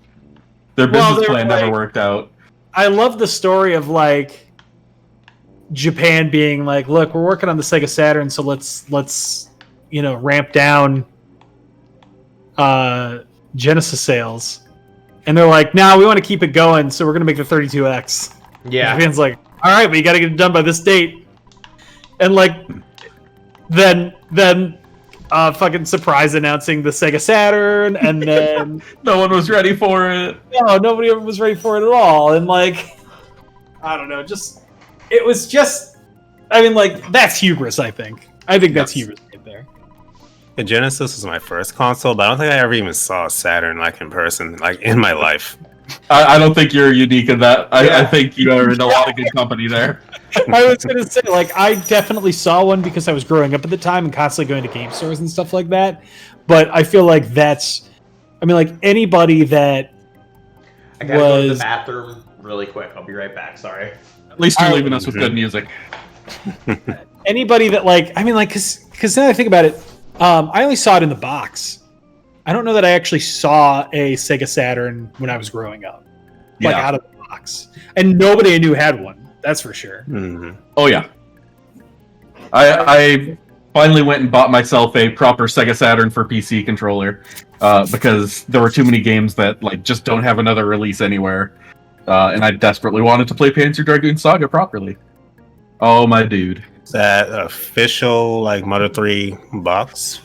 their business plan never worked out. I love the story of Japan being look, we're working on the Sega Saturn, so let's ramp down Genesis sales. And they're like, nah, we want to keep it going, so we're gonna make the 32X. Yeah. And Japan's like, all right, but you got to get it done by this date. And then fucking surprise announcing the Sega Saturn, and then No one was ready for it. nobody ever was ready for it at all. And like, I don't know, it was just. I mean, like, that's hubris. I think that's hubris right there. The Genesis was my first console, but I don't think I ever even saw a Saturn like in person, like in my life. I don't think you're unique in that. I think you are in a lot of good company there. I was gonna say, like, I definitely saw one because I was growing up at the time and constantly going to game stores and stuff like that. But I feel like anybody that I gotta go to the bathroom really quick. I'll be right back. Sorry. At least you're leaving us with good music. Anybody that because now I think about it, I only saw it in the box. I don't know that I actually saw a Sega Saturn when I was growing up, out of the box, and nobody I knew had one. That's for sure. Mm-hmm. Oh yeah. I finally went and bought myself a proper Sega Saturn for PC controller because there were too many games that just don't have another release anywhere, and I desperately wanted to play Panzer Dragoon Saga properly. Oh my dude! Is that official Mother 3 box?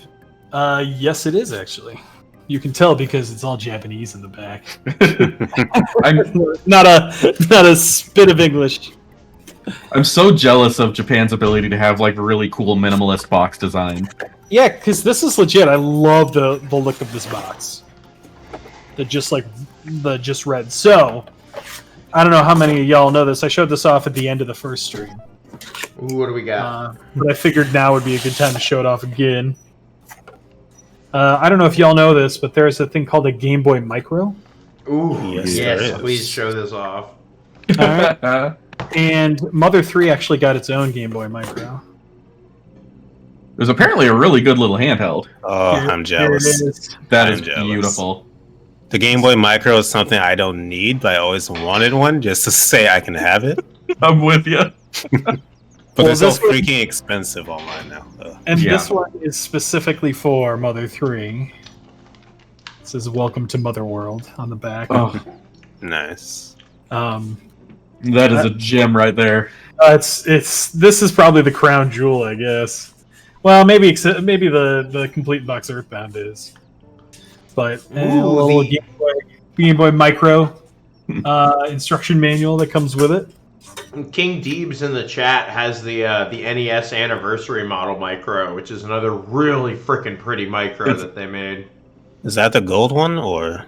Yes, it is actually. You can tell because it's all Japanese in the back. not a spit of English. I'm so jealous of Japan's ability to have really cool minimalist box design. Yeah, because this is legit. I love the look of this box. The just red. So, I don't know how many of y'all know this. I showed this off at the end of the first stream. Ooh, what do we got? But I figured now would be a good time to show it off again. I don't know if y'all know this, but there's a thing called a Game Boy Micro. Ooh, yes, please show this off. All right. And Mother 3 actually got its own Game Boy Micro. There's apparently a really good little handheld. Oh, I'm jealous. That is beautiful. The Game Boy Micro is something I don't need, but I always wanted one just to say I can have it. I'm with you. But they're so freaking expensive online now. And this one is specifically for Mother 3. It says "Welcome to Mother World" on the back. Oh, nice. That is a gem right there. This is probably the crown jewel, I guess. Well, maybe the complete box Earthbound is. But a little Game Boy Micro instruction manual that comes with it. King Deebs in the chat has the NES Anniversary Model Micro, which is another really freaking pretty micro that they made. Is that the gold one, or?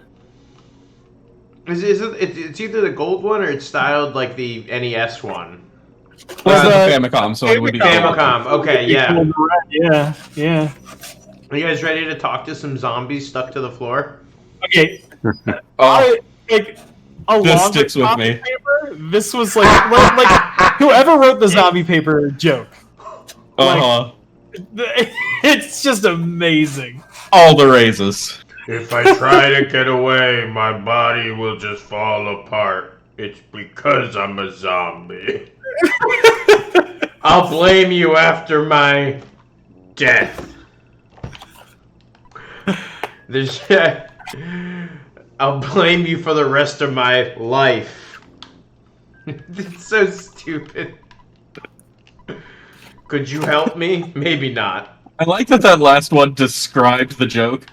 It's either the gold one or it's styled like the NES one. Well, the Famicom, so it would be Famicom. Okay, yeah. Yeah. Are you guys ready to talk to some zombies stuck to the floor? Okay. This sticks with me. Paper, this was like whoever wrote the zombie paper joke. It's just amazing. All the raises. If I try to get away, my body will just fall apart. It's because I'm a zombie. I'll blame you after my death. I'll blame you for the rest of my life. It's so stupid. Could you help me? Maybe not. I like that last one described the joke.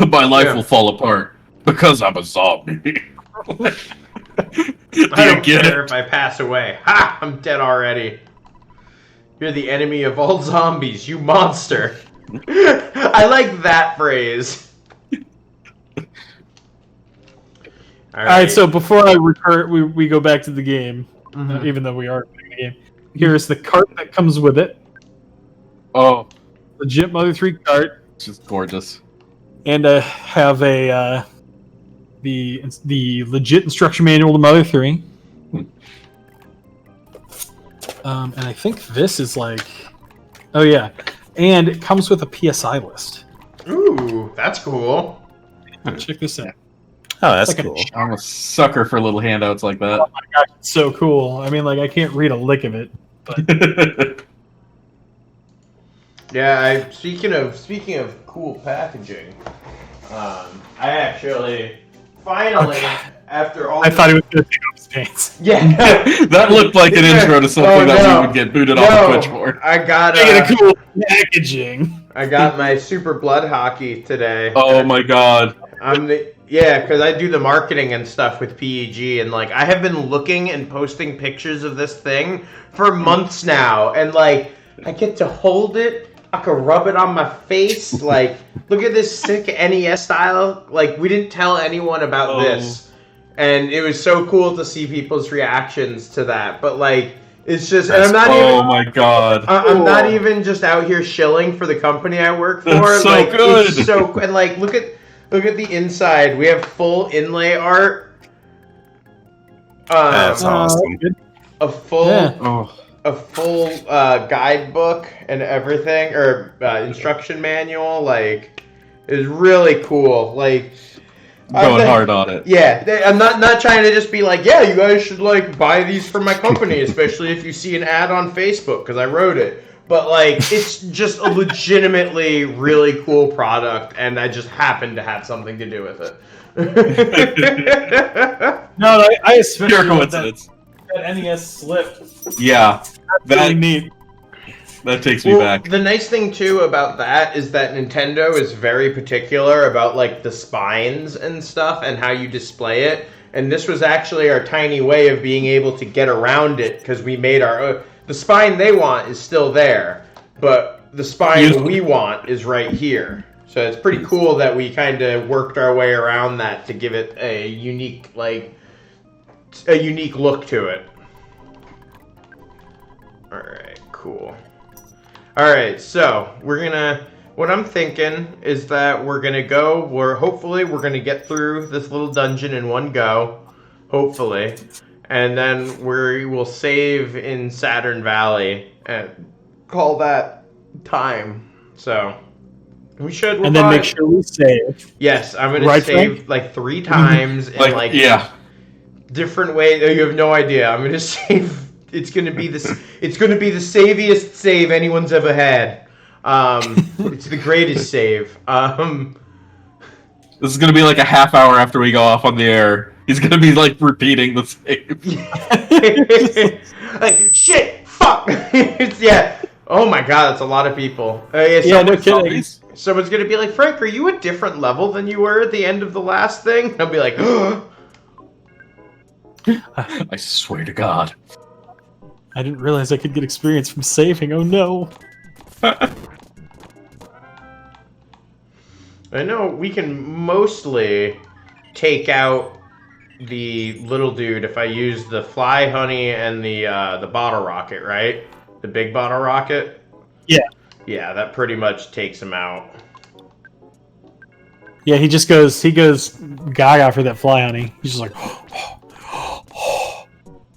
My life will fall apart because I'm a zombie. I don't care if I pass away. Ha! I'm dead already. You're the enemy of all zombies, you monster. I like that phrase. All right, so before we go back to the game, even though we are playing the game, here's the cart that comes with it. Oh, legit Mother 3 cart. It's just gorgeous. And have the legit instruction manual to Mother 3. And I think this is oh yeah, and it comes with a PSI list. Ooh, that's cool. Check this out. Oh, that's cool. I'm a sucker for little handouts like that. Oh my gosh, it's so cool. I mean, I can't read a lick of it. But... Yeah, speaking of cool packaging, I actually finally after all. I thought he was going to take off his pants. Yeah, that looked like an intro to something that we would get booted off the Twitch for. I got a cool packaging. I got my Super Blood Hockey today. Oh my god. Because I do the marketing and stuff with PEG, and like I have been looking and posting pictures of this thing for months now, and like I get to hold it. I could rub it on my face. Like, look at this sick NES style. Like, we didn't tell anyone about this, and it was so cool to see people's reactions to that. But like, it's just, and I'm not even. Oh my god! I'm not even just out here shilling for the company I work for. That's so like, good. It's so, and like, look at the inside. We have full inlay art. That's awesome. A full. Yeah. Oh. A full guidebook and everything, or instruction manual. Like, it was really cool. Like, Going hard on it. Yeah, I'm not trying to just be like, yeah, you guys should like buy these for my company, especially if you see an ad on Facebook because I wrote it. But like, it's just a legitimately really cool product, and I just happen to have something to do with it. No, I especially Pure love coincidence. that NES slip. Yeah, Really neat. that takes me back. The nice thing too about that is that Nintendo is very particular about like the spines and stuff and how you display it. And this was actually our tiny way of being able to get around it because we made our the spine they want is still there, but the spine we want is right here. So it's pretty cool that we kind of worked our way around that to give it a unique look to it. Alright, cool. Alright, so what I'm thinking is that hopefully we're gonna get through this little dungeon in one go. Hopefully. And then we will save in Saturn Valley and call that time. So we should. And then make sure we save. Yes, I'm gonna save like 3 times in like different ways. You have no idea. I'm gonna save. It's gonna be the saviest save anyone's ever had. It's the greatest save. This is gonna be like a half hour after we go off on the air. He's gonna be like repeating the save. Like shit, fuck. Yeah. Oh my god, that's a lot of people. No kidding. Someone's gonna be like, Frank, are you a different level than you were at the end of the last thing? I'll be like, I swear to God. I didn't realize I could get experience from saving. Oh no. I know we can mostly take out the little dude if I use the fly honey and the bottle rocket, right? The big bottle rocket? Yeah. Yeah, that pretty much takes him out. Yeah, he goes gaga for that fly honey. He's just like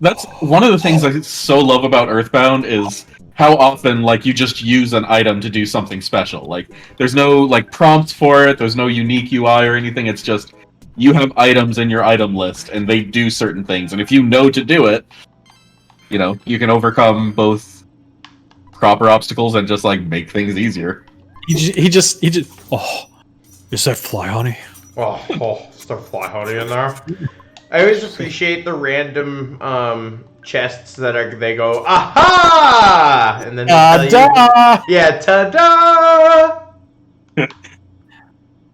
That's one of the things I so love about Earthbound is how often like you just use an item to do something special. Like there's no like prompts for it, there's no unique UI or anything. It's just you have items in your item list and they do certain things. And if you know to do it, you know, you can overcome both proper obstacles and just like make things easier. he just oh, is that fly honey? Oh, is there fly honey in there? I always appreciate the random chests that they go, aha! And then they tell you, yeah, ta-da!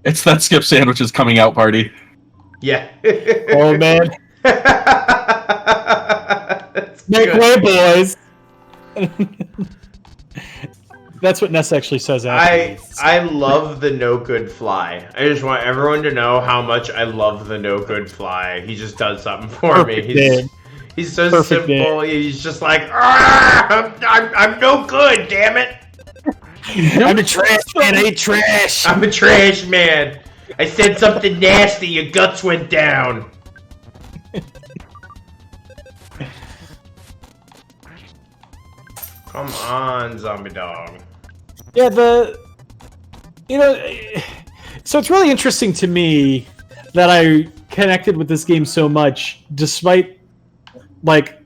It's that Skip Sandwiches coming out party. Yeah. Oh man. Make way, boys. That's what Ness actually says. I love the no good fly. I just want everyone to know how much I love the no good fly. He just does something for me. He's so Perfect simple. Name. He's just like, I'm no good, damn it. I'm a trash man. I eat trash. I'm a trash man. I said something nasty. Your guts went down. Come on, zombie dog. Yeah, so it's really interesting to me that I connected with this game so much, despite like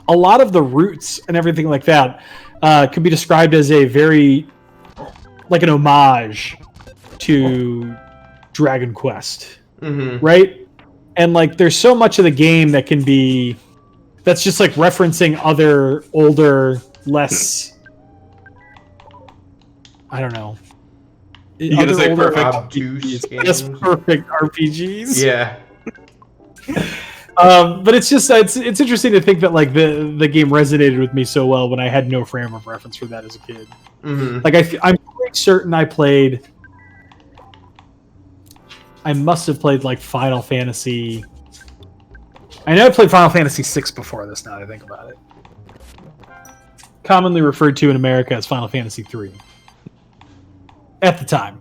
a lot of the roots and everything like that could be described as a very like an homage to Dragon Quest, right? And like, there's so much of the game that can be that's just like referencing other older, less I don't know. You gonna say Other perfect? Obtuse Yes, games. perfect RPGs. Yeah. But it's just it's interesting to think that like the game resonated with me so well when I had no frame of reference for that as a kid. Mm-hmm. Like I'm pretty certain I must have played like Final Fantasy. I know I played Final Fantasy VI before this. Now that I think about it, commonly referred to in America as Final Fantasy III. At the time.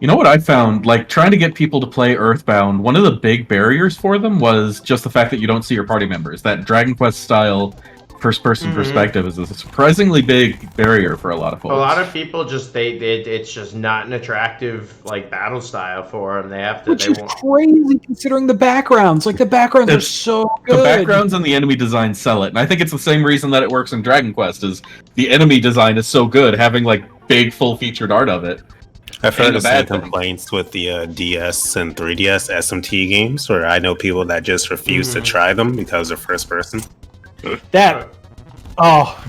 You know what I found? Like, trying to get people to play Earthbound, one of the big barriers for them was just the fact that you don't see your party members. That Dragon Quest style first-person perspective is a surprisingly big barrier for a lot of folks. A lot of people just it's just not an attractive like battle style for them. They have to. Which They is won't. crazy considering the backgrounds. Like the backgrounds are so good. The backgrounds and the enemy design sell it, and I think it's the same reason that it works in Dragon Quest. Is the enemy design is so good, having like big full-featured art of it. I've heard Ain't a of some bad thing. complaints with the DS and 3DS SMT games, where I know people that just refuse to try them because they're first person. That oh,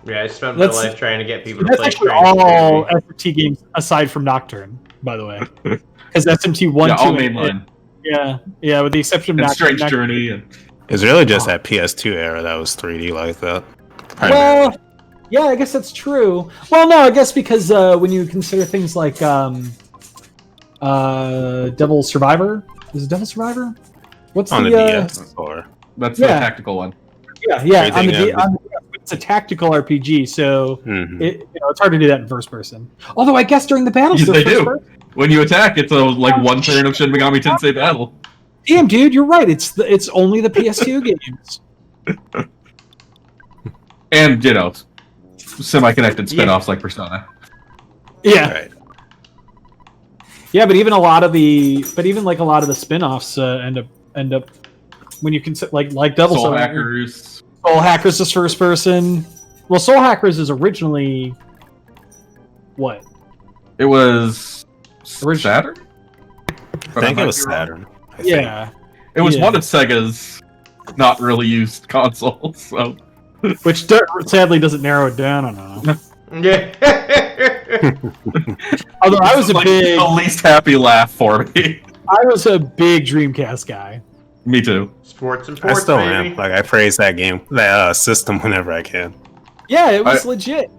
Yeah, I spent my Let's- life trying to get people to that's play actually Strange all Theory. SMT games aside from Nocturne, by the way. Because SMT 1, Yeah, 2, all and mainline. yeah, with the exception of And Nocturne. Strange Journey. And It's really just that PS2 era that was 3D like that. Well, yeah, I guess that's true. Well, no, I guess because when you consider things like Devil Survivor, is it Devil Survivor? What's on the DS or that's Yeah. the tactical one. Yeah, Everything it's a tactical RPG, so Mhm. it's hard to do that in first person. Although I guess during the battles, Yes, the they first do. person- When you attack, it's a like one turn of Shin Megami Tensei battle. Damn, dude, you're right. It's only the PS2 games. And, you know, semi-connected spin-offs like Persona. Yeah, Right. yeah, but even a lot of the spin-offs end up when you consider like Devil Soul Survivor. Hackers. Soul Hackers is first person. Well, Soul Hackers is originally what? It was Original- Saturn? I think it was Saturn. I think. Yeah, It was Yeah. one of Sega's not really used consoles, so... which sadly doesn't narrow it down. I don't know. Yeah. Although I was Like, the least happy laugh for me. I was a big Dreamcast guy. Me too. Sports and I ports, still baby. am. Like I praise that game, that system whenever I can. Yeah, it was legit.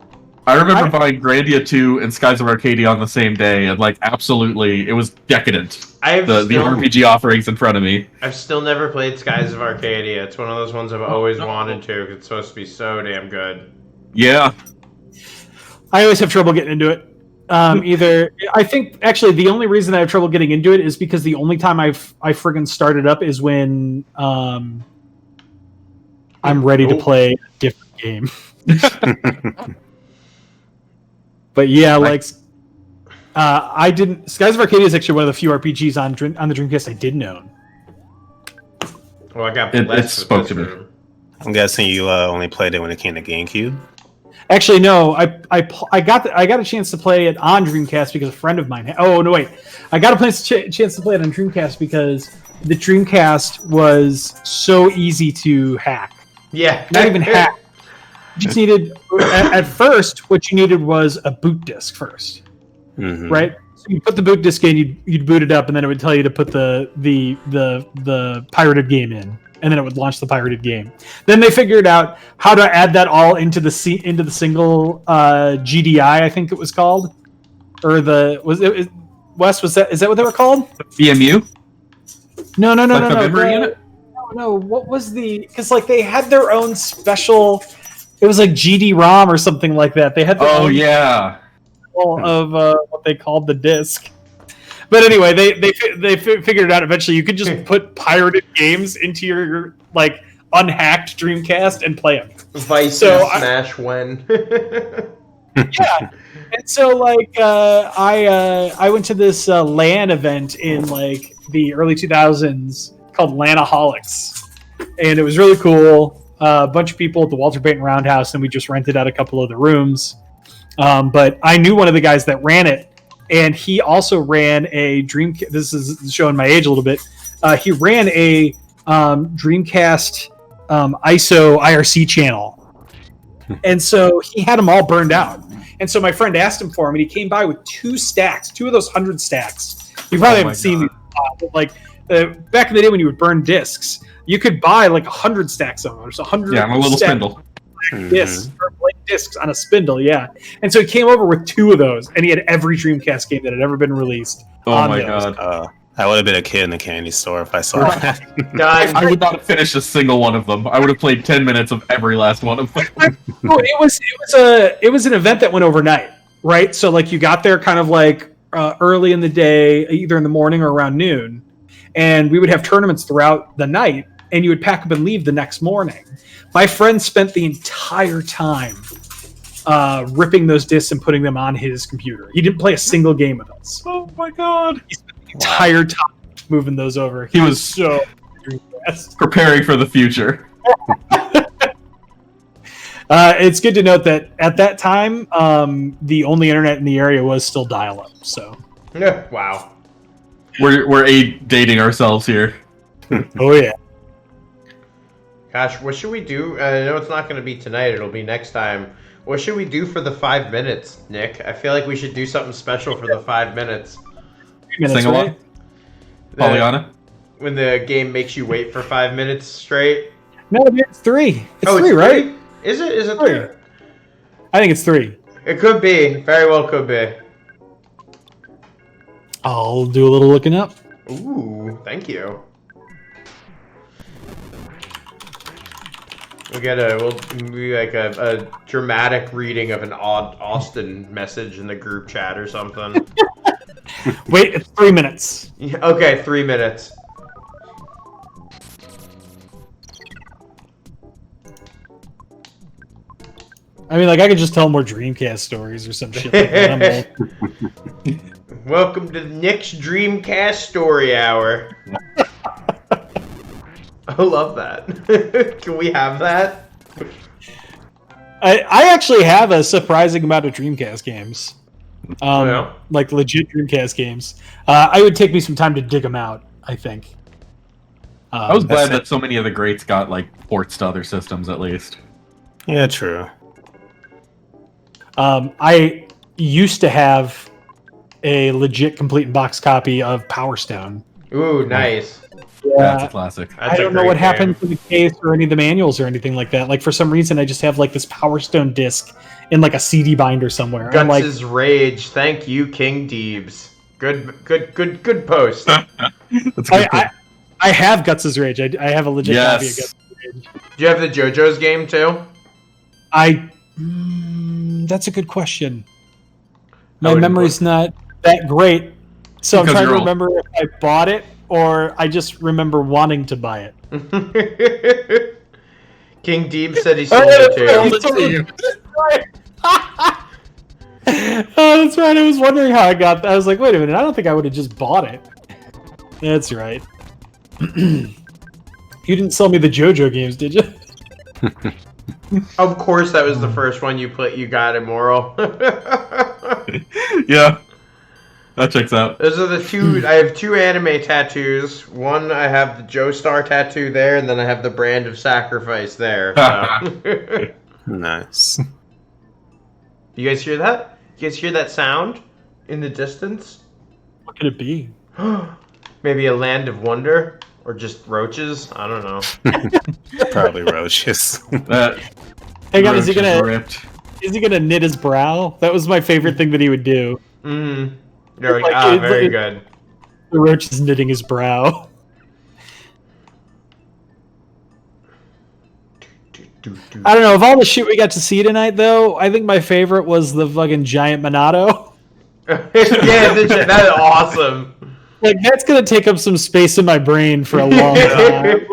I remember buying Grandia 2 and Skies of Arcadia on the same day, and like absolutely, it was decadent. The RPG offerings in front of me. I've still never played Skies of Arcadia. It's one of those ones I've always wanted to. 'Cause it's supposed to be so damn good. Yeah, I always have trouble getting into it. Either I think actually the only reason I have trouble getting into it is because the only time I friggin' started up is when I'm ready to play a different game. But yeah, like I didn't. Skies of Arcadia is actually one of the few RPGs on the Dreamcast I didn't own. Well, I got It blessed with spoke this to me. room. I'm guessing you only played it when it came to GameCube. Actually, no. I got a chance to play it on Dreamcast because a friend of mine. Oh no, wait! I got a chance to play it on Dreamcast because the Dreamcast was so easy to hack. Yeah. Not even hack. You just needed at first. What you needed was a boot disk first, Mhm. right? So you put the boot disk in, you'd boot it up, and then it would tell you to put the pirated game in, and then it would launch the pirated game. Then they figured out how to add that all into the single GDI, I think it was called, or Wes, is that what they were called? VMU. No. Like the memory unit? No. What was because like they had their own special. It was like GD-ROM or something like that. They had their Oh own yeah. of what they called the disc. But anyway, they figured it out eventually. You could just put pirated games into your like unhacked Dreamcast and play them. Vice So Smash when. Yeah, and so like I went to this LAN event in like the early 2000s called LANaholics, and it was really cool. A bunch of people at the Walter Payton Roundhouse, and we just rented out a couple of the rooms. But I knew one of the guys that ran it, and he also ran a Dreamcast. This is showing my age a little bit. He ran a Dreamcast ISO IRC channel. And so he had them all burned out. And so my friend asked him for them, and he came by with 2 stacks, 2 of those 100 stacks. You probably haven't seen these. Back in the day when you would burn discs, you could buy like 100 stacks of them. There's 100. Yeah, I'm a little spindle. Discs, or blank discs on a spindle, yeah. And so he came over with 2 of those, and he had every Dreamcast game that had ever been released. Oh my god! I would have been a kid in the candy store if I saw that. I would not have finished a single one of them. I would have played 10 minutes of every last one of them. It was an event that went overnight, right? So like you got there kind of like early in the day, either in the morning or around noon, and we would have tournaments throughout the night, and you would pack up and leave the next morning. My friend spent the entire time ripping those discs and putting them on his computer. He didn't play a single game with us. Oh my god! He spent the entire time moving those over. He was so preparing for the future. It's good to note that at that time, the only internet in the area was still dial-up. So, Wow. We're dating ourselves here. Oh yeah. Gosh, what should we do? I know it's not going to be tonight. It'll be next time. What should we do for the 5 minutes, Nick? I feel like we should do something special for the 5 minutes. 3 minutes, Sing along. right? Pollyanna? When the game makes you wait for 5 minutes straight. No, it's 3. It's 3, it's right? 3? Is it? Is it 3? 3? I think it's 3. It could be. Very well could be. I'll do a little looking up. Ooh, thank you. We'll be like a dramatic reading of an odd Austin message in the group chat or something. Wait, it's 3 minutes. Okay, 3 minutes. I mean, like, I could just tell more Dreamcast stories or some shit like that. Welcome to Nick's Dreamcast Story Hour. I love that. Can we have that? I actually have a surprising amount of Dreamcast games. Yeah. Like, legit Dreamcast games. I would take me some time to dig them out, I think. I was glad that so many of the greats got, like, ports to other systems, at least. Yeah, true. I used to have a legit complete box copy of Power Stone. Ooh, nice. That's a classic. I don't know what happened to the case or any of the manuals or anything like that. Like, for some reason, I just have like this Power Stone disc in like a CD binder somewhere. Guts' Rage. Thank you, King Deebs. Good post. That's a good point. I have Guts' Rage. I have a legit copy of Guts' Rage. Do you have the JoJo's game too? That's a good question. My memory's not that great, so I'm trying to remember if I bought it or I just remember wanting to buy it. King Deeb said he sold it to you. Oh, that's right. I was wondering how I got that. I was like, wait a minute. I don't think I would have just bought it. That's right. You didn't sell me the JoJo games, did you? Of course, that was the first one you got, Immoral. Yeah, that checks out. Those are the two. I have 2 anime tattoos. One, I have the Joestar tattoo there, and then I have the Brand of Sacrifice there. So. Nice. You guys hear that? You guys hear that sound in the distance? What could it be? Maybe a land of wonder? Or just roaches? I don't know. Probably roaches. Hang on, is he gonna knit his brow? That was my favorite thing that he would do. Very good. The roach is knitting his brow. I don't know. Of all the shit we got to see tonight, though, I think my favorite was the fucking giant Monado. Yeah, that is awesome. Like, that's gonna take up some space in my brain for a long time.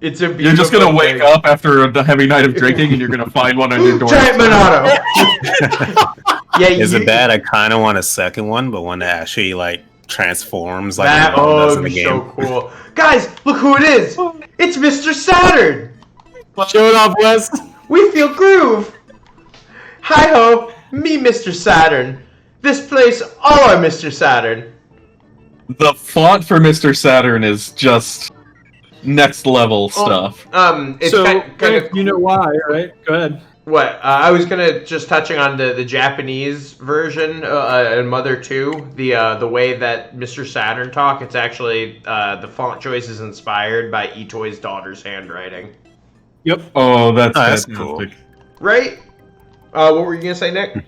It's a You're just gonna wake up after a heavy night of drinking and you're gonna find one on your door. Giant Monado! Yeah, Is it bad? I kind of want a second one, but one that actually, like, transforms like that, it does in the be game. so cool. Guys, look who it is! It's Mr. Saturn! Show it off, Wes. We feel groove! Hi-ho, me Mr. Saturn. This place, all are Mr. Saturn. The font for Mr. Saturn is just next level stuff. It's So, kind of you know why, right? Go ahead. What? I was gonna just touching on the Japanese version in Mother 2, the way that Mr. Saturn talk. It's actually the font choice is inspired by Itoi's daughter's handwriting. Yep. Oh, that's cool. Right? What were you gonna say, Nick?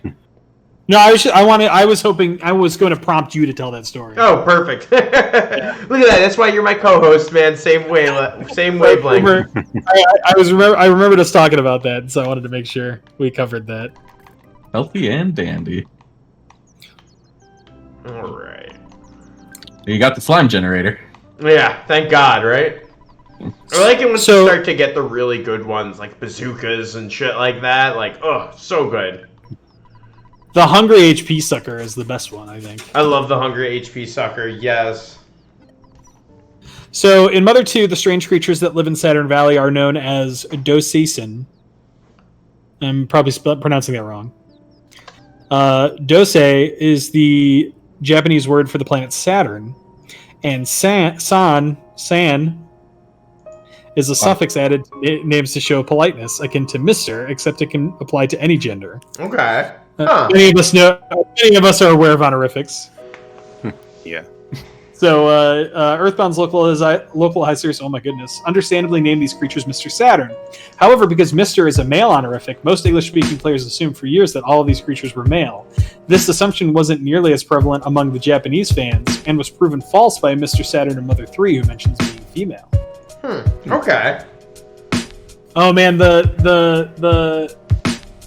No, I was hoping I was going to prompt you to tell that story. Oh, perfect. Look at that. That's why you're my co-host, man. Same wavelength. I remembered us talking about that, so I wanted to make sure we covered that. Healthy and dandy. All right. You got the slime generator. Yeah, thank God, right? I like it when you start to get the really good ones, like bazookas and shit like that. Like, oh, so good. The Hungry HP Sucker is the best one, I think. I love the Hungry HP Sucker, yes. So, in Mother 2, the strange creatures that live in Saturn Valley are known as Doseisen. I'm probably pronouncing that wrong. Dose is the Japanese word for the planet Saturn. And san is a suffix added to names to show politeness, akin to Mr., except it can apply to any gender. Okay. Huh. Many of us are aware of honorifics. Yeah. So, Earthbound's localizers, oh my goodness, understandably named these creatures Mr. Saturn. However, because Mr. is a male honorific, most English-speaking players assumed for years that all of these creatures were male. This assumption wasn't nearly as prevalent among the Japanese fans, and was proven false by Mr. Saturn in Mother 3, who mentions being female. Okay. Oh man, the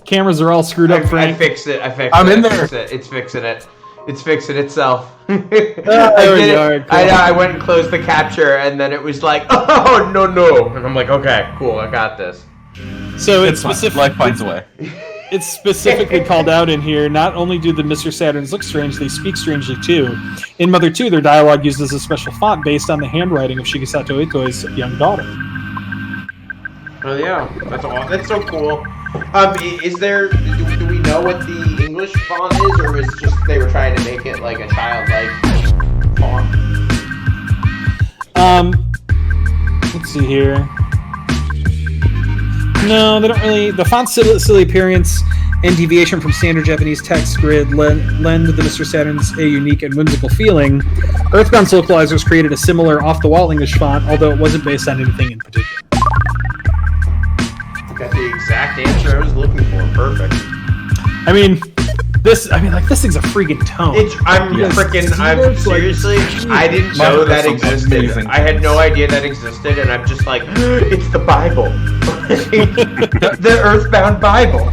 cameras are all screwed up, Frank. I fixed it. I'm in there. It's fixing it. It's fixing itself. There we are. Cool. I went and closed the capture, and then it was like, oh, no. And I'm like, okay, cool, I got this. So It's fine. Life finds a way. It's specifically called out in here. Not only do the Mr. Saturns look strange, they speak strangely too. In Mother 2, their dialogue uses a special font based on the handwriting of Shigesato Itoi's young daughter. Oh yeah, that's so cool. Is there? Do we know what the English font is, or is it just they were trying to make it like a childlike font? Let's see here. No, they don't really. The font's silly appearance and deviation from standard Japanese text grid lend the Mr. Saturns a unique and whimsical feeling. Earthbound's localizers created a similar off-the-wall English font, although it wasn't based on anything in particular. Got the exact answer I was looking for. Perfect. I mean, this thing's a freaking tome. I'm seriously, I didn't know that existed. Amazing. I had no idea that existed, and I'm just like, it's the Bible. The Earthbound Bible.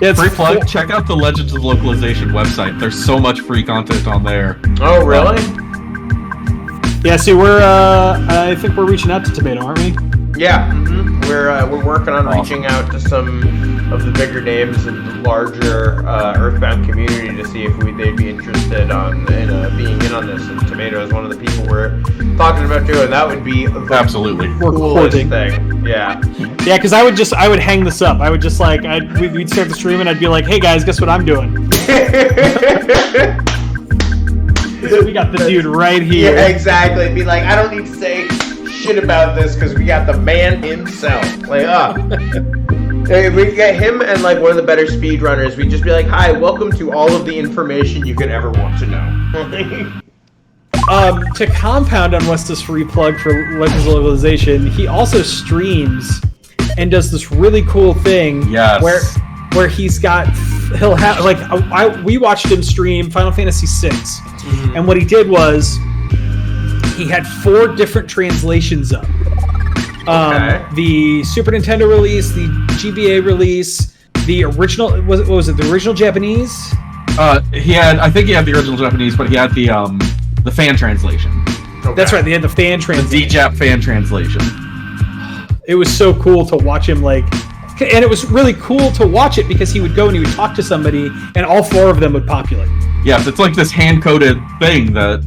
Yeah, Free plug, check out the Legends of Localization website. There's so much free content on there. Oh, really? Yeah, see, I think we're reaching out to Tomato, aren't we? Yeah, we're working on reaching out to some of the bigger names in the larger Earthbound community to see if they'd be interested in being in on this. And Tomato is one of the people we're talking about doing. That would be the Absolutely. coolest thing. Yeah. Yeah, because I would hang this up. I would just we'd start the stream and I'd be like, hey guys, guess what I'm doing? We got the dude right here. Yeah, exactly. It'd be like, I don't need to say shit about this because we got the man himself. Like, If we get him and like one of the better speedrunners, we'd just be like, hi, welcome to all of the information you could ever want to know. To compound on Wes's free plug for Legends of Localization, he also streams and does this really cool thing where we watched him stream Final Fantasy VI, and what he did was he had 4 different translations up. The Super Nintendo release, the GBA release, the original what was it? The original Japanese? I think he had the original Japanese, but he had the fan translation. Okay. That's right. They had the fan translation. The DJAP fan translation. It was so cool to watch him and it was really cool to watch it because he would go and he would talk to somebody, and all 4 of them would populate. Yes, it's like this hand-coded thing that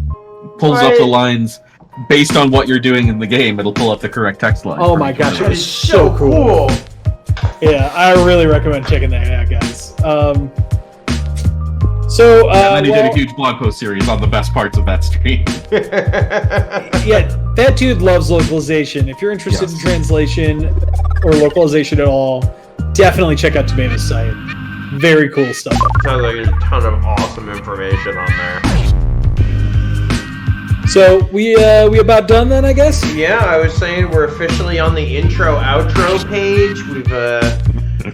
pulls up the lines based on what you're doing in the game. It'll pull up the correct text line. Oh my gosh, it was so cool. Yeah, I really recommend checking that out, guys. And then he did a huge blog post series on the best parts of that stream. Yeah, that dude loves localization. If you're interested in translation or localization at all, definitely check out Tomato's site. Very cool stuff. Sounds like there's a ton of awesome information on there. So we about done then, I guess? Yeah, I was saying we're officially on the intro-outro page. We've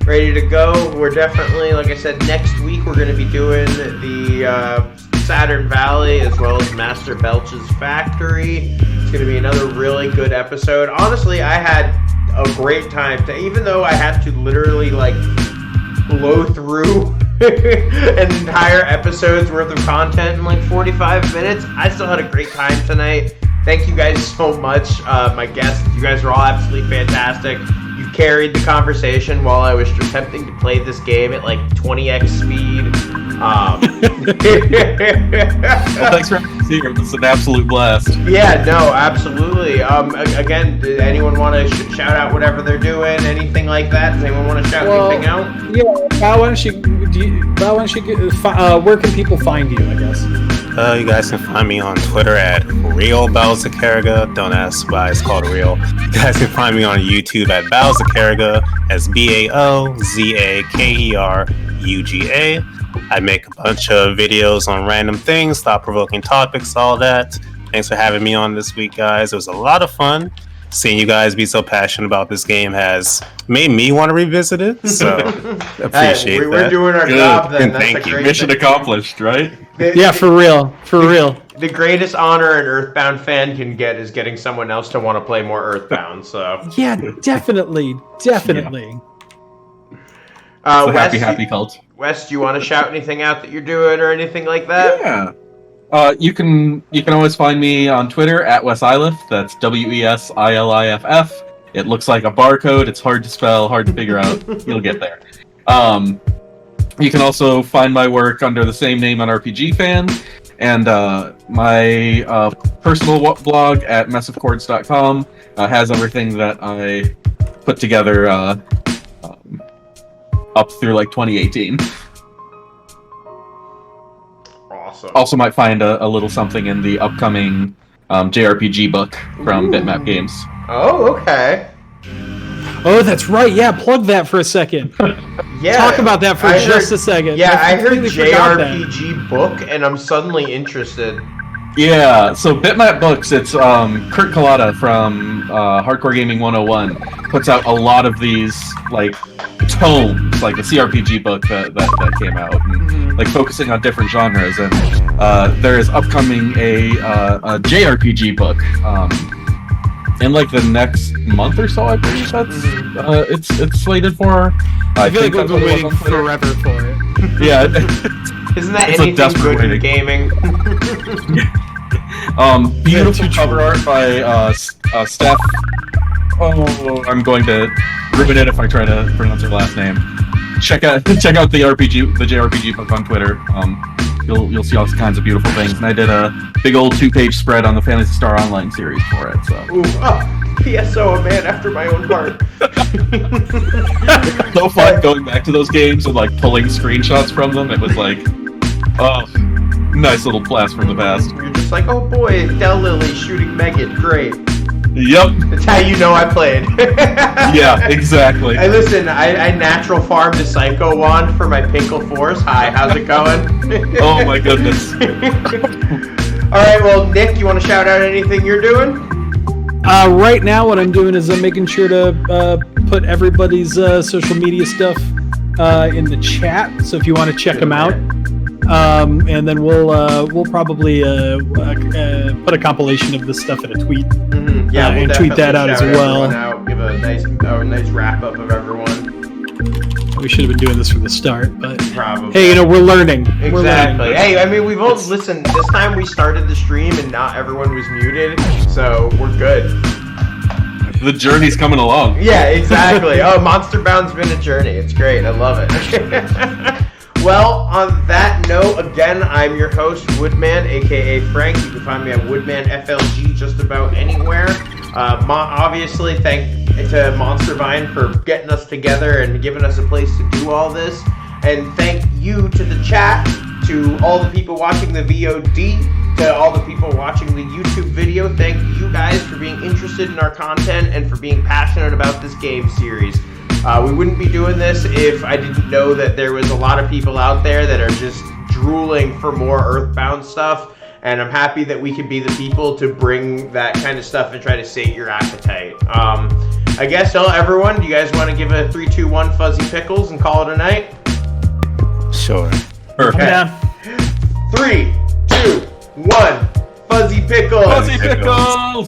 ready to go. We're definitely, like I said, next week we're going to be doing the Saturn Valley as well as Master Belch's Factory. It's going to be another really good episode. Honestly, I had a great time. Even though I had to literally blow through an entire episode's worth of content in 45 minutes, I still had a great time tonight. Thank you guys so much. My guests, you guys are all absolutely fantastic. You carried the conversation while I was attempting to play this game at 20x speed. Well, thanks for having us here. This is an absolute blast. Yeah, no, absolutely. Again, did anyone want to shout out whatever they're doing? Anything like that? Does anyone want to shout anything out? Yeah, Val, why don't you where can people find you, I guess? You guys can find me on Twitter at RealBowZakaraga. Don't ask why it's called Real. You guys can find me on YouTube at BowZakaraga, as BAOZAKERUGA. I make a bunch of videos on random things, thought-provoking topics, all that. Thanks for having me on this week, guys. It was a lot of fun. Seeing you guys be so passionate about this game has made me want to revisit it, so appreciate that. We're doing our job then. That's thank a you. great Mission accomplished, right? Yeah, for real. The greatest honor an Earthbound fan can get is getting someone else to want to play more Earthbound, so... Yeah, definitely. Happy cult. Wes, do you want to shout anything out that you're doing or anything like that? Yeah. You can always find me on Twitter at WesIliff. That's WESILIFF. It looks like a barcode. It's hard to spell, hard to figure out. You'll get there. You can also find my work under the same name on RPG Fan, and my personal blog at messofchords.com has everything that I put together up through 2018. Awesome. Also might find a little something in the upcoming JRPG book from Bitmap Games. Oh, okay. Oh, that's right. Yeah, plug that for a second. Yeah. Talk about that for just a second. Yeah, I heard completely forgot that. JRPG book, and I'm suddenly interested. Yeah, so Bitmap Books, it's Kurt Collada from Hardcore Gaming 101 puts out a lot of these tomes, like the CRPG book that came out, and focusing on different genres. And there is upcoming a JRPG book in the next month or so. I believe that's it's slated for. I feel like we've been waiting forever for it. Yeah. Isn't that It's anything good in gaming? Beautiful cover art by Steph. Oh, I'm going to ruin it if I try to pronounce her last name. Check out the JRPG book on Twitter. You'll see all kinds of beautiful things. And I did a big old 2-page spread on the Phantasy Star Online series for it. So. Ooh, PSO, a man after my own heart. So fun going back to those games and pulling screenshots from them. It was nice little blast from the past. You're just oh boy, Del Lily shooting Megan, great. Yep. That's how you know I played. Yeah, exactly. Hey, listen, I natural farmed a Psycho Wand for my Pinkle Force. Hi, how's it going? Oh my goodness. Alright, well, Nick, you want to shout out anything you're doing? Right now, what I'm doing is I'm making sure to put everybody's social media stuff in the chat. So if you want to check them out, and then we'll probably put a compilation of this stuff in a tweet. Mm-hmm. Yeah, we'll and tweet that out as well. Out, give a nice wrap up of everyone. We should have been doing this from the start, but probably. Hey, we're learning. Exactly. We're learning. Hey, I mean, we've all listened. This time we started the stream and not everyone was muted, so we're good. The journey's coming along. Yeah, exactly. Oh, Monsterbound's been a journey. It's great. I love it. Well, on that note, again, I'm your host, Woodman, aka Frank. You can find me at Woodman FLG just about anywhere. Obviously, thank to MonsterVine for getting us together and giving us a place to do all this. And thank you to the chat, to all the people watching the VOD, to all the people watching the YouTube video. Thank you guys for being interested in our content and for being passionate about this game series. We wouldn't be doing this if I didn't know that there was a lot of people out there that are just drooling for more Earthbound stuff. And I'm happy that we can be the people to bring that kind of stuff and try to sate your appetite. I guess, everyone, do you guys want to give a 3, 2, 1 Fuzzy Pickles and call it a night? Sure. Perfect. Yeah. 3, 2, 1 Fuzzy Pickles! Fuzzy pickles!